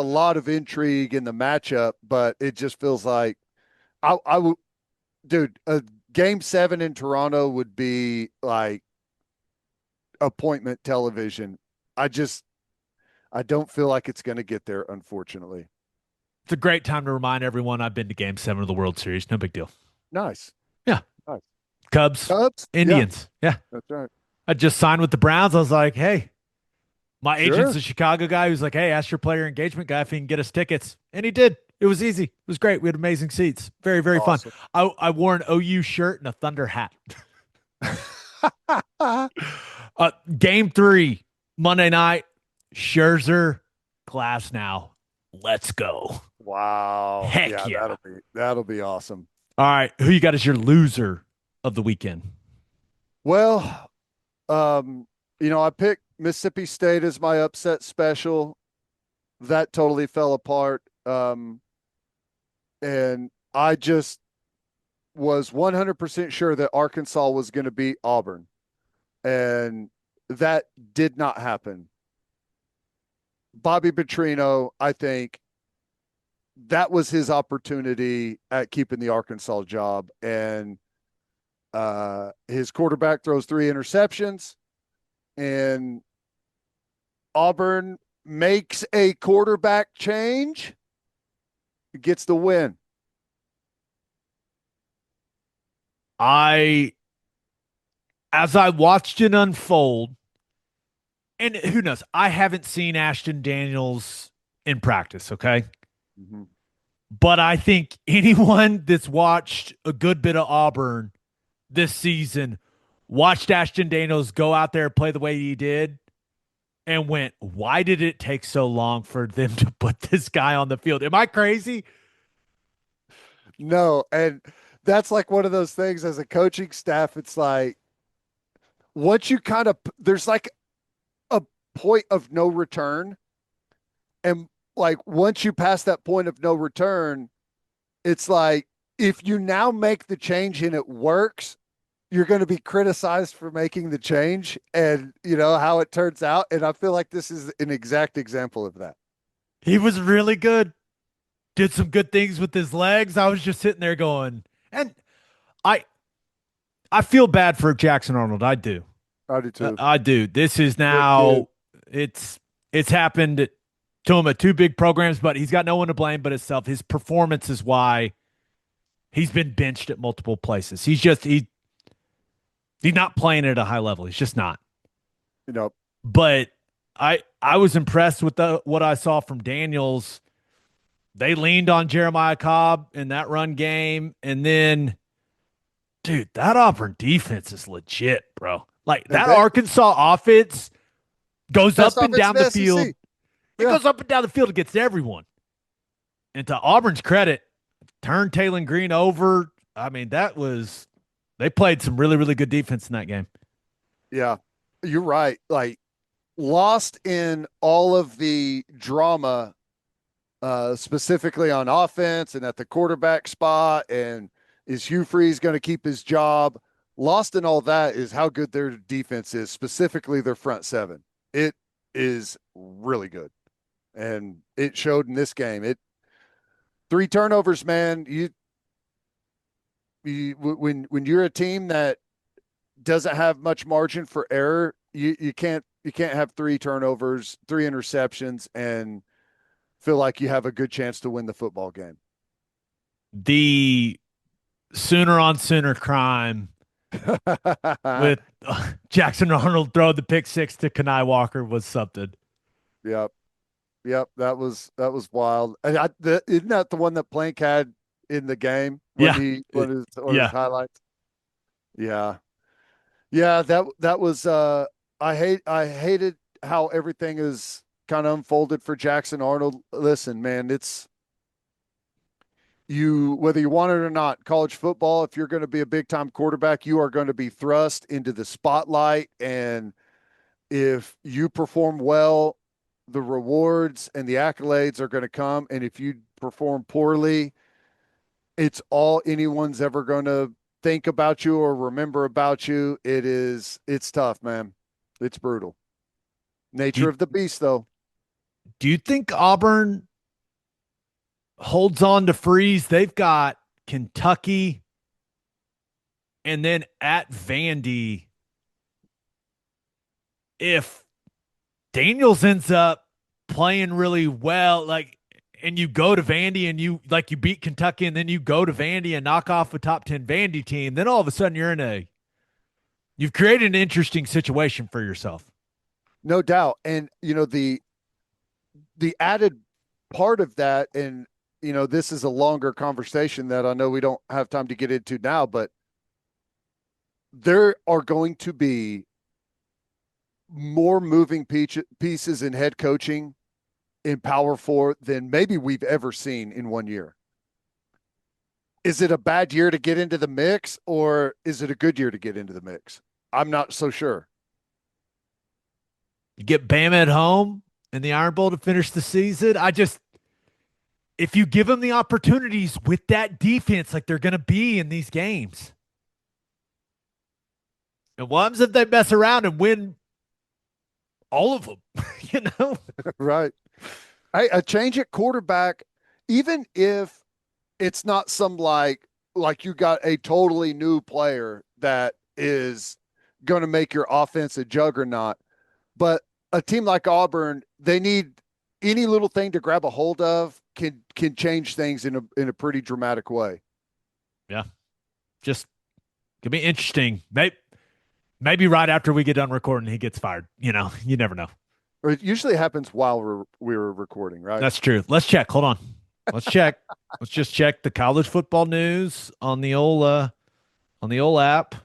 lot of intrigue in the matchup, but it just feels like I would, dude, a game 7 in Toronto would be like appointment television. I don't feel like it's going to get there, unfortunately. It's a great time to remind everyone I've been to game 7 of the World Series. No big deal. Nice. Yeah. Nice. Cubs, Indians. Yeah. That's right. I just signed with the Browns. I was like, hey, my agent's a Chicago guy who's like, hey, ask your player engagement guy if he can get us tickets. And he did. It was easy. It was great. We had amazing seats. Very, very awesome. Fun. I wore an OU shirt and a Thunder hat. Game 3, Monday night, Scherzer, Glass now. Let's go. Wow. Heck yeah. That'll be awesome. All right, who you got as your loser of the weekend? Well, I picked Mississippi State as my upset special. That totally fell apart. And I just was 100% sure that Arkansas was going to beat Auburn. And that did not happen. Bobby Petrino, I think that was his opportunity at keeping the Arkansas job. And his quarterback throws 3 interceptions, and Auburn makes a quarterback change, gets the win. As I watched it unfold, and who knows, I haven't seen Ashton Daniels in practice, okay? Mm-hmm. But I think anyone that's watched a good bit of Auburn this season watched Ashton Daniels go out there and play the way he did and went, why did it take so long for them to put this guy on the field? Am I crazy? No, and that's like one of those things as a coaching staff. It's like once you kind of there's like a point of no return, and like once you pass that point of no return, it's like if you now make the change and it works, you're going to be criticized for making the change, and you know how it turns out. And I feel like this is an exact example of that. He was really good. Did some good things with his legs. I was just sitting there going, and I I feel bad for Jackson Arnold. I do. I do too. I do. This is Poor kid. now it's happened to him at two big programs, but he's got no one to blame but himself. His performance is why he's been benched at multiple places. He's not playing at a high level. He's just not. You know, But I was impressed with what I saw from Daniels. They leaned on Jeremiah Cobb in that run game, and then, dude, that Auburn defense is legit, bro. Like and that they Arkansas offense goes best up and offense in down the the field. SEC. It Yeah. goes up and down the field against everyone. And to Auburn's credit, turn Taylon Green over. I mean, they played some really, really good defense in that game. Yeah. You're right. Like lost in all of the drama, specifically on offense and at the quarterback spot. And is Hugh Freeze going to keep his job? Lost in all that is how good their defense is, specifically their front seven. It is really good. And it showed in this game. It 3 turnovers, man. When you're a team that doesn't have much margin for error, you can't have 3 turnovers, 3 interceptions, and feel like you have a good chance to win the football game. The sooner on sooner crime with Jackson Arnold throwing the pick six to Kanai Walker was something. Yep, yep, that was wild. And isn't that the one that Plank had in the game when Yeah. he his Yeah. highlights? Yeah, yeah, that was. I hated how everything is kind of unfolded for Jackson Arnold. Listen, man, it's you whether you want it or not, college football, if you're going to be a big time quarterback, you are going to be thrust into the spotlight. And if you perform well, the rewards and the accolades are going to come. And if you perform poorly, it's all anyone's ever going to think about you or remember about you. It's tough, man. It's brutal. Do Nature you, of the beast, though. do you think Auburn holds on to Freeze? They've got Kentucky and then at Vandy. If Daniels ends up playing really well, like, and you go to Vandy and you beat Kentucky and then you go to Vandy and knock off a top 10 Vandy team, then all of a sudden you've created an interesting situation for yourself. No doubt. And the added part of that, and this is a longer conversation that I know we don't have time to get into now, but there are going to be more moving pieces in head coaching in Power Four than maybe we've ever seen in one year. Is it a bad year to get into the mix, or is it a good year to get into the mix? I'm not so sure. You get Bama at home in the Iron Bowl to finish the season. If you give them the opportunities with that defense, like they're going to be in these games, and what happens if they mess around and win all of them? you know, Right. Hey, a change at quarterback, even if it's not some like you got a totally new player that is going to make your offense a juggernaut, but a team like Auburn, they need any little thing to grab a hold of can change things in a pretty dramatic way. yeah, just could be interesting. Maybe right after we get done recording, he gets fired. You never know. Or it usually happens while we were recording, right? That's true. Let's check. Hold on. Let's check. Let's just check the college football news on the old app.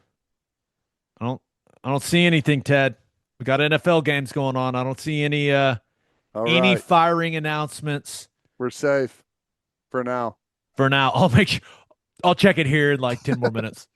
I don't I don't see anything, Ted. We got NFL games going on. I don't see All any right. firing announcements We're safe for now. for now. I'll check it here in like 10 more minutes.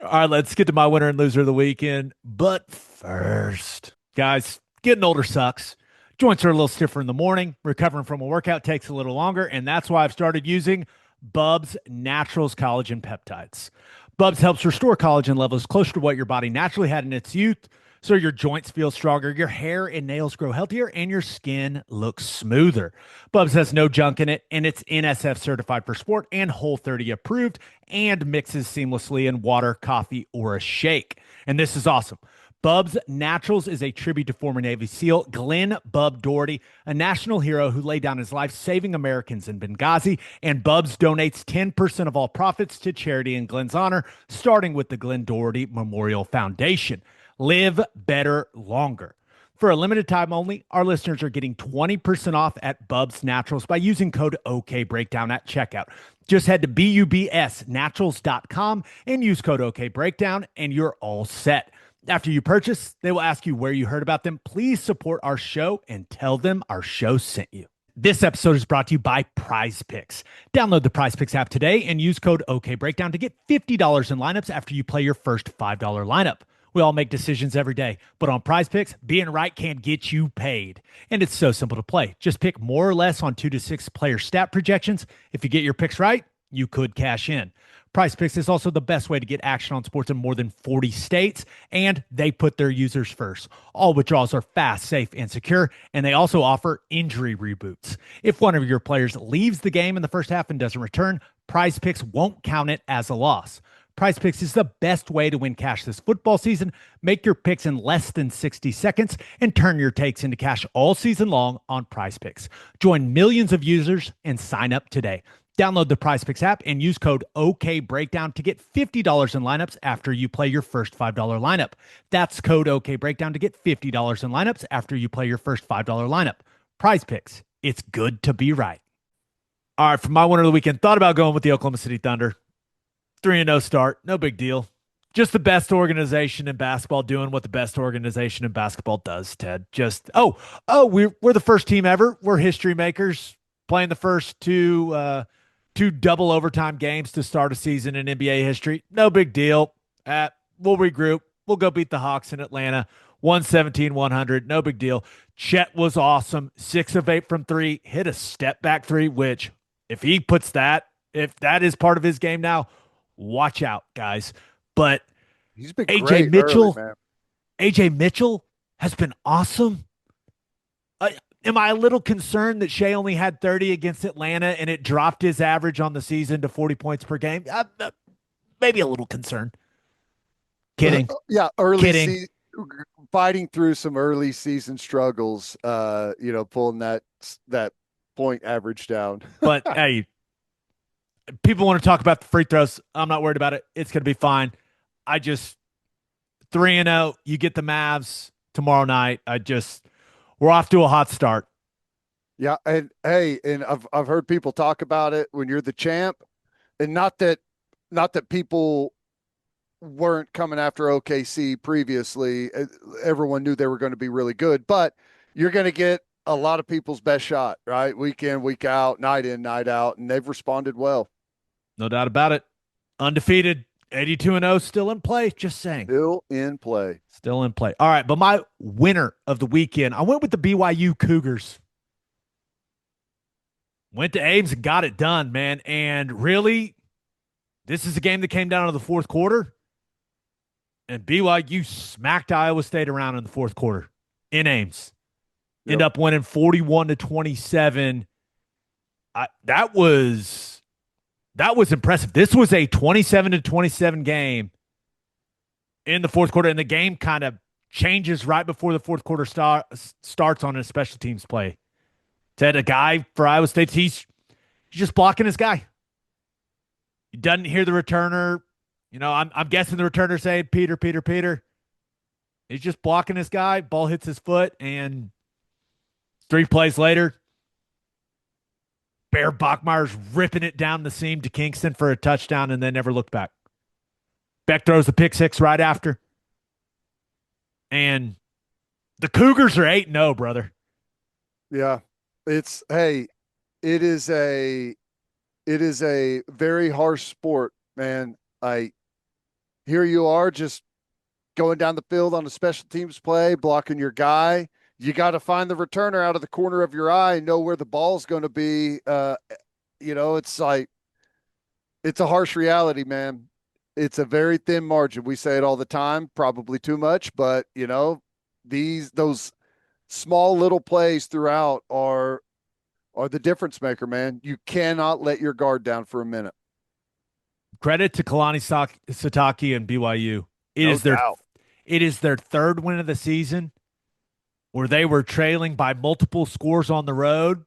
All right, let's get to my winner and loser of the weekend. But first, guys, getting older sucks. Joints are a little stiffer in the morning. Recovering from a workout takes a little longer, and that's why I've started using Bubs Naturals Collagen Peptides. Bubs helps restore collagen levels closer to what your body naturally had in its youth, so your joints feel stronger, your hair and nails grow healthier, and your skin looks smoother. Bubs has no junk in it, and it's NSF certified for sport and Whole30 approved, and mixes seamlessly in water, coffee, or a shake. And this is awesome. Bubs Naturals is a tribute to former Navy SEAL Glenn Bub Doherty, a national hero who laid down his life saving Americans in Benghazi. And Bubs donates 10% of all profits to charity in Glenn's honor, starting with the Glenn Doherty Memorial Foundation. Live better longer. For a limited time only, our listeners are getting 20% off at Bubs Naturals by using code OKBreakdown at checkout. Just head to bubsnaturals.com and use code OKBreakdown, and you're all set. After you purchase, they will ask you where you heard about them. Please support our show and tell them our show sent you. This episode is brought to you by Prize Picks. Download the Prize Picks app today and use code OKBreakdown to get $50 in lineups after you play your first $5 lineup. We all make decisions every day, but on Prize Picks, being right can get you paid. And it's so simple to play. Just pick more or less on 2 to 6 player stat projections. If you get your picks right, you could cash in. Prize Picks is also the best way to get action on sports in more than 40 states, and they put their users first. All withdrawals are fast, safe, and secure, and they also offer injury reboots. If one of your players leaves the game in the first half and doesn't return, Prize Picks won't count it as a loss. Prize Picks is the best way to win cash this football season. Make your picks in less than 60 seconds and turn your takes into cash all season long on Prize Picks. Join millions of users and sign up today. Download the Prize Picks app and use code OKBreakdown to get $50 in lineups after you play your first $5 lineup. That's code OKBreakdown to get $50 in lineups after you play your first $5 lineup. Prize Picks. It's good to be right. All right, for my winner of the weekend, thought about going with the Oklahoma City Thunder. 3-0 start, no big deal. Just the best organization in basketball doing what the best organization in basketball does, Ted. We're the first team ever. We're history makers, playing the first two double overtime games to start a season in NBA history. No big deal. We'll regroup. We'll go beat the Hawks in Atlanta. 117-100. No big deal. Chet was awesome. 6 of 8 from 3. Hit a step back 3, which if that is part of his game now, watch out, guys. But He's been AJ great Mitchell, early, man. AJ Mitchell has been awesome. Am I a little concerned that Shea only had 30 against Atlanta and it dropped his average on the season to 40 points per game? Maybe a little concerned. Kidding. Yeah, Kidding. Fighting through some early season struggles, pulling that point average down. But hey, people want to talk about the free throws. I'm not worried about it. It's going to be fine. I just 3-0. You get the Mavs tomorrow night. We're off to a hot start. Yeah, and hey, and I've heard people talk about it when you're the champ, and not that people weren't coming after OKC previously. Everyone knew they were going to be really good, but you're going to get a lot of people's best shot, right? Week in, week out, night in, night out, and they've responded well. No doubt about it. Undefeated, 82-0, still in play. Just saying. Still in play. Still in play. All right, but my winner of the weekend, I went with the BYU Cougars. Went to Ames and got it done, man. And really, this is a game that came down to the fourth quarter. And BYU smacked Iowa State around in the fourth quarter in Ames. Yep. End up winning 41-27. That was impressive. This was a 27-27 game in the fourth quarter, and the game kind of changes right before the fourth quarter starts on a special teams play. Said a guy for Iowa State, he's just blocking his guy. He doesn't hear the returner. You know, I'm guessing the returner saying, Peter, Peter, Peter. He's just blocking his guy. Ball hits his foot, and 3 plays later, Bear Bachmeier's ripping it down the seam to Kingston for a touchdown, and then never looked back. Beck throws the pick six right after. And the Cougars are 8-0, brother. Yeah. It is a very harsh sport, man. Here you are just going down the field on a special teams play, blocking your guy. You got to find the returner out of the corner of your eye and know where the ball's going to be. It's like, it's a harsh reality, man. It's a very thin margin. We say it all the time, probably too much, but those small little plays throughout are the difference maker, man. You cannot let your guard down for a minute. Credit to Kalani Sitake and BYU. It is their third win of the season, where they were trailing by multiple scores on the road,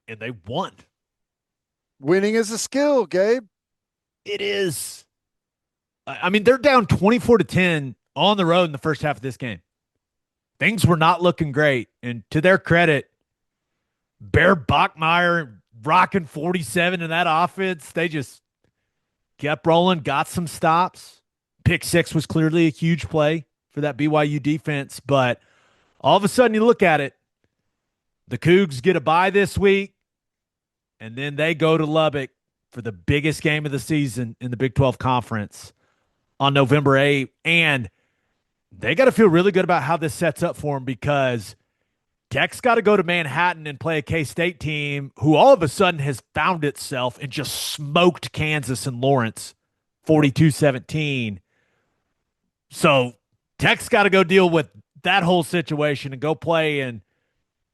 and they won. Winning is a skill, Gabe. It is. I mean, they're down 24-10 on the road in the first half of this game. Things were not looking great, and to their credit, Bear Bachmeier rocking 47 in that offense. They just kept rolling, got some stops. Pick six was clearly a huge play for that BYU defense, but all of a sudden you look at it, the Cougs get a bye this week, and then they go to Lubbock for the biggest game of the season in the Big 12 Conference on November 8th, and they got to feel really good about how this sets up for them, because Tech's got to go to Manhattan and play a K-State team who all of a sudden has found itself and just smoked Kansas and Lawrence 42-17. So Tech's got to go deal with that whole situation and go play in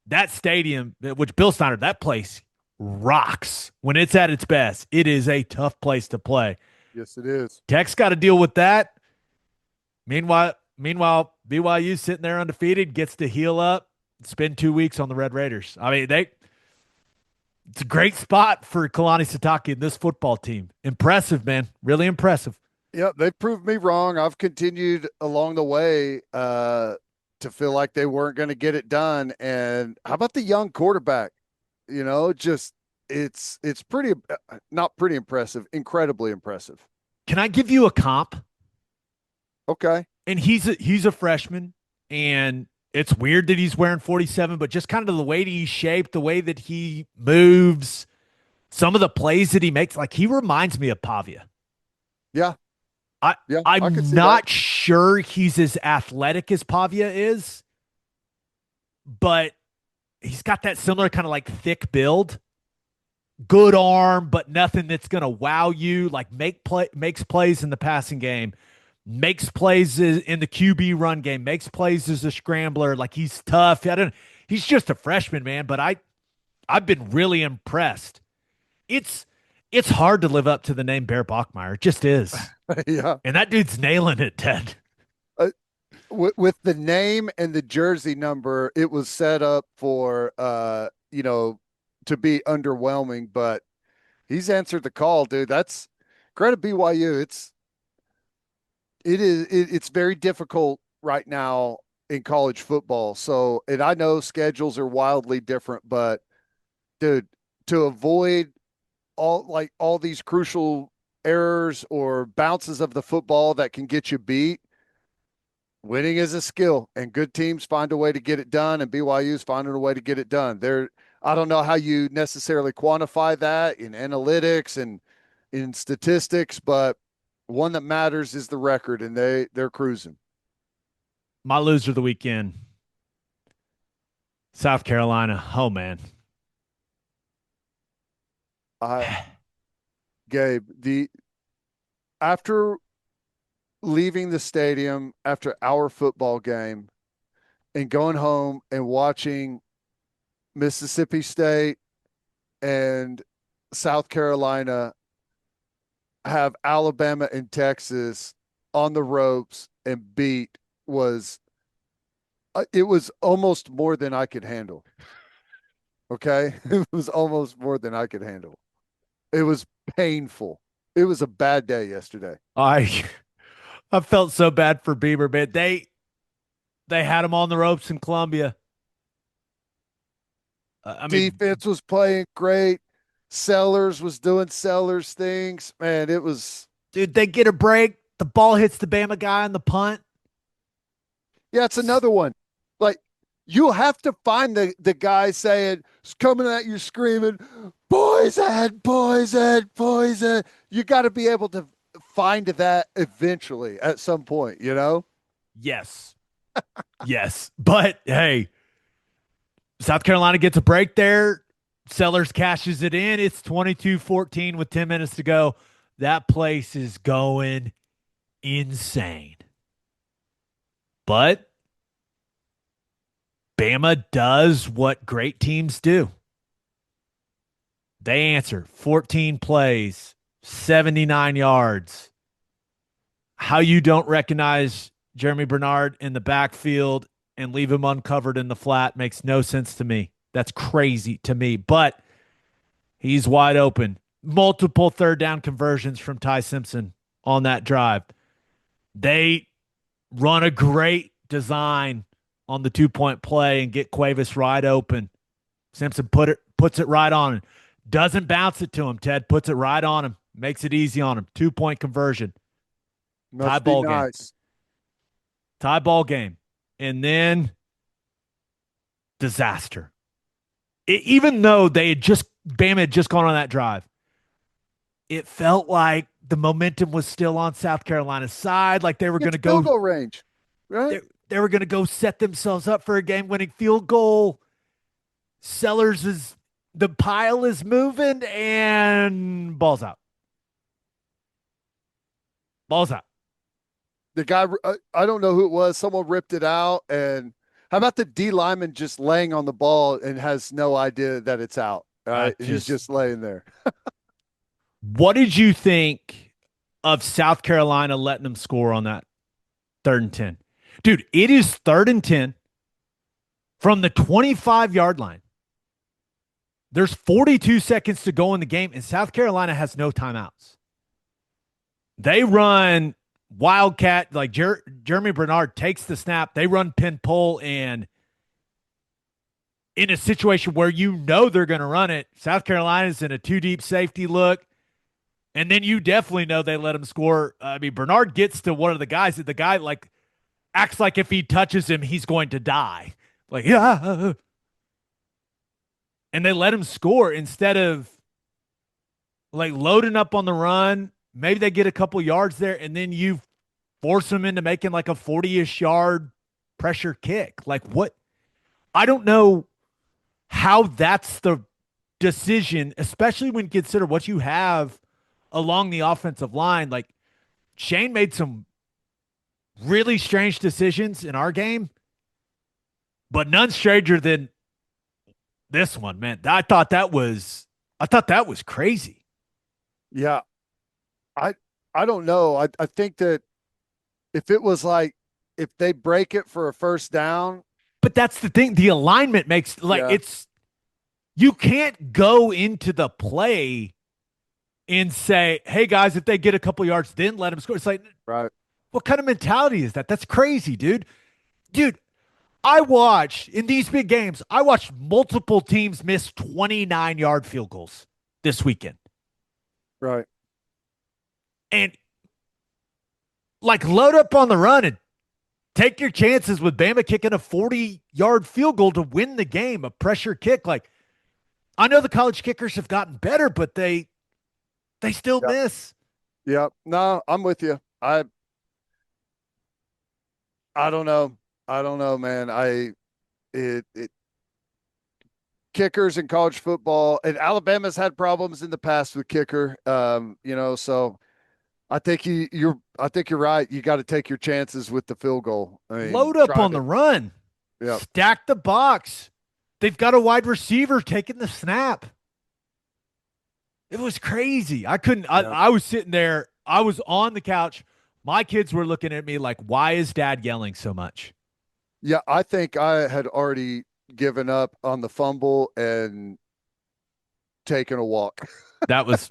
that stadium, which Bill Snyder, that place rocks when it's at its best. It is a tough place to play. Yes, it is. Tech's got to deal with that. Meanwhile, BYU sitting there undefeated, gets to heal up, spend 2 weeks on the Red Raiders. I mean, it's a great spot for Kalani Sitake and this football team. Impressive, man. Really impressive. Yeah, they proved me wrong. I've continued along the way to feel like they weren't going to get it done. And how about the young quarterback? It's pretty, not pretty impressive, incredibly impressive. Can I give you a comp? Okay. And he's a freshman, and it's weird that he's wearing 47, but just kind of the way that he's shaped, the way that he moves, some of the plays that he makes, like he reminds me of Pavia. Yeah. I'm not sure he's as athletic as Pavia is, but he's got that similar kind of like thick build, good arm, but nothing that's going to wow you. Like makes plays in the passing game, makes plays in the QB run game, makes plays as a scrambler. Like he's tough. He's just a freshman, man, but I've been really impressed. It's hard to live up to the name Bear Bachmeier. It just is. Yeah. And that dude's nailing it, Ted. With the name and the jersey number, it was set up for, to be underwhelming, but he's answered the call, dude. That's credit BYU. It's very difficult right now in college football. So, and I know schedules are wildly different, but dude, to avoid all these crucial errors or bounces of the football that can get you beat, winning is a skill, and good teams find a way to get it done, and BYU's finding a way to get it done. I don't know how you necessarily quantify that in analytics and in statistics, but one that matters is the record, and they're cruising. My loser of the weekend, South Carolina. Oh, man. Gabe, after leaving the stadium after our football game and going home and watching Mississippi State and South Carolina have Alabama and Texas on the ropes and beat it was almost more than I could handle. Okay? It was almost more than I could handle. It was painful. It was a bad day yesterday. I felt so bad for Beamer, man. They had him on the ropes in Columbia. Defense was playing great. Sellers was doing Sellers things. Man, it was. Dude, they get a break. The ball hits the Bama guy on the punt. Yeah, it's another one. Like, you have to find the guy saying, it's coming at you screaming, poison, poison, poison. You got to be able to find that eventually at some point, you know? Yes. Yes. But, hey, South Carolina gets a break there. Sellers cashes it in. It's 22-14 with 10 minutes to go. That place is going insane. But Bama does what great teams do. They answer 14 plays, 79 yards. How you don't recognize Jeremy Bernard in the backfield and leave him uncovered in the flat makes no sense to me. That's crazy to me, but he's wide open. Multiple third down conversions from Ty Simpson on that drive. They run a great design on the 2-point play and get Cuevas right open. Simpson puts it right on him. Doesn't bounce it to him, Ted. Puts it right on him. Makes it easy on him. 2-point conversion. Tie ball game. Tie ball game. And then disaster. Even though Bama had just gone on that drive, it felt like the momentum was still on South Carolina's side. Like they were going to go field goal range, right? They were going to go set themselves up for a game-winning field goal. The pile is moving and ball's out. Ball's out. The guy, I don't know who it was. Someone ripped it out. And how about the D lineman just laying on the ball and has no idea that it's out? He's just laying there. What did you think of South Carolina letting them score on that 3rd and 10? Dude, it is 3rd and 10 from the 25-yard line. There's 42 seconds to go in the game, and South Carolina has no timeouts. They run Wildcat, like Jeremy Bernard takes the snap. They run pin pull, and in a situation where you know they're going to run it, South Carolina's in a 2-deep safety look, and then you definitely know they let him score. I mean, Bernard gets to one of the guys, that the guy like acts like if he touches him, he's going to die. Like, yeah. And they let him score instead of like loading up on the run. Maybe they get a couple yards there, and then you force them into making like a 40-ish yard pressure kick. Like what? I don't know how that's the decision, especially when you consider what you have along the offensive line. Like Shane made some really strange decisions in our game, but none stranger than this one, man. I thought that was crazy. Yeah. I don't know. I think that if it was like, if they break it for a first down. But that's the thing. The alignment makes you can't go into the play and say, hey guys, if they get a couple yards, then let them score. It's like, right. What kind of mentality is that? That's crazy, dude. Dude, I watched in these big games, I watched multiple teams miss 29-yard field goals this weekend. Right. And like load up on the run and take your chances with Bama kicking a 40-yard field goal to win the game, a pressure kick. Like, I know the college kickers have gotten better, but they They still Yep. miss. Yep. No, I'm with you. I don't know. I don't know, man. It kickers in college football, and Alabama's had problems in the past with kicker. So I think I think you're right. You got to take your chances with the field goal. I mean, Load up try on to, the run. yeah, Stack the box. They've got a wide receiver taking the snap. It was crazy. I couldn't. yeah, I was sitting there. I was on the couch. My kids were looking at me like, "Why is Dad yelling so much?" yeah. I think I had already given up on the fumble and taken a walk. That was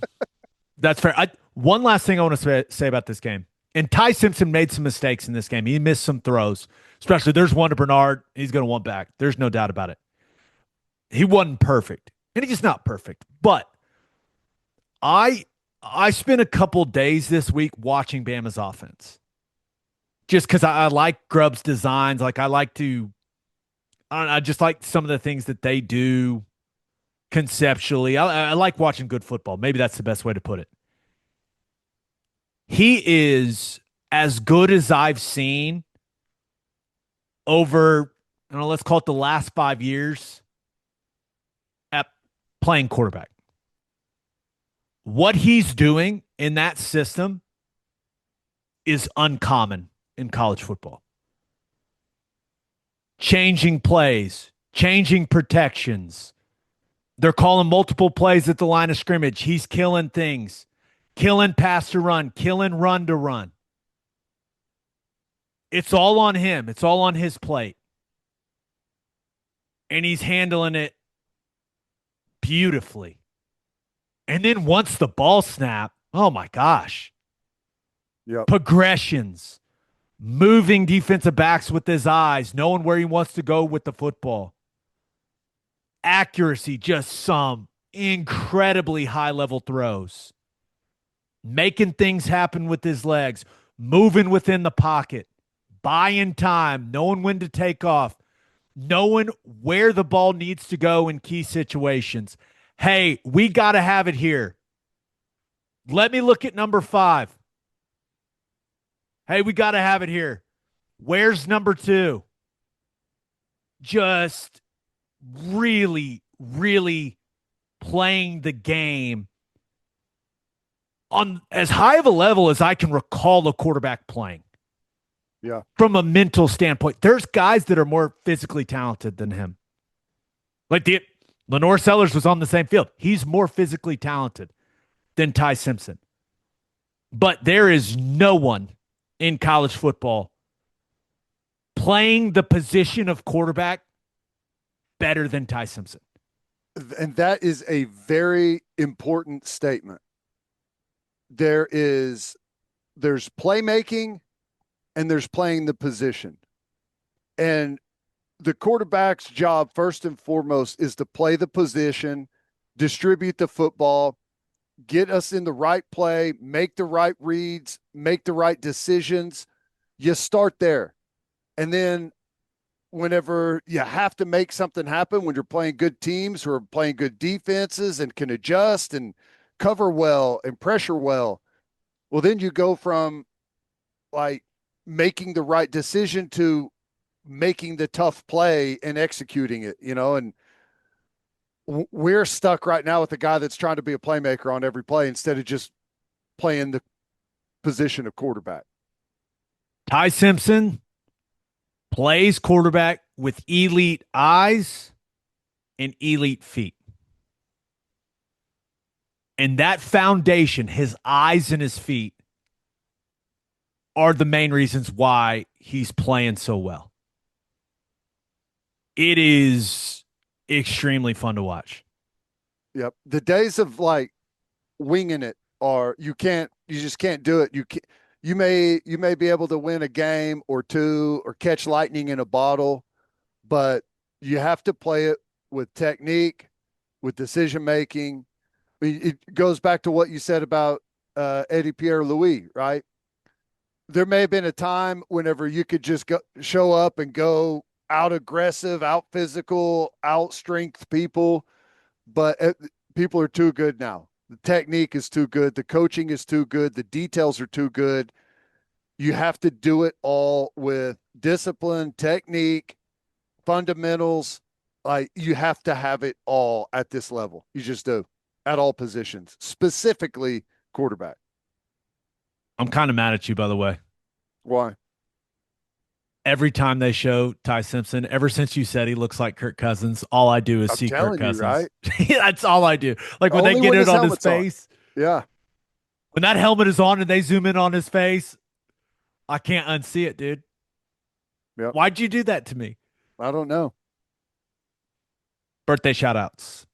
that's fair. One last thing I want to say about this game. And Ty Simpson made some mistakes in this game. He missed some throws, especially there's one to Bernard. He's going to want back. There's no doubt about it. He wasn't perfect, and he's not perfect. But I spent a couple days this week watching Bama's offense, just because I like Grubb's designs. Like I like to, I just like some of the things that they do conceptually. I like watching good football. Maybe that's the best way to put it. He is as good as I've seen over, let's call it the last 5 years at playing quarterback. What he's doing in that system is uncommon in college football. Changing plays, changing protections. They're calling multiple plays at the line of scrimmage. He's killing things, killing pass to run, killing run to run. It's all on him. It's all on his plate. And he's handling it beautifully. And then once the ball snap, oh my gosh. Yep. Progressions, moving defensive backs with his eyes, knowing where he wants to go with the football. Accuracy, just some incredibly high level throws. Making things happen with his legs, moving within the pocket, buying time, knowing when to take off, knowing where the ball needs to go in key situations. Hey, we got to have it here. Let me look at number 5. Hey, we got to have it here. Where's number 2? Just really, really playing the game on as high of a level as I can recall a quarterback playing. Yeah. From a mental standpoint, there's guys that are more physically talented than him. Like Lenore Sellers was on the same field. He's more physically talented than Ty Simpson. But there is no one in college football playing the position of quarterback better than Ty Simpson. And that is a very important statement. There's playmaking and there's playing the position. And the quarterback's job, first and foremost, is to play the position, distribute the football, get us in the right play, make the right reads, make the right decisions. You start there. And then whenever you have to make something happen, when you're playing good teams who are playing good defenses and can adjust and cover well and pressure well, well, then you go from like making the right decision to making the tough play and executing it, and we're stuck right now with a guy that's trying to be a playmaker on every play instead of just playing the position of quarterback. Ty Simpson plays quarterback with elite eyes and elite feet. And that foundation, his eyes and his feet, are the main reasons why he's playing so well. It is extremely fun to watch. Yep. The days of like winging it you just can't do it. You may be able to win a game or two or catch lightning in a bottle, but you have to play it with technique, with decision making. It goes back to what you said about Eddie Pierre-Louis, right? There may have been a time whenever you could just show up and go out aggressive, out physical, out strength people, but people are too good now. The technique is too good. The coaching is too good. The details are too good. You have to do it all with discipline, technique, fundamentals. Like you have to have it all at this level. You just do at all positions, specifically quarterback. I'm kind of mad at you, by the way. Why? Every time they show Ty Simpson, ever since you said he looks like Kirk Cousins, all I do is I'm see Kirk telling you, Cousins. right? That's all I do. Like when Only they get when it his on his helmet's on. face, Yeah. when that helmet is on and they zoom in on his face, I can't unsee it, dude. Yep. Why'd you do that to me? I don't know. Birthday shout outs.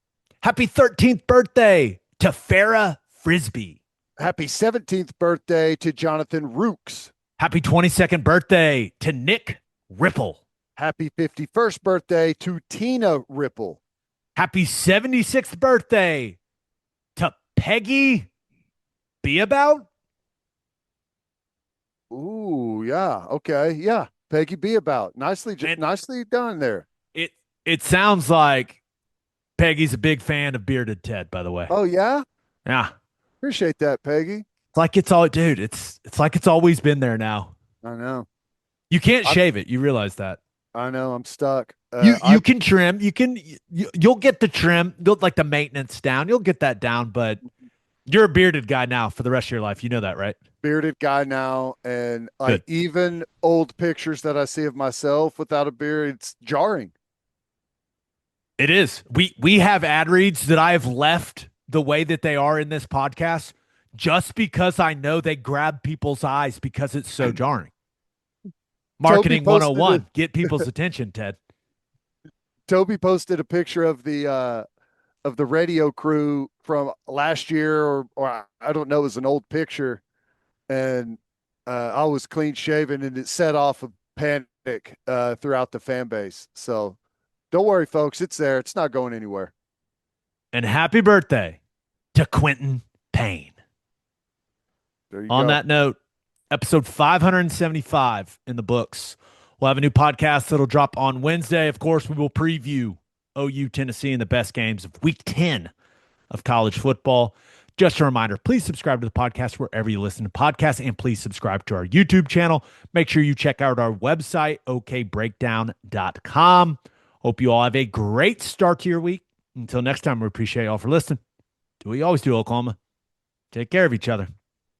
Happy 13th birthday to Farrah Frisbee. Happy 17th birthday to Jonathan Rooks. Happy 22nd birthday to Nick Ripple. Happy 51st birthday to Tina Ripple. Happy 76th birthday to Peggy Be About. Ooh, yeah. Okay. Yeah. Peggy Be About. Nicely done there. It sounds like Peggy's a big fan of Bearded Ted, by the way. Oh, yeah? Yeah. Appreciate that, Peggy. It's like it's all, dude, it's like it's always been there now. I know. You can't shave it. You realize that. I know. I'm stuck. You can trim. You'll get the trim, like the maintenance down. You'll get that down, but you're a bearded guy now for the rest of your life. You know that, right? Bearded guy now, and like Good. even old pictures that I see of myself without a beard, it's jarring. It is. We have ad reads that I have left the way that they are in this podcast just because I know they grab people's eyes because it's so jarring. Marketing 101. Get people's attention, Ted. Toby posted a picture of the radio crew from last year, or I don't know, it was an old picture, and I was clean shaven, and it set off a panic throughout the fan base. So don't worry, folks, it's there. It's not going anywhere. And happy birthday to Quentin Payne. There you On go. that note, episode 575 in the books. We'll have a new podcast that'll drop on Wednesday. Of course, we will preview OU Tennessee and the best games of week 10 of college football. Just a reminder, please subscribe to the podcast wherever you listen to podcasts, and please subscribe to our YouTube channel. Make sure you check out our website, okbreakdown.com. Hope you all have a great start to your week. Until next time, we appreciate you all for listening. Do what you always do, Oklahoma. Take care of each other.